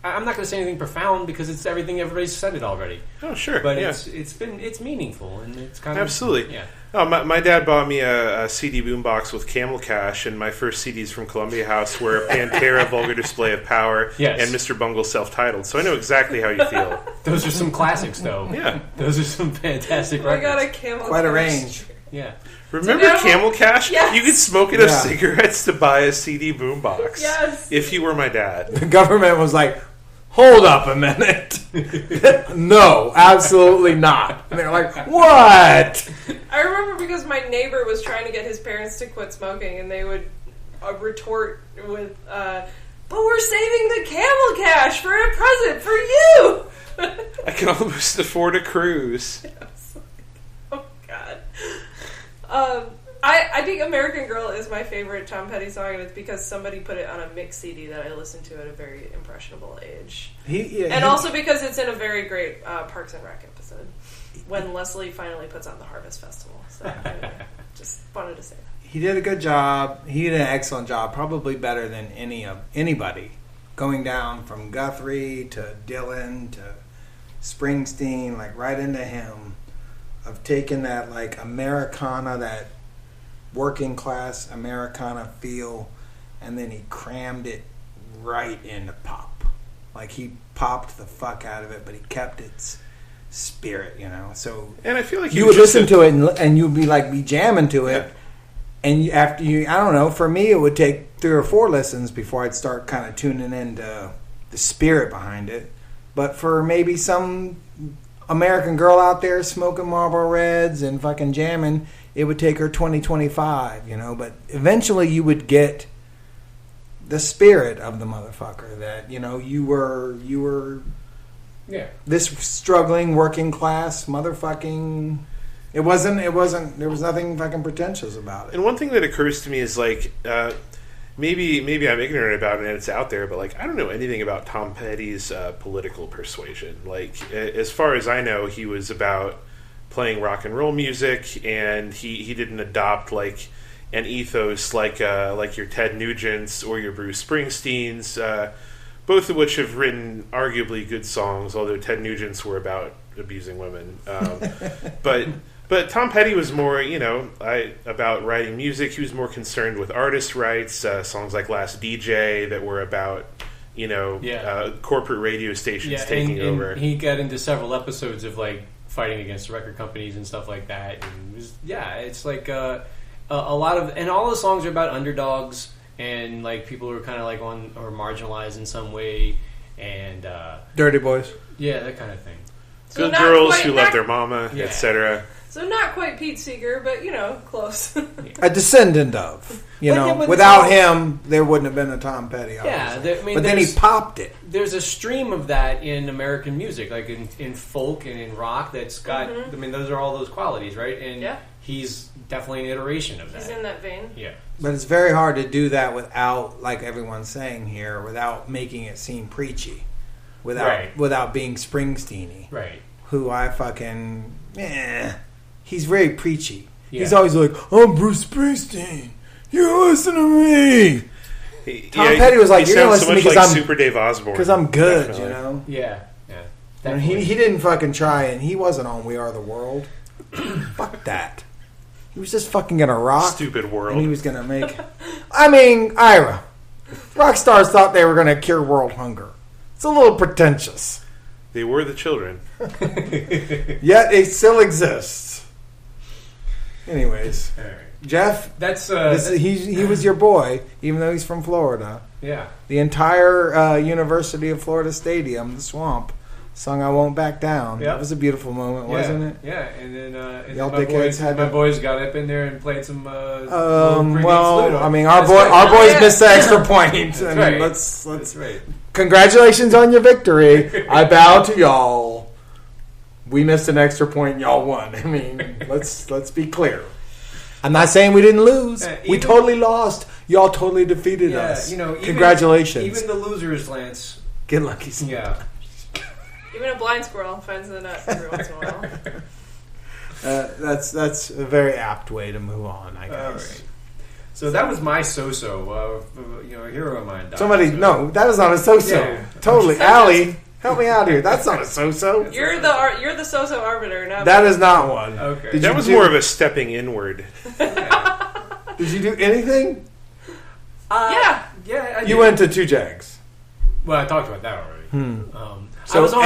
I'm not going to say anything profound because it's everything everybody's said it already. Oh, sure. But it's meaningful, and it's kind of absolutely. Yeah. Oh, my dad bought me a CD boombox with Camel Cash, and my first CDs from Columbia House were Pantera, Vulgar Display of Power, and Mr. Bungle self-titled. So I know exactly how you feel. Those are some classics, though. Yeah, those are some fantastic records. I got a Camel Quite Cash. a range. Yeah. Remember Camel Cash? Yes. You could smoke it of cigarettes to buy a CD boombox. Yes. If you were my dad. The government was like, hold up a minute. No, absolutely not. And they're like, what? I remember because my neighbor was trying to get his parents to quit smoking, and they would retort with, but we're saving the Camel Cash for a present for you! I can almost afford a cruise. Yes. Oh, God. I think American Girl is my favorite Tom Petty song, and it's because somebody put it on a mix CD that I listened to at a very impressionable age. Also because it's in a very great Parks and Rec episode when Leslie finally puts on the Harvest Festival. So anyway, just wanted to say that. He did a good job. He did an excellent job, probably better than anybody. Going down from Guthrie to Dylan to Springsteen, like right into him, of taking that like Americana, that working class Americana feel, and then he crammed it right into pop. Like he popped the fuck out of it, but he kept its spirit, So, and I feel like you would listen to it and you'd be jamming to it, and after I don't know. For me, it would take 3 or 4 listens before I'd start kind of tuning into the spirit behind it. But for maybe some American Girl out there smoking Marlboro Reds and fucking jamming, it would take her 20-25, But eventually you would get the spirit of the motherfucker that, you were this struggling working class motherfucking. It wasn't, there was nothing fucking pretentious about it. And one thing that occurs to me is like, maybe I'm ignorant about it and it's out there, but like I don't know anything about Tom Petty's political persuasion. Like as far as I know, he was about playing rock and roll music, and he didn't adopt like an ethos like your Ted Nugents or your Bruce Springsteens, both of which have written arguably good songs, although Ted Nugents were about abusing women. But Tom Petty was more, about writing music. He was more concerned with artist rights, songs like Last DJ that were about, corporate radio stations taking over. He got into several episodes of like fighting against record companies and stuff like that. And it was, it's like a lot of, and all the songs are about underdogs and like people who are kind of like on or marginalized in some way, and Dirty Boys, that kind of thing. So good girls who love their mama, etc. So not quite Pete Seeger, but close. A descendant of, without him, there wouldn't have been a Tom Petty. Obviously. But then he popped it. There's a stream of that in American music, like in folk and in rock. That's got. I mean, those are all those qualities, right? And he's definitely an iteration of that. He's in that vein. Yeah. But it's very hard to do that without, like everyone's saying here, without making it seem preachy, without being Springsteen-y. Right. Who I fucking he's very preachy. Yeah. He's always like, I'm Bruce Springsteen. You listen to me. Tom Petty was like, you're gonna listen to me because I'm Super Dave Osborne. Because I'm good, Definitely. Yeah. And he didn't fucking try, and he wasn't on We Are the World. Fuck that. He was just fucking gonna rock. Stupid world. And he was gonna make. I mean, Ira. Rock stars thought they were gonna cure world hunger. It's a little pretentious. They were the children. Yet it still exists. Anyways, all right. Jeff, he was your boy, even though he's from Florida. Yeah. The entire University of Florida Stadium, the Swamp, Song I Won't Back Down. Yep. That was a beautiful moment, wasn't it? Yeah, and then Y'all my dickheads had my to- boys got up in there and played some. Little Caribbean Well, flute. I mean, That's our right. boys Yeah. missed the extra point. That's I mean, right. let's. That's right. Congratulations on your victory. I bow to y'all. We missed an extra point. Y'all won. I mean, let's be clear. I'm not saying we didn't lose. We totally lost. Y'all totally defeated us. Congratulations. Even the losers, Lance. Get lucky. Yeah. Even a blind squirrel finds the nut every once in a while. That's a very apt way to move on, I guess. All right. So that was my so-so. A hero of mine died. Somebody, no, that was not a so-so. Yeah. Totally. Allie, help me out here. That's not a so-so. You're the so-so arbiter, not That is not one. Okay. That was more of a stepping inward. Did you do anything? Yeah. Yeah, I You did. went to Tujague's. Well, I talked about that already. So I was on,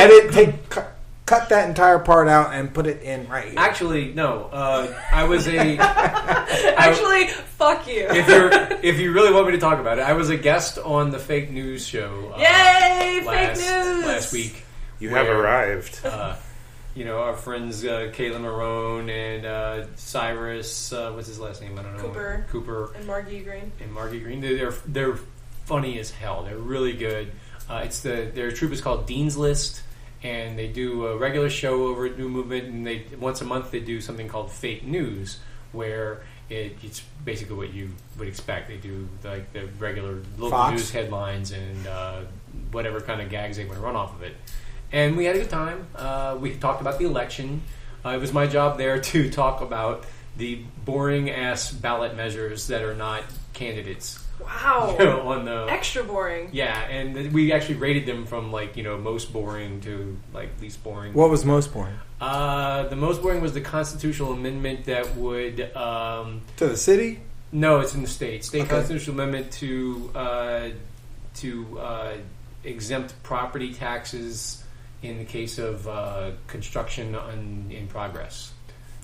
cut that entire part out and put it in right here. Actually, no. I was a. Actually, fuck you. If you really want me to talk about it, I was a guest on the fake news show. Yay, fake news! Last week. You have arrived. Our friends Kayla Marone and Cyrus. What's his last name? I don't know. Cooper and Margie Green. They're funny as hell. They're really good. Their troupe is called Dean's List, and they do a regular show over at New Movement, and once a month they do something called Fake News, where it's basically what you would expect. They do like the regular local Fox news headlines and whatever kind of gags they want to run off of it. And we had a good time. We talked about the election. It was my job there to talk about the boring ass ballot measures that are not candidates. Wow. On the extra boring. Yeah, and we actually rated them from most boring to least boring. What was most boring? The most boring was the constitutional amendment that would to the city. No, it's in the state. State Okay. constitutional amendment to exempt property taxes in the case of construction in progress.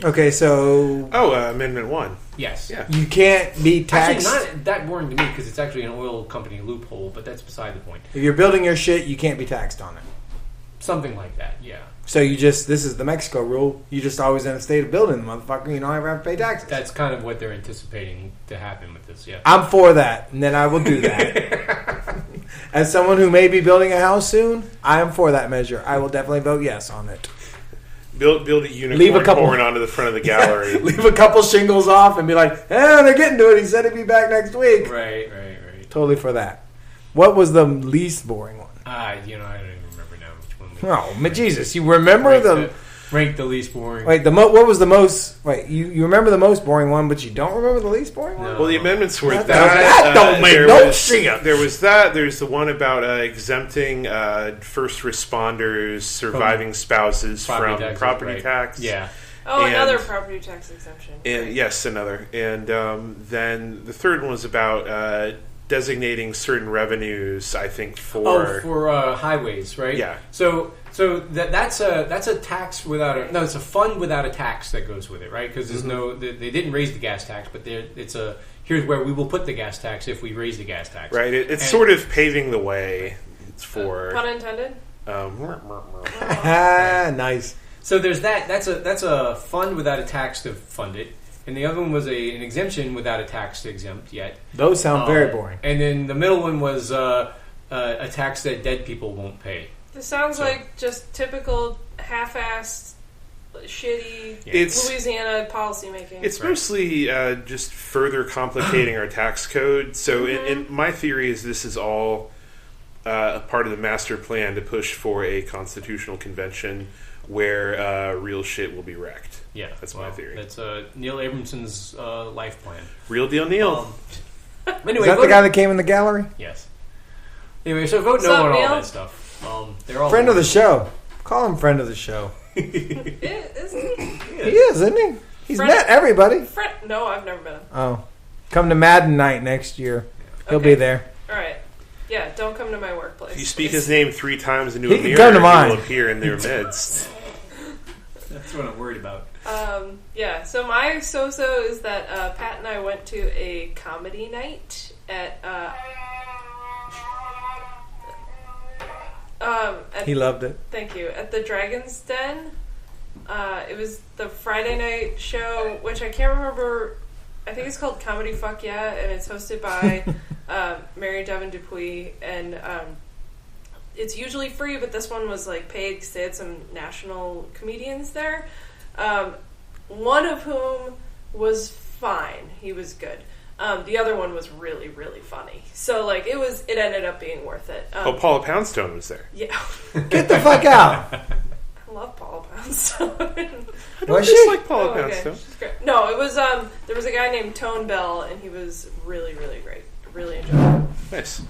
Okay, so Amendment 1. Yes. Yeah. You can't be taxed. Actually, not that boring to me because it's actually an oil company loophole, but that's beside the point. If you're building your shit, you can't be taxed on it. Something like that, yeah. So this is the Mexico rule. You just always in a state of building, motherfucker. You don't ever have to pay taxes. That's kind of what they're anticipating to happen with this, yeah. I'm for that, and then I will do that. As someone who may be building a house soon, I am for that measure. I will definitely vote yes on it. Build a unicorn horn onto the front of the gallery. Leave a couple shingles off and be like, they're getting to it. He said he'd be back next week. Right. Totally for that. What was the least boring one? I don't even remember now which one. Oh, but Jesus, you remember rank the least boring. Wait, what was the most? Wait, you remember the most boring one, but you don't remember the least boring one? No. Well, the amendments were that don't make no sense. There was that. There's the one about exempting first responders, surviving spouses from property tax. Yeah. Oh, another property tax exemption. And yes, another. And then the third one was about designating certain revenues, I think, for highways, right? Yeah. So that's a tax without it's a fund without a tax that goes with it, right? Because there's they didn't raise the gas tax, but here's where we will put the gas tax if we raise the gas tax. Right. It's sort of paving the way for pun intended. Nice. So there's that. That's a fund without a tax to fund it. And the other one was an exemption without a tax to exempt yet. Those sound very boring. And then the middle one was a tax that dead people won't pay. This sounds like just typical half-assed, shitty Louisiana policymaking. It's mostly just further complicating our tax code. So in my theory is this is all a part of the master plan to push for a constitutional convention where real shit will be wrecked. Yeah, that's my theory. That's Neil Abramson's life plan. Real deal, Neil. Anyway, is that the guy that came in the gallery? Yes. Anyway, so vote no on all that stuff. They're all friend of the show. Call him friend of the show. Isn't he? He is, isn't he? He's met everybody. No, I've never met him. Oh, come to Madden night next year. He'll be there. All right. Yeah, don't come to my workplace. If you speak his name 3 times into He a can mirror, come to he mine. will appear in their midst. That's what I'm worried about. Yeah, so my so-so is that Pat and I went to a comedy night at He loved it. Thank you. At the Dragon's Den, it was the Friday night show, which I can't remember. I think it's called Comedy Fuck Yeah, and it's hosted by Mary Devon Dupuis, and it's usually free, but this one was like paid because they had some national comedians there. One of whom was fine. He was good. The other one was really, really funny. So, like, it ended up being worth it. Paula Poundstone was there. Yeah. Get the fuck out. I love Paula Poundstone. Was Just she? like Paula Okay. Poundstone. She's great. No, it was, there was a guy named Tone Bell, and he was really, really great. Really enjoyed it. Nice.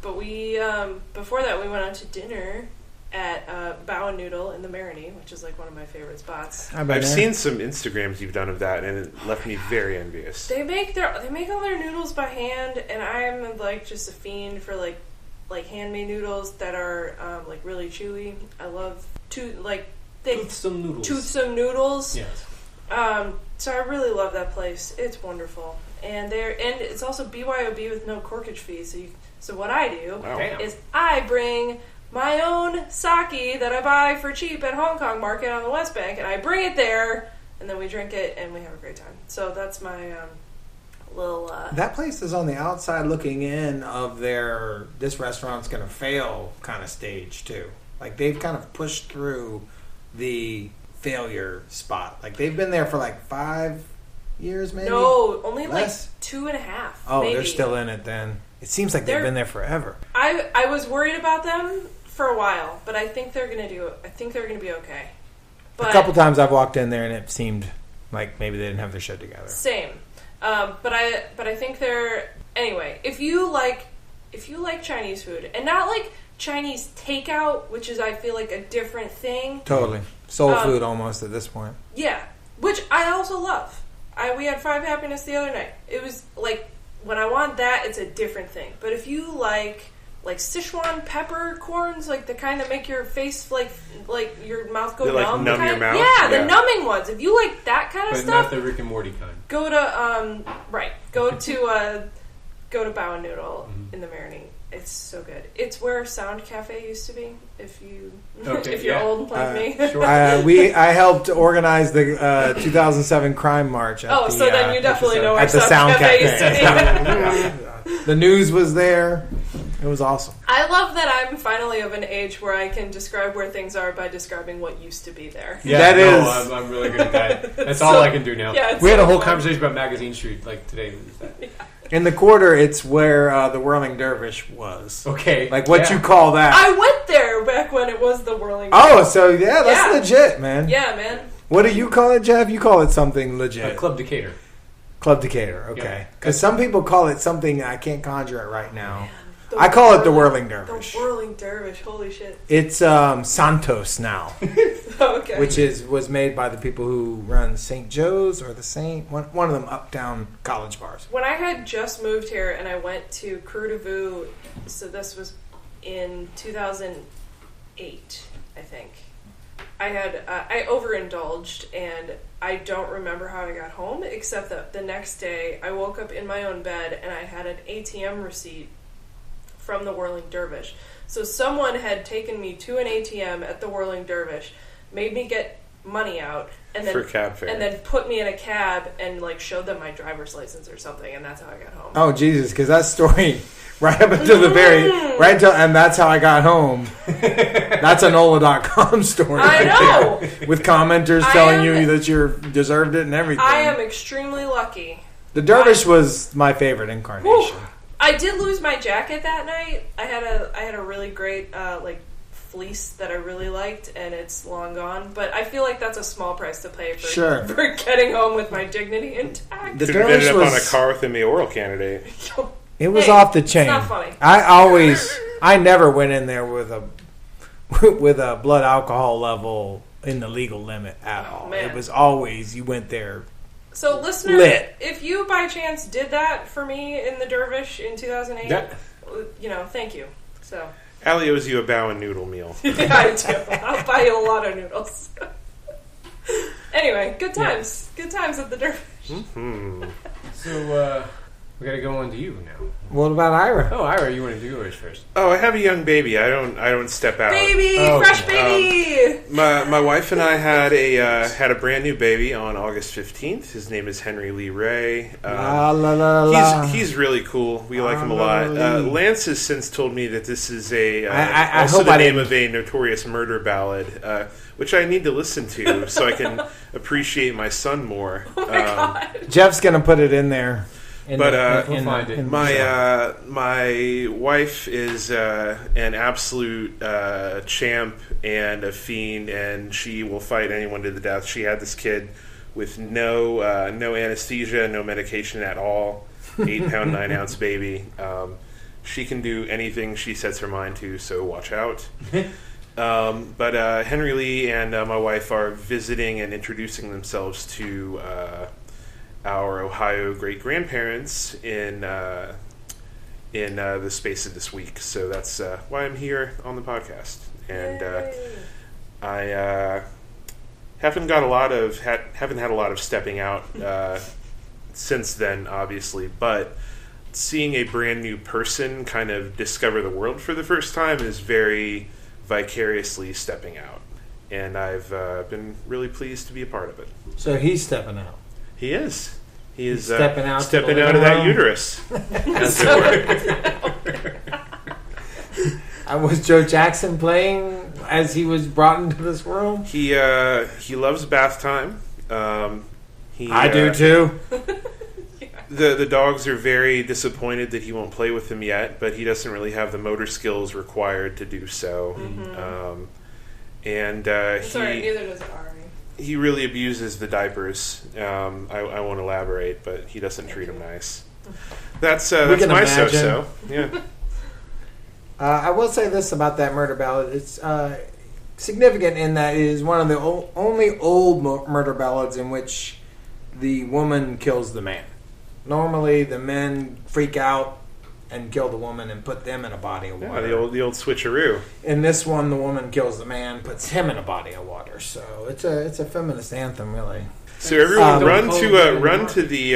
But we, before that, we went out to dinner at Bao and Noodle in the Marini, which is like one of my favorite spots. I've seen some Instagrams you've done of that, and it left me very envious. They make all their noodles by hand, and I'm like just a fiend for like handmade noodles that are like really chewy. I love thick Toothsome noodles. Toothsome noodles. Yes. So I really love that place. It's wonderful, and it's also BYOB with no corkage fee. So what I do is I bring my own sake that I buy for cheap at Hong Kong Market on the West Bank, and I bring it there, and then we drink it, and we have a great time. So that's my little... That place is on the outside looking in of their this restaurant's going to fail kind of stage, too. Like, they've kind of pushed through the failure spot. Like, they've been there for like 5 years, maybe? No, only Less? like 2.5. Oh, maybe. they're still in it then. It seems like they've been there forever. I was worried about them for a while, but I think they're gonna be okay. But a couple times I've walked in there and it seemed like maybe they didn't have their shit together. Same, but I think they're anyway. If you like Chinese food and not like Chinese takeout, which is I feel like a different thing. Totally soul food almost at this point. Yeah, which I also love. We had Five Happiness the other night. It was like when I want that, it's a different thing. But if you like Sichuan peppercorns, like the kind that make your face like your mouth go They, like, numb. numb your mouth? Yeah, the Yeah. numbing ones. If you like that kind of But stuff, not the Rick and Morty kind. go to Bao and Noodle in the Marini. It's so good. It's where Sound Cafe used to be. If you're old like me. Sure. I helped organize the 2007 crime march. At So then you definitely know where at the Sound Cafe used to be. Yeah. The news was there. It was awesome. I love that I'm finally of an age where I can describe where things are by describing what used to be there. Yeah, That is- I'm really good at that. That's all I can do now. Yeah, it's we had so a whole fun. conversation about Magazine Street like today. In the quarter, it's where the Whirling Dervish was. Okay. Like what yeah. you call that. I went there back when it was the Whirling. Oh, so yeah, that's Yeah. legit, man. Yeah, man. What do you call it, Jeff? You call it something legit. Club Decatur. Club Decatur, okay. Yeah. Because some people call it something, I can't conjure it right now. I call it the Whirling Dervish. The Whirling Dervish, holy shit. It's Santos now, Okay. which was made by the people who run St. Joe's or the Saint, one of them uptown college bars. When I had just moved here and I went to Curfew, so this was in 2008, I think. I overindulged, and I don't remember how I got home, except that the next day I woke up in my own bed and I had an ATM receipt from the Whirling Dervish. So someone had taken me to an ATM at the Whirling Dervish, made me get money out, and then For cab fare. and then put me in a cab and like showed them my driver's license or something, and that's how I got home. Oh, Jesus, because that story, right up until the and that's how I got home. That's a NOLA.com story. I know. There, with commenters telling you that you deserved it and everything. I am extremely lucky. The Dervish was my favorite incarnation. Whew. I did lose my jacket that night. I had a really great fleece that I really liked, and it's long gone. But I feel like that's a small price to pay for for getting home with my dignity intact. The Could have Dervish ended up was on a car with a mayoral candidate. it was Hey, off the chain. It's not funny. I never went in there with a blood alcohol level in the legal limit at all. Man. It was always you went there. So, listener, Lit. if you by chance did that for me in the Dervish in 2008, thank you. So, Allie owes you a Bao and Noodle meal. yeah, I do. I'll buy you a lot of noodles. Anyway, good times. Good times at the Dervish. Mm-hmm. So, We gotta go on to you now. What about Ira? Oh, Ira, you want to do yours first? Oh, I have a young baby. I don't step out. Baby, Oh, fresh okay. baby. My wife and I had a brand new baby on August 15th. His name is Henry Lee Ray. La la la la. He's really cool. We like him a lot. Lance has since told me that this is I also hope the I name didn't- of a notorious murder ballad, which I need to listen to so I can appreciate my son more. Oh my God. Jeff's gonna put it in there. We'll find it. My wife is an absolute champ and a fiend, and she will fight anyone to the death. She had this kid with no anesthesia, no medication at all. 8-pound, 9-ounce baby. She can do anything she sets her mind to, so watch out. But Henry Lee and my wife are visiting and introducing themselves to our Ohio great-grandparents in the space of this week. So that's why I'm here on the podcast. And I haven't had a lot of stepping out since then, obviously, but seeing a brand new person kind of discover the world for the first time is very vicariously stepping out. And I've been really pleased to be a part of it. So he's stepping out. He is. He is stepping out to stepping the out of living that room. uterus, as it were. Was Joe Jackson playing as he was brought into this world? He loves bath time. I do too. The dogs are very disappointed that he won't play with them yet, but he doesn't really have the motor skills required to do so. Mm-hmm. Sorry, neither does Ari. He really abuses the diapers. I won't elaborate, but he doesn't treat them nice. That's my imagine. so-so. Yeah. I will say this about that murder ballad. It's significant in that it is one of the only old murder ballads in which the woman kills the man. Normally, the men freak out and kill the woman and put them in a body of water. Yeah, the old switcheroo. In this one, the woman kills the man, puts him in a body of water. So it's a feminist anthem, really. So everyone, run Mark. to the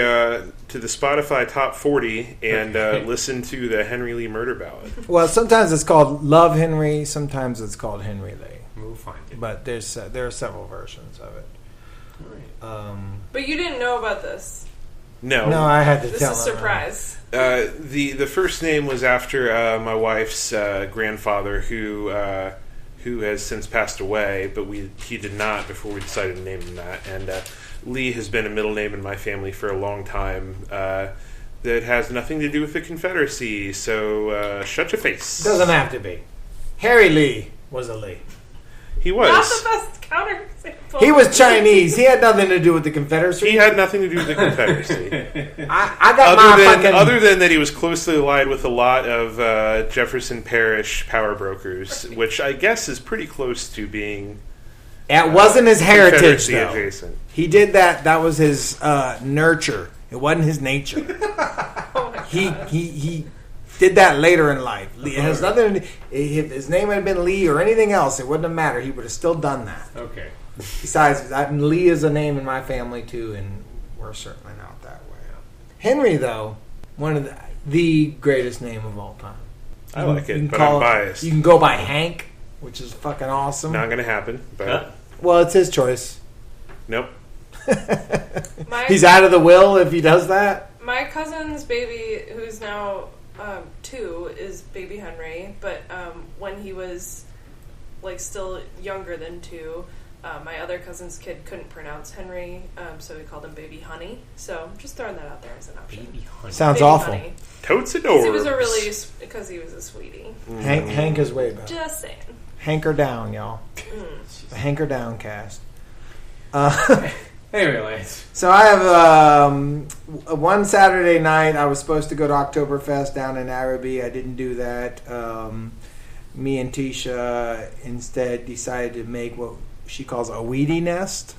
Spotify Top 40 and listen to the Henry Lee murder ballad. Well, sometimes it's called Love Henry, sometimes it's called Henry Lee. We'll find it. But there are several versions of it. But you didn't know about this. No, I had to This tell is a him. surprise. The first name was after my wife's grandfather, who has since passed away, but he did not before we decided to name him that. And Lee has been a middle name in my family for a long time. That has nothing to do with the Confederacy. So shut your face. Doesn't have to be. Harry Lee was a Lee. He was. Not the best counterexample. He was Chinese. He had nothing to do with the Confederacy. He had nothing to do with the Confederacy. I got my fucking... Other than that, he was closely allied with a lot of Jefferson Parish power brokers, which I guess is pretty close to being... It wasn't his heritage, Confederacy though. adjacent. He did that. That was his nurture. It wasn't his nature. He did that later in life. Lee, it has nothing to do... If his name had been Lee or anything else, it wouldn't have mattered. He would have still done that. Okay. Besides, Lee is a name in my family, too, and we're certainly not that way. Henry, though, one of the greatest name of all time. I like it, but I'm biased. You can go by Hank, which is fucking awesome. Not going to happen, but... Well, it's his choice. Nope. He's out of the will if he does that. My cousin's baby, who's now 2, is baby Henry. But when he was still younger than 2, my other cousin's kid couldn't pronounce Henry, so we called him Baby Honey. So just throwing that out there as an option. Baby Honey. Sounds Baby awful. Honey. Totes adorbs. Because he was a sweetie. Hank is way better. Just saying. Hanker down, y'all. The Hanker down cast. Anyway, Lance. So I have one Saturday night. I was supposed to go to Oktoberfest down in B.R.A.V.E. I didn't do that. Me and Tisha instead decided to make what she calls a weedy nest.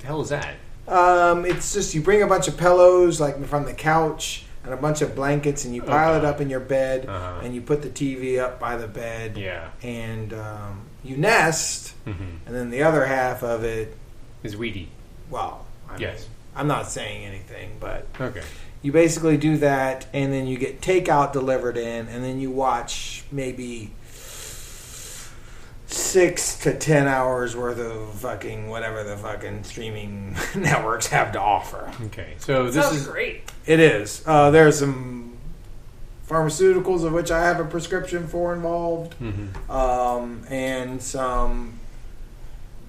The hell is that? It's just you bring a bunch of pillows like from the couch and a bunch of blankets and you pile it up in your bed and you put the TV up by the bed. Yeah. And you nest, and then the other half of it is weedy. Well, Yes. I'm not saying anything, but Okay. You basically do that, and then you get takeout delivered in, and then you watch maybe 6 to 10 hours worth of fucking whatever the fucking streaming networks have to offer. Okay, so this Sounds is great. It is. There's some pharmaceuticals of which I have a prescription for involved, and some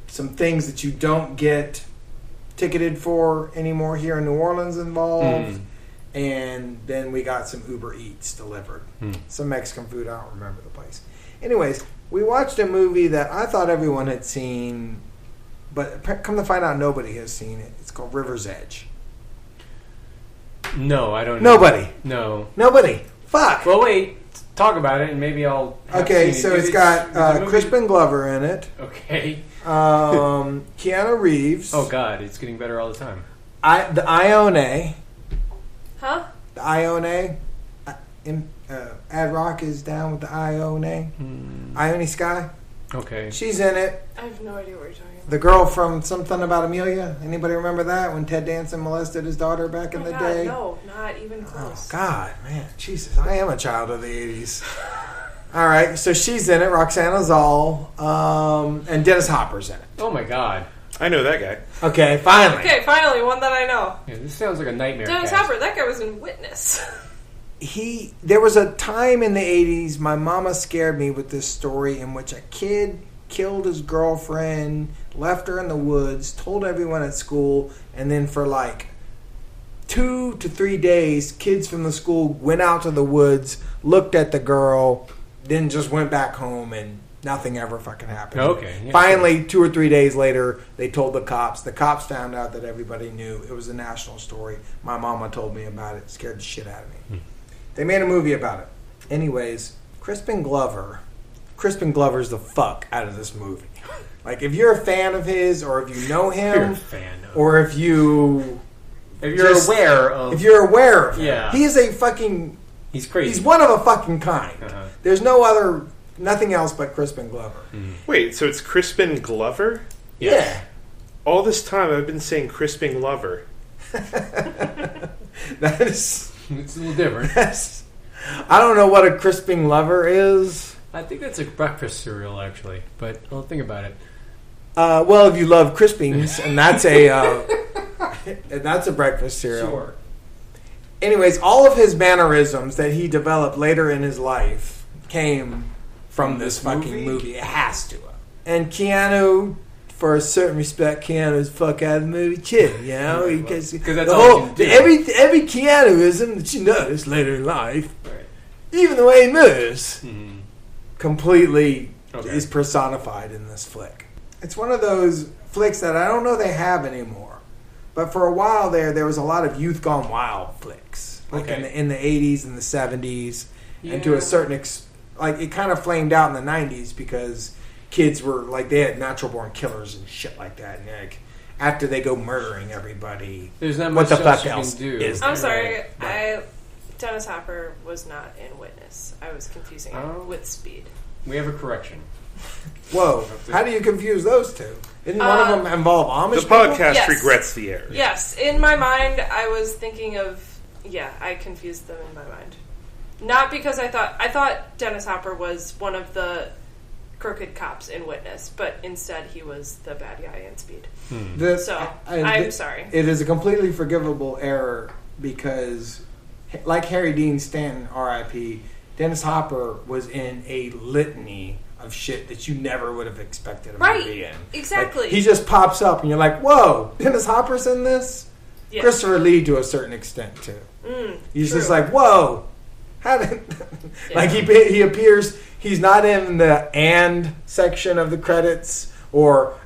things that you don't get ticketed for anymore here in New Orleans involved. And then we got some Uber Eats delivered. Some Mexican food. I don't remember the place. Anyways, we watched a movie that I thought everyone had seen, but come to find out nobody has seen it. It's called River's Edge. no, I don't know. Nobody. No. Nobody. Fuck. Well, wait. Talk about it, and maybe I'll. Okay, so it's got Crispin Glover in it. Okay. Keanu Reeves. Oh God, it's getting better all the time. The Ione. Huh? The Ione. Ad Rock is down with the Ione. Ione Sky. Okay. She's in it. I have no idea what you're talking about. The girl from Something About Amelia. Anybody remember that? When Ted Danson molested his daughter back in the God, day? no, not even close. Oh, God, man. Jesus, I am a child of the 80s. All right, so she's in it. Roxana Zoll. And Dennis Hopper's in it. Oh my God. I know that guy. Okay, finally. Okay, finally, one that I know. Yeah, this sounds like a nightmare. Dennis cast. Hopper, that guy was in Witness. There was a time in the 80s, my mama scared me with this story in which a kid killed his girlfriend, left her in the woods, told everyone at school, and then for like 2 to 3 days, kids from the school went out to the woods, looked at the girl, then just went back home, and nothing ever fucking happened. Okay. Yeah, Finally, 2 or 3 days later, they told the cops. The cops found out that everybody knew. It was a national story. My mama told me about it. It scared the shit out of me. They made a movie about it. Anyways, Crispin Glover's the fuck out of this movie. Like, if you're a fan of his, or if you know him, You're a fan of or if you're aware of... If you're aware of him. Yeah. He is a fucking... He's crazy. He's one of a fucking kind. Uh-huh. There's nothing else but Crispin Glover. Wait, so it's Crispin Glover? Yeah. All this time I've been saying Crispin Glover. That is... It's a little different. I don't know what a Crispin Glover is. I think that's a breakfast cereal, actually. But I'll think about it. Well, if you love Crispings, and that's a breakfast cereal. Sure. Anyways, all of his mannerisms that he developed later in his life came from this fucking movie. It has to. And Keanu, for a certain respect, Keanu's fuck out of the movie too. You know, because that's all he can do. every Keanuism that you notice later in life, Right. even the way he moves, completely is personified in this flick. It's one of those flicks that I don't know they have anymore. But for a while there was a lot of Youth Gone Wild flicks, like in the 80s and the 70s, and to a certain like it kind of flamed out in the 90s because kids were like they had natural born killers and shit like that, and like after they go murdering everybody, There's not what much the fuck you else can do. is I'm there? sorry, Right. Dennis Hopper was not in Witness. I was confusing it with Speed. We have a correction. Whoa! How do you confuse those two? Didn't one of them involve Amish The people? podcast Yes. regrets the error. Yes, in my mind, I was thinking of I confused them in my mind. Not because I thought Dennis Hopper was one of the crooked cops in Witness, but instead he was the bad guy in Speed. I'm sorry. It is a completely forgivable error because, like Harry Dean Stanton, R.I.P., Dennis Hopper was in a litany of shit that you never would have expected him to be in. Exactly. Like, he just pops up and you're like, whoa, Dennis Hopper's in this? Yes. Christopher Lee to a certain extent, too. He's true. just like, whoa. How did... Like, he appears... He's not in the and section of the credits or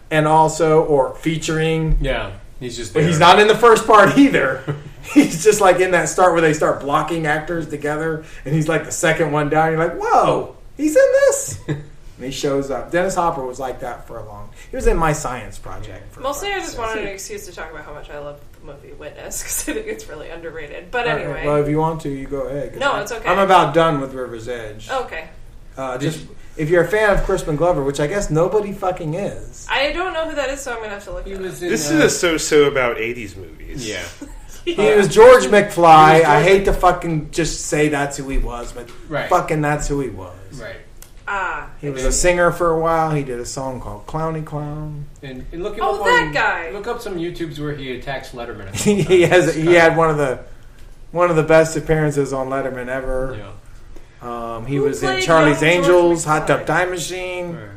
featuring. Yeah, he's just But there. he's not in the first part either. He's just like in that start where they start blocking actors together, and he's like the second one down. You're like, whoa, he's in this. And he shows up. Dennis Hopper was like that for a long. He was in My Science Project. Mostly, I just wanted an excuse to talk about how much I love the movie Witness because I think it's really underrated. But anyway, well, if you want to, you go ahead. No, it's okay. I'm about done with River's Edge. Okay. Just if you're a fan of Crispin Glover, which I guess nobody fucking is. I don't know who that is, so I'm gonna have to look it up. This is a so-so about 80s movies. Yeah. He was George McFly. I hate to fucking just say that's who he was, but fucking that's who he was. Right. He was a singer for a while. He did a song called Clowny Clown. And look him Oh, up that guy. Look up some YouTubes where he attacks Letterman. He had one of the best appearances on Letterman ever. Yeah. He Who was in played Charlie's young George Angels, McFly? Hot Tub Time Machine. Right.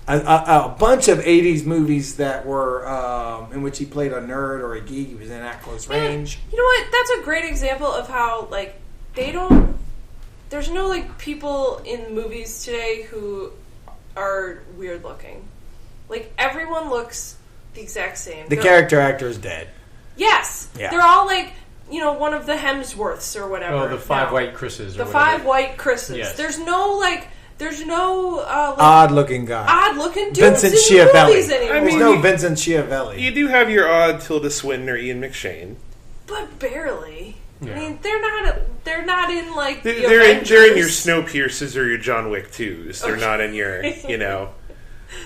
A bunch of 80s movies that were in which he played a nerd or a geek. He was in At Close Range. You know what? That's a great example of how, like, they don't... There's no, like, people in movies today who are weird looking. Like, everyone looks the exact same. The character actor is dead. Yes! Yeah. They're all, like, you know, one of the Hemsworths or whatever. Oh, the five now. white Chris's. Or The whatever. 5 white Chris's. Yes. There's no, like... There's no like, odd-looking guy. Odd-looking dudes Vincent in movies Schiavelli. anymore. There's no Vincent Schiavelli. You do have your odd Tilda Swinton or Ian McShane. But barely. Yeah. I mean, they're not in, like, the They're in your Avengers. Snowpiercers or your John Wick 2s. They're not in your, you know...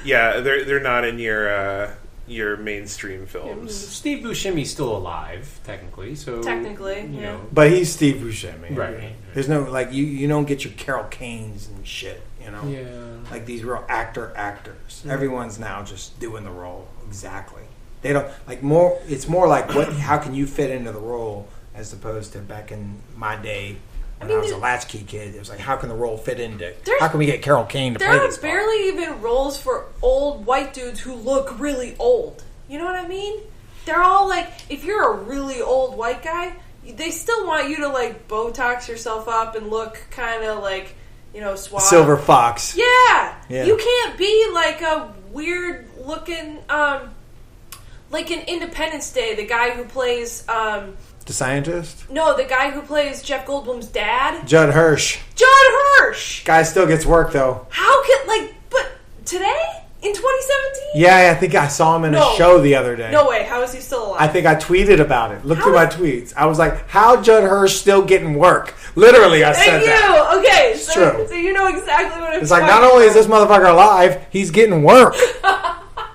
Yeah, they're not in your mainstream films. Steve Buscemi's still alive, technically. So Technically, you yeah. know. But he's Steve Buscemi. Right. There's no, like, you don't get your Carol Kanes and shit, you know? Yeah. Like these real actors. Everyone's now just doing the role. Exactly. They don't, like, more, it's more like, how can you fit into the role as opposed to back in my day when I was a latchkey kid. It was like, how can the role fit into, how can we get Carol Kane to play There are this part? barely even roles for old white dudes who look really old. You know what I mean? They're all like, if you're a really old white guy, they still want you to, like, Botox yourself up and look kind of like, you know, suave. Silver Fox. Yeah. Yeah. You can't be like a weird looking, like in Independence Day, the guy who plays, The Scientist? no, the guy who plays Jeff Goldblum's dad. Judd Hirsch. Judd Hirsch! Guy still gets work, though. How can, like, but today? In 2017? Yeah, I think I saw him in a show the other day. No way. How is he still alive? I think I tweeted about it. Look through my tweets. I was like, how Judd Hirsch still getting work? Literally, I said Thank that. you. Okay, It's true. So you know exactly what I'm It's like, talking not only is about. this motherfucker alive, he's getting work.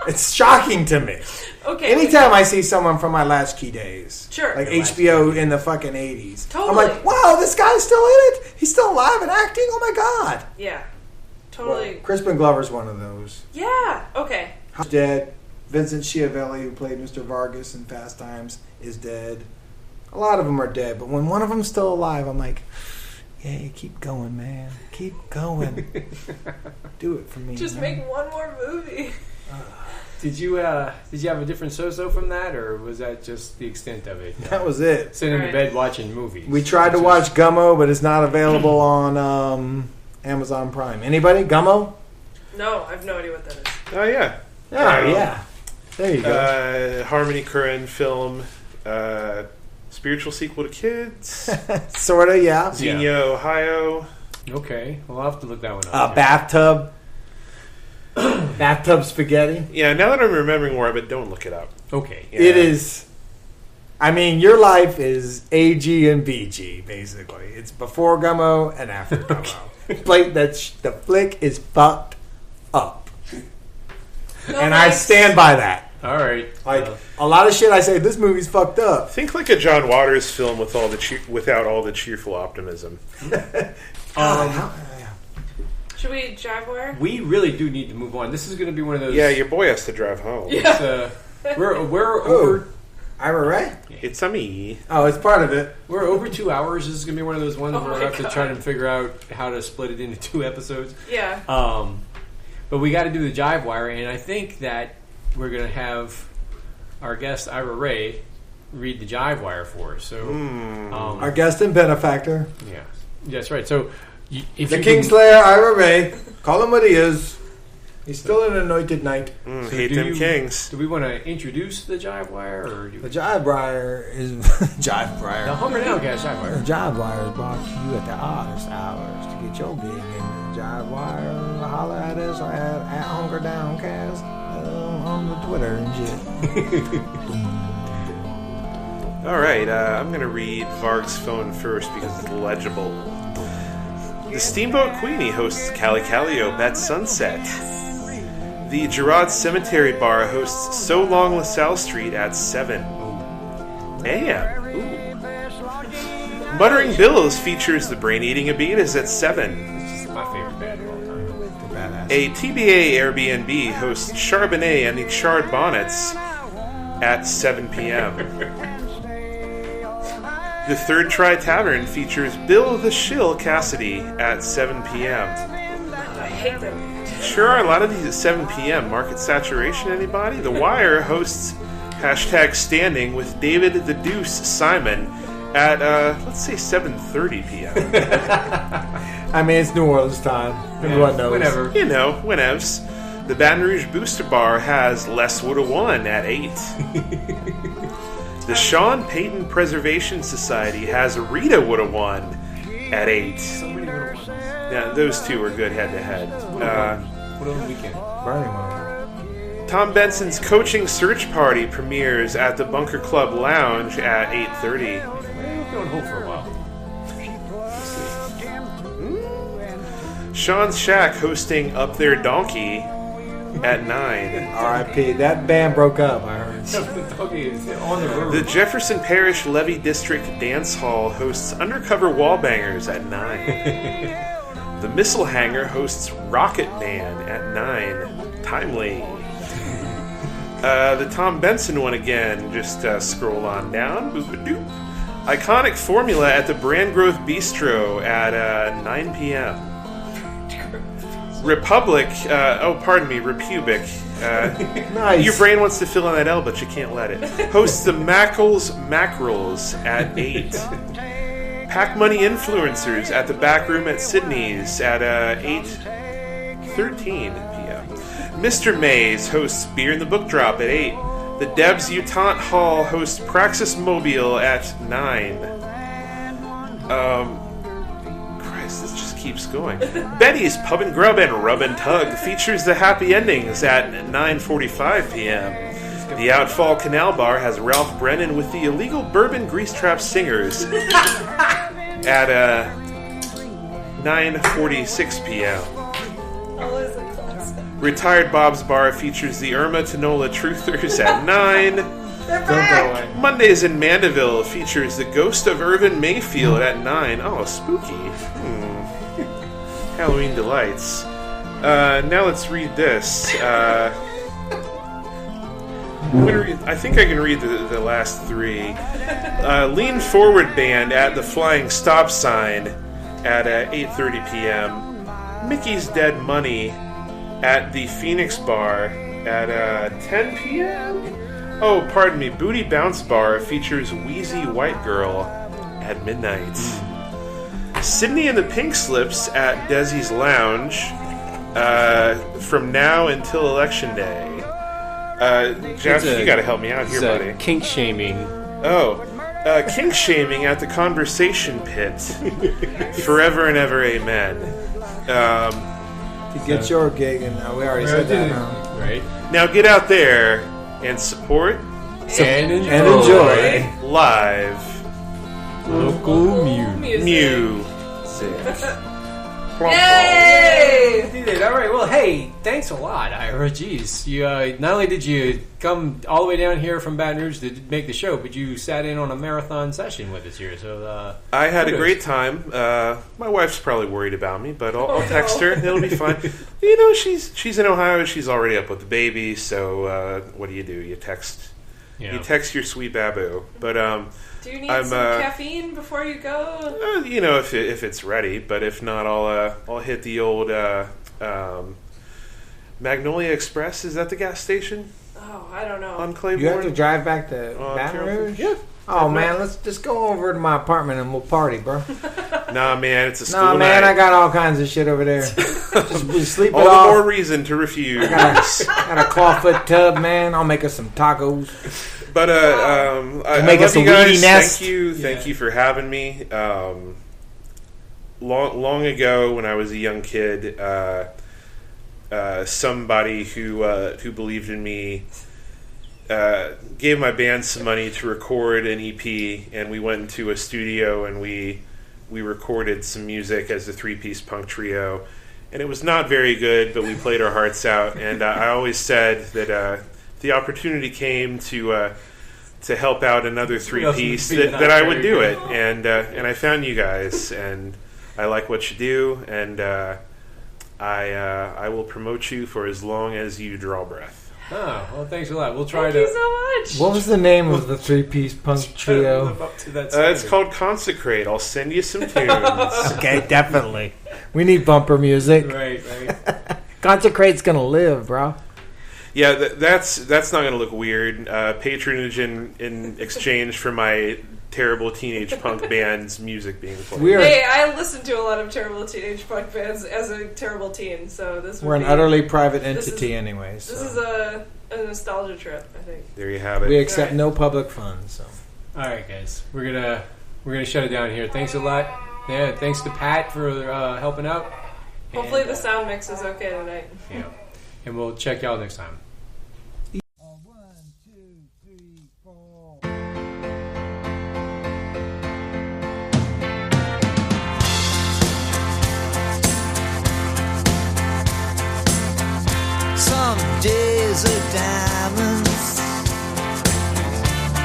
It's shocking to me. Okay. Anytime I see someone from my latchkey days, Sure. like HBO in the fucking 80s, I'm Totally. like, wow, this guy's still in it? He's still alive and acting? Oh my God. Yeah. Totally. Crispin Glover's one of those. Yeah. Okay. He's dead. Vincent Schiavelli, who played Mr. Vargas in Fast Times, is dead. A lot of them are dead, but when one of them's still alive, I'm like, yeah, keep going, man. Keep going. Do it for me. Just man. make one more movie. Did you have a different so-so from that, or was that just the extent of it? That was it. Sitting in bed watching movies. We tried to watch Gummo, but it's not available on Amazon Prime. Anybody? Gummo? No, I have no idea what that is. Oh, yeah. Oh, yeah. There you go. Harmony Korine film, spiritual sequel to Kids. Sort of, yeah. Xenia, Ohio. Okay, well, I'll have to look that one up. Bathtub. Bathtub spaghetti. Yeah, now that I'm remembering more of it, don't look it up. Okay. Yeah. It is. I mean, your life is AG and BG, basically. It's before Gummo and after Gummo. Like, the flick is fucked up. No, And I thanks. stand by that. All right. Like, a lot of shit I say, this movie's fucked up. Think like a John Waters film with all the without all the cheerful optimism. Should we drive wire? We really do need to move on. This is going to be one of those. Yeah, your boy has to drive home. Yeah. We're over. Ira Ray? It's a me. Oh, it's part of it. We're over 2 hours. This is going to be one of those ones Oh where my we have to God. try to figure out how to split it into 2 episodes. Yeah. But we got to do the jive wire, and I think that we're going to have our guest Ira Ray read the jive wire for us. So, Our guest and benefactor. yeah, that's right. So, if The you can- Kingslayer, Ira Ray. Call him what he is. He's still an anointed knight. Hate do them you- kings. Do we want to introduce the jive wire, or do The Jive Briar is... Jive the Briar. Hummer Nowcast jive wire? The Jive Wire is brought to you at the oddest hours to get your gig in. The Jive Wire, holler at us at Hunger Downcast on the Twitter and shit. All right, I'm going to read Varg's phone first because it's legible. The Steamboat Queenie hosts Cali Calio Bet Sunset. The Girard Cemetery Bar hosts So Long LaSalle Street at 7. a.m. Ooh. Muttering Bills features the Brain Eating a Beat is at 7. This is my favorite band of all time. Badass. A TBA Airbnb hosts Charbonnet and the Charred Bonnets at 7 p.m. The Third Try Tavern features Bill the Shill Cassidy at 7 p.m. I hate them. Sure are a lot of these at 7 p.m. Market saturation, anybody? The Wire hosts hashtag Standing with David the Deuce Simon at, let's say 7:30 p.m. I mean, it's New Orleans time. Everyone knows. Whenever. You know, whenevs. The Baton Rouge Booster Bar has Less Woulda Won at 8. The Sean Payton Preservation Society has Rita Woulda Won at 8. Yeah, those two are good head-to-head. What on the weekend? Burning one. Tom Benson's Coaching Search Party premieres at the Bunker Club Lounge at 8:30. We're going home for a while. Sean's Shack hosting Up There Donkey at 9. R.I.P. That band broke up, I heard. Okay, it's on the road. The Jefferson Parish Levy District Dance Hall hosts Undercover Wallbangers at 9. The Missile Hangar hosts Rocket Man at 9. Timely. The Tom Benson one again. Just scroll on down. Boop-a-doop. Iconic Formula at the Brand Growth Bistro at 9 p.m. Republic, Repubic. Nice. Your brain wants to fill in that L, but you can't let it. Hosts the Mackles Mackerels at 8. Pack Money Influencers at the Back Room at Sydney's at 8:13 p.m. Mr. Mays hosts Beer in the Book Drop at 8. The Debs Utant Hall hosts Praxis Mobile at 9. Christ, this just keeps going. Betty's Pub and Grub and Rub and Tug features the Happy Endings at 9:45 p.m. The Outfall Canal Bar has Ralph Brennan with the Illegal Bourbon Grease Trap Singers at 9:46 p.m. Always a classic. Retired Bob's Bar features the Irma Tanola Truthers at 9. They're back! Mondays in Mandeville features the Ghost of Irvin Mayfield at 9. Oh, spooky. Halloween delights. Now let's read this. I think I can read the last three. Lean Forward Band at the Flying Stop Sign at 8:30 p.m. Mickey's Dead Money at the Phoenix Bar at 10 p.m. Oh, pardon me. Booty Bounce Bar features Wheezy White Girl at midnight. Sydney and the Pink Slips at Desi's Lounge from now until Election Day. Jeff, you got to help me out here, buddy. Kink shaming. Oh, kink shaming at the Conversation Pit. Forever and ever, amen. To get your gig, and we already said that. Right. Now get out there and support And enjoy. live Local music. Yay! You did. All right. Well, hey, thanks a lot, Ira. Jeez, you not only did you come all the way down here from Baton Rouge to make the show, but you sat in on a marathon session with us here. So I had a kudos. great time. My wife's probably worried about me, but I'll text her. It'll be fine. You know, she's in Ohio. She's already up with the baby. So what do? You text. Yeah. You text your sweet babu. But Do you need some caffeine before you go? you know, if it's ready. But if not, I'll hit the old Magnolia Express. Is that the gas station Oh, I don't know. on Claiborne? You have to drive back to Baton Rouge? Yeah. Oh, man, let's just go over to my apartment and we'll party, bro. Nah, man, it's a school Nah, man, night. I got all kinds of shit over there. Just we sleep it All the off. more reason to refuse. Got a clawfoot tub, man. I'll make us some tacos. But I Make love us a you guys. weedy nest. Thank you for having me. Long ago, when I was a young kid, somebody who believed in me gave my band some money to record an EP, and we went into a studio and we recorded some music as a 3-piece punk trio, and it was not very good, but we played our hearts out. And I always said that if the opportunity came to to help out another three-piece that I would do it, and I found you guys, and I like what you do, and I will promote you for as long as you draw breath. Oh, well, thanks a lot. We'll try Thank you so much. What was the name of the three-piece punk trio? Live up to that It's called Consecrate. I'll send you some tunes. Okay, definitely. We need bumper music. Right. Consecrate's gonna live, bro. Yeah, that's not going to look weird. Patronage in exchange for my terrible teenage punk band's music being played. Hey, I listened to a lot of terrible teenage punk bands as a terrible teen, so this would We're an be, utterly private entity anyway. This is a nostalgia trip, I think. There you have it. We accept no public funds. So. All right, guys, we're gonna shut it down here. Thanks a lot. Yeah, thanks to Pat for helping out. Hopefully And, the sound mix is okay tonight. Yeah, and we'll check y'all next time. Some days are diamonds,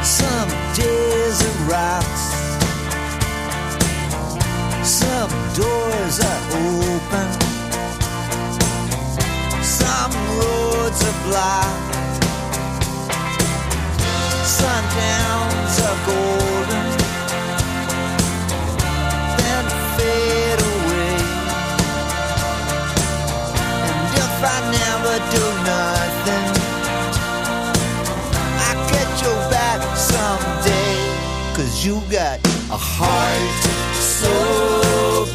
some days are rocks, some doors are open, some roads are blocked, sundowns are golden, then fade away. And if I never do nothing, I get your back someday. 'Cause you got a heart so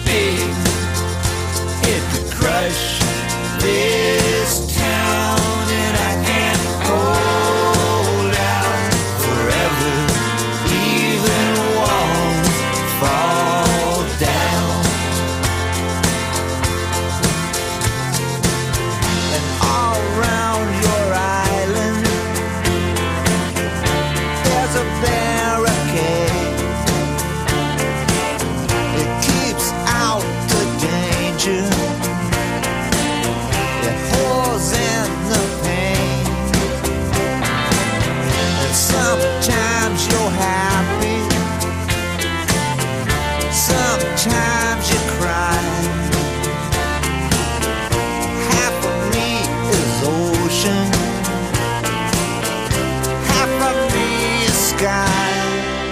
big it could crush this town, and I can't hold out forever. Even walls fall down, and all around your island there's a barricade. It keeps out the danger, it holds in the pain. And sometimes you're happy, sometimes you cry. Half of me is ocean, half of me is sky.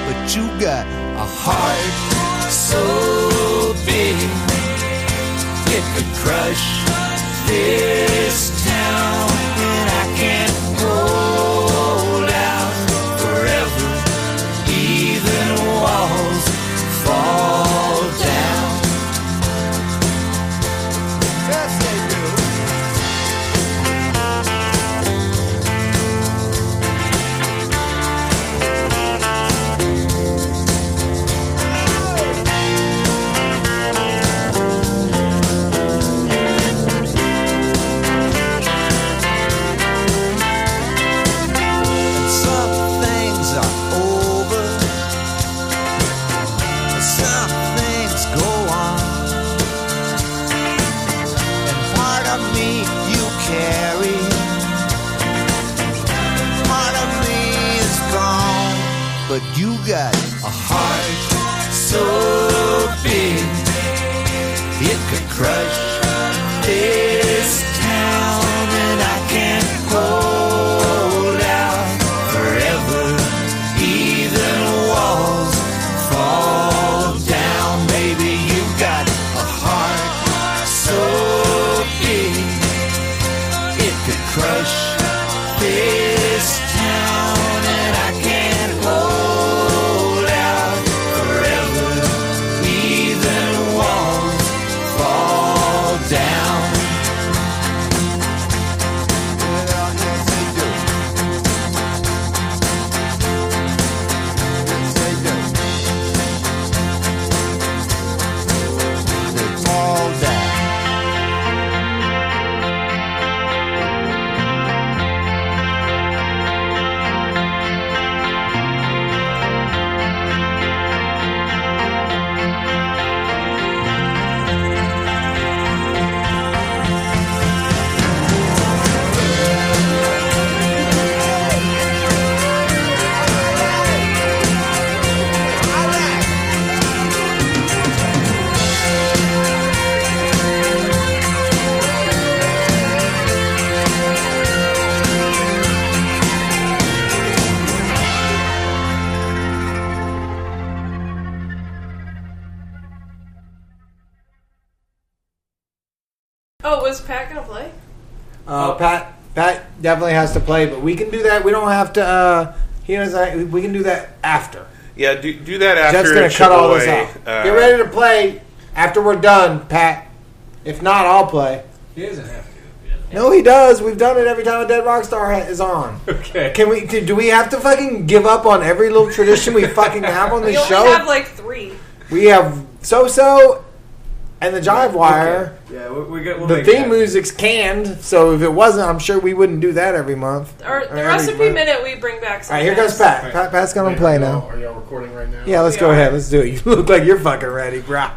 But you got a heart so big it could crush this town, and I can't hold out forever. Even walls fall down. Yes, they do. Some things are over, some things go on, and part of me you carry, part of me is gone. But you got a heart so big it could crush this town, and I can't hold out forever. Even walls fall down. Baby, you got a heart so big it could crush this town, and I can't hold out Oh, was Pat gonna play? Pat definitely has to play, but we can do that. We don't have to. We can do that after. Yeah, do that after. Just gonna cut all this out. Get ready to play after we're done, Pat. If not, I'll play. He doesn't have to. No, he does. We've done it every time a Dead Rockstar is on. Okay. Do we have to fucking give up on every little tradition we fucking have on this show? We only have like 3. We have So and the Jive Wire. Okay. Yeah, we'll the theme music's canned, so if it wasn't, I'm sure we wouldn't do that every month. The recipe minute we bring back. All right, here goes Pat. Pat's gonna play now. Are y'all recording right now? Yeah, let's go ahead. Let's do it. You look like you're fucking ready, bro.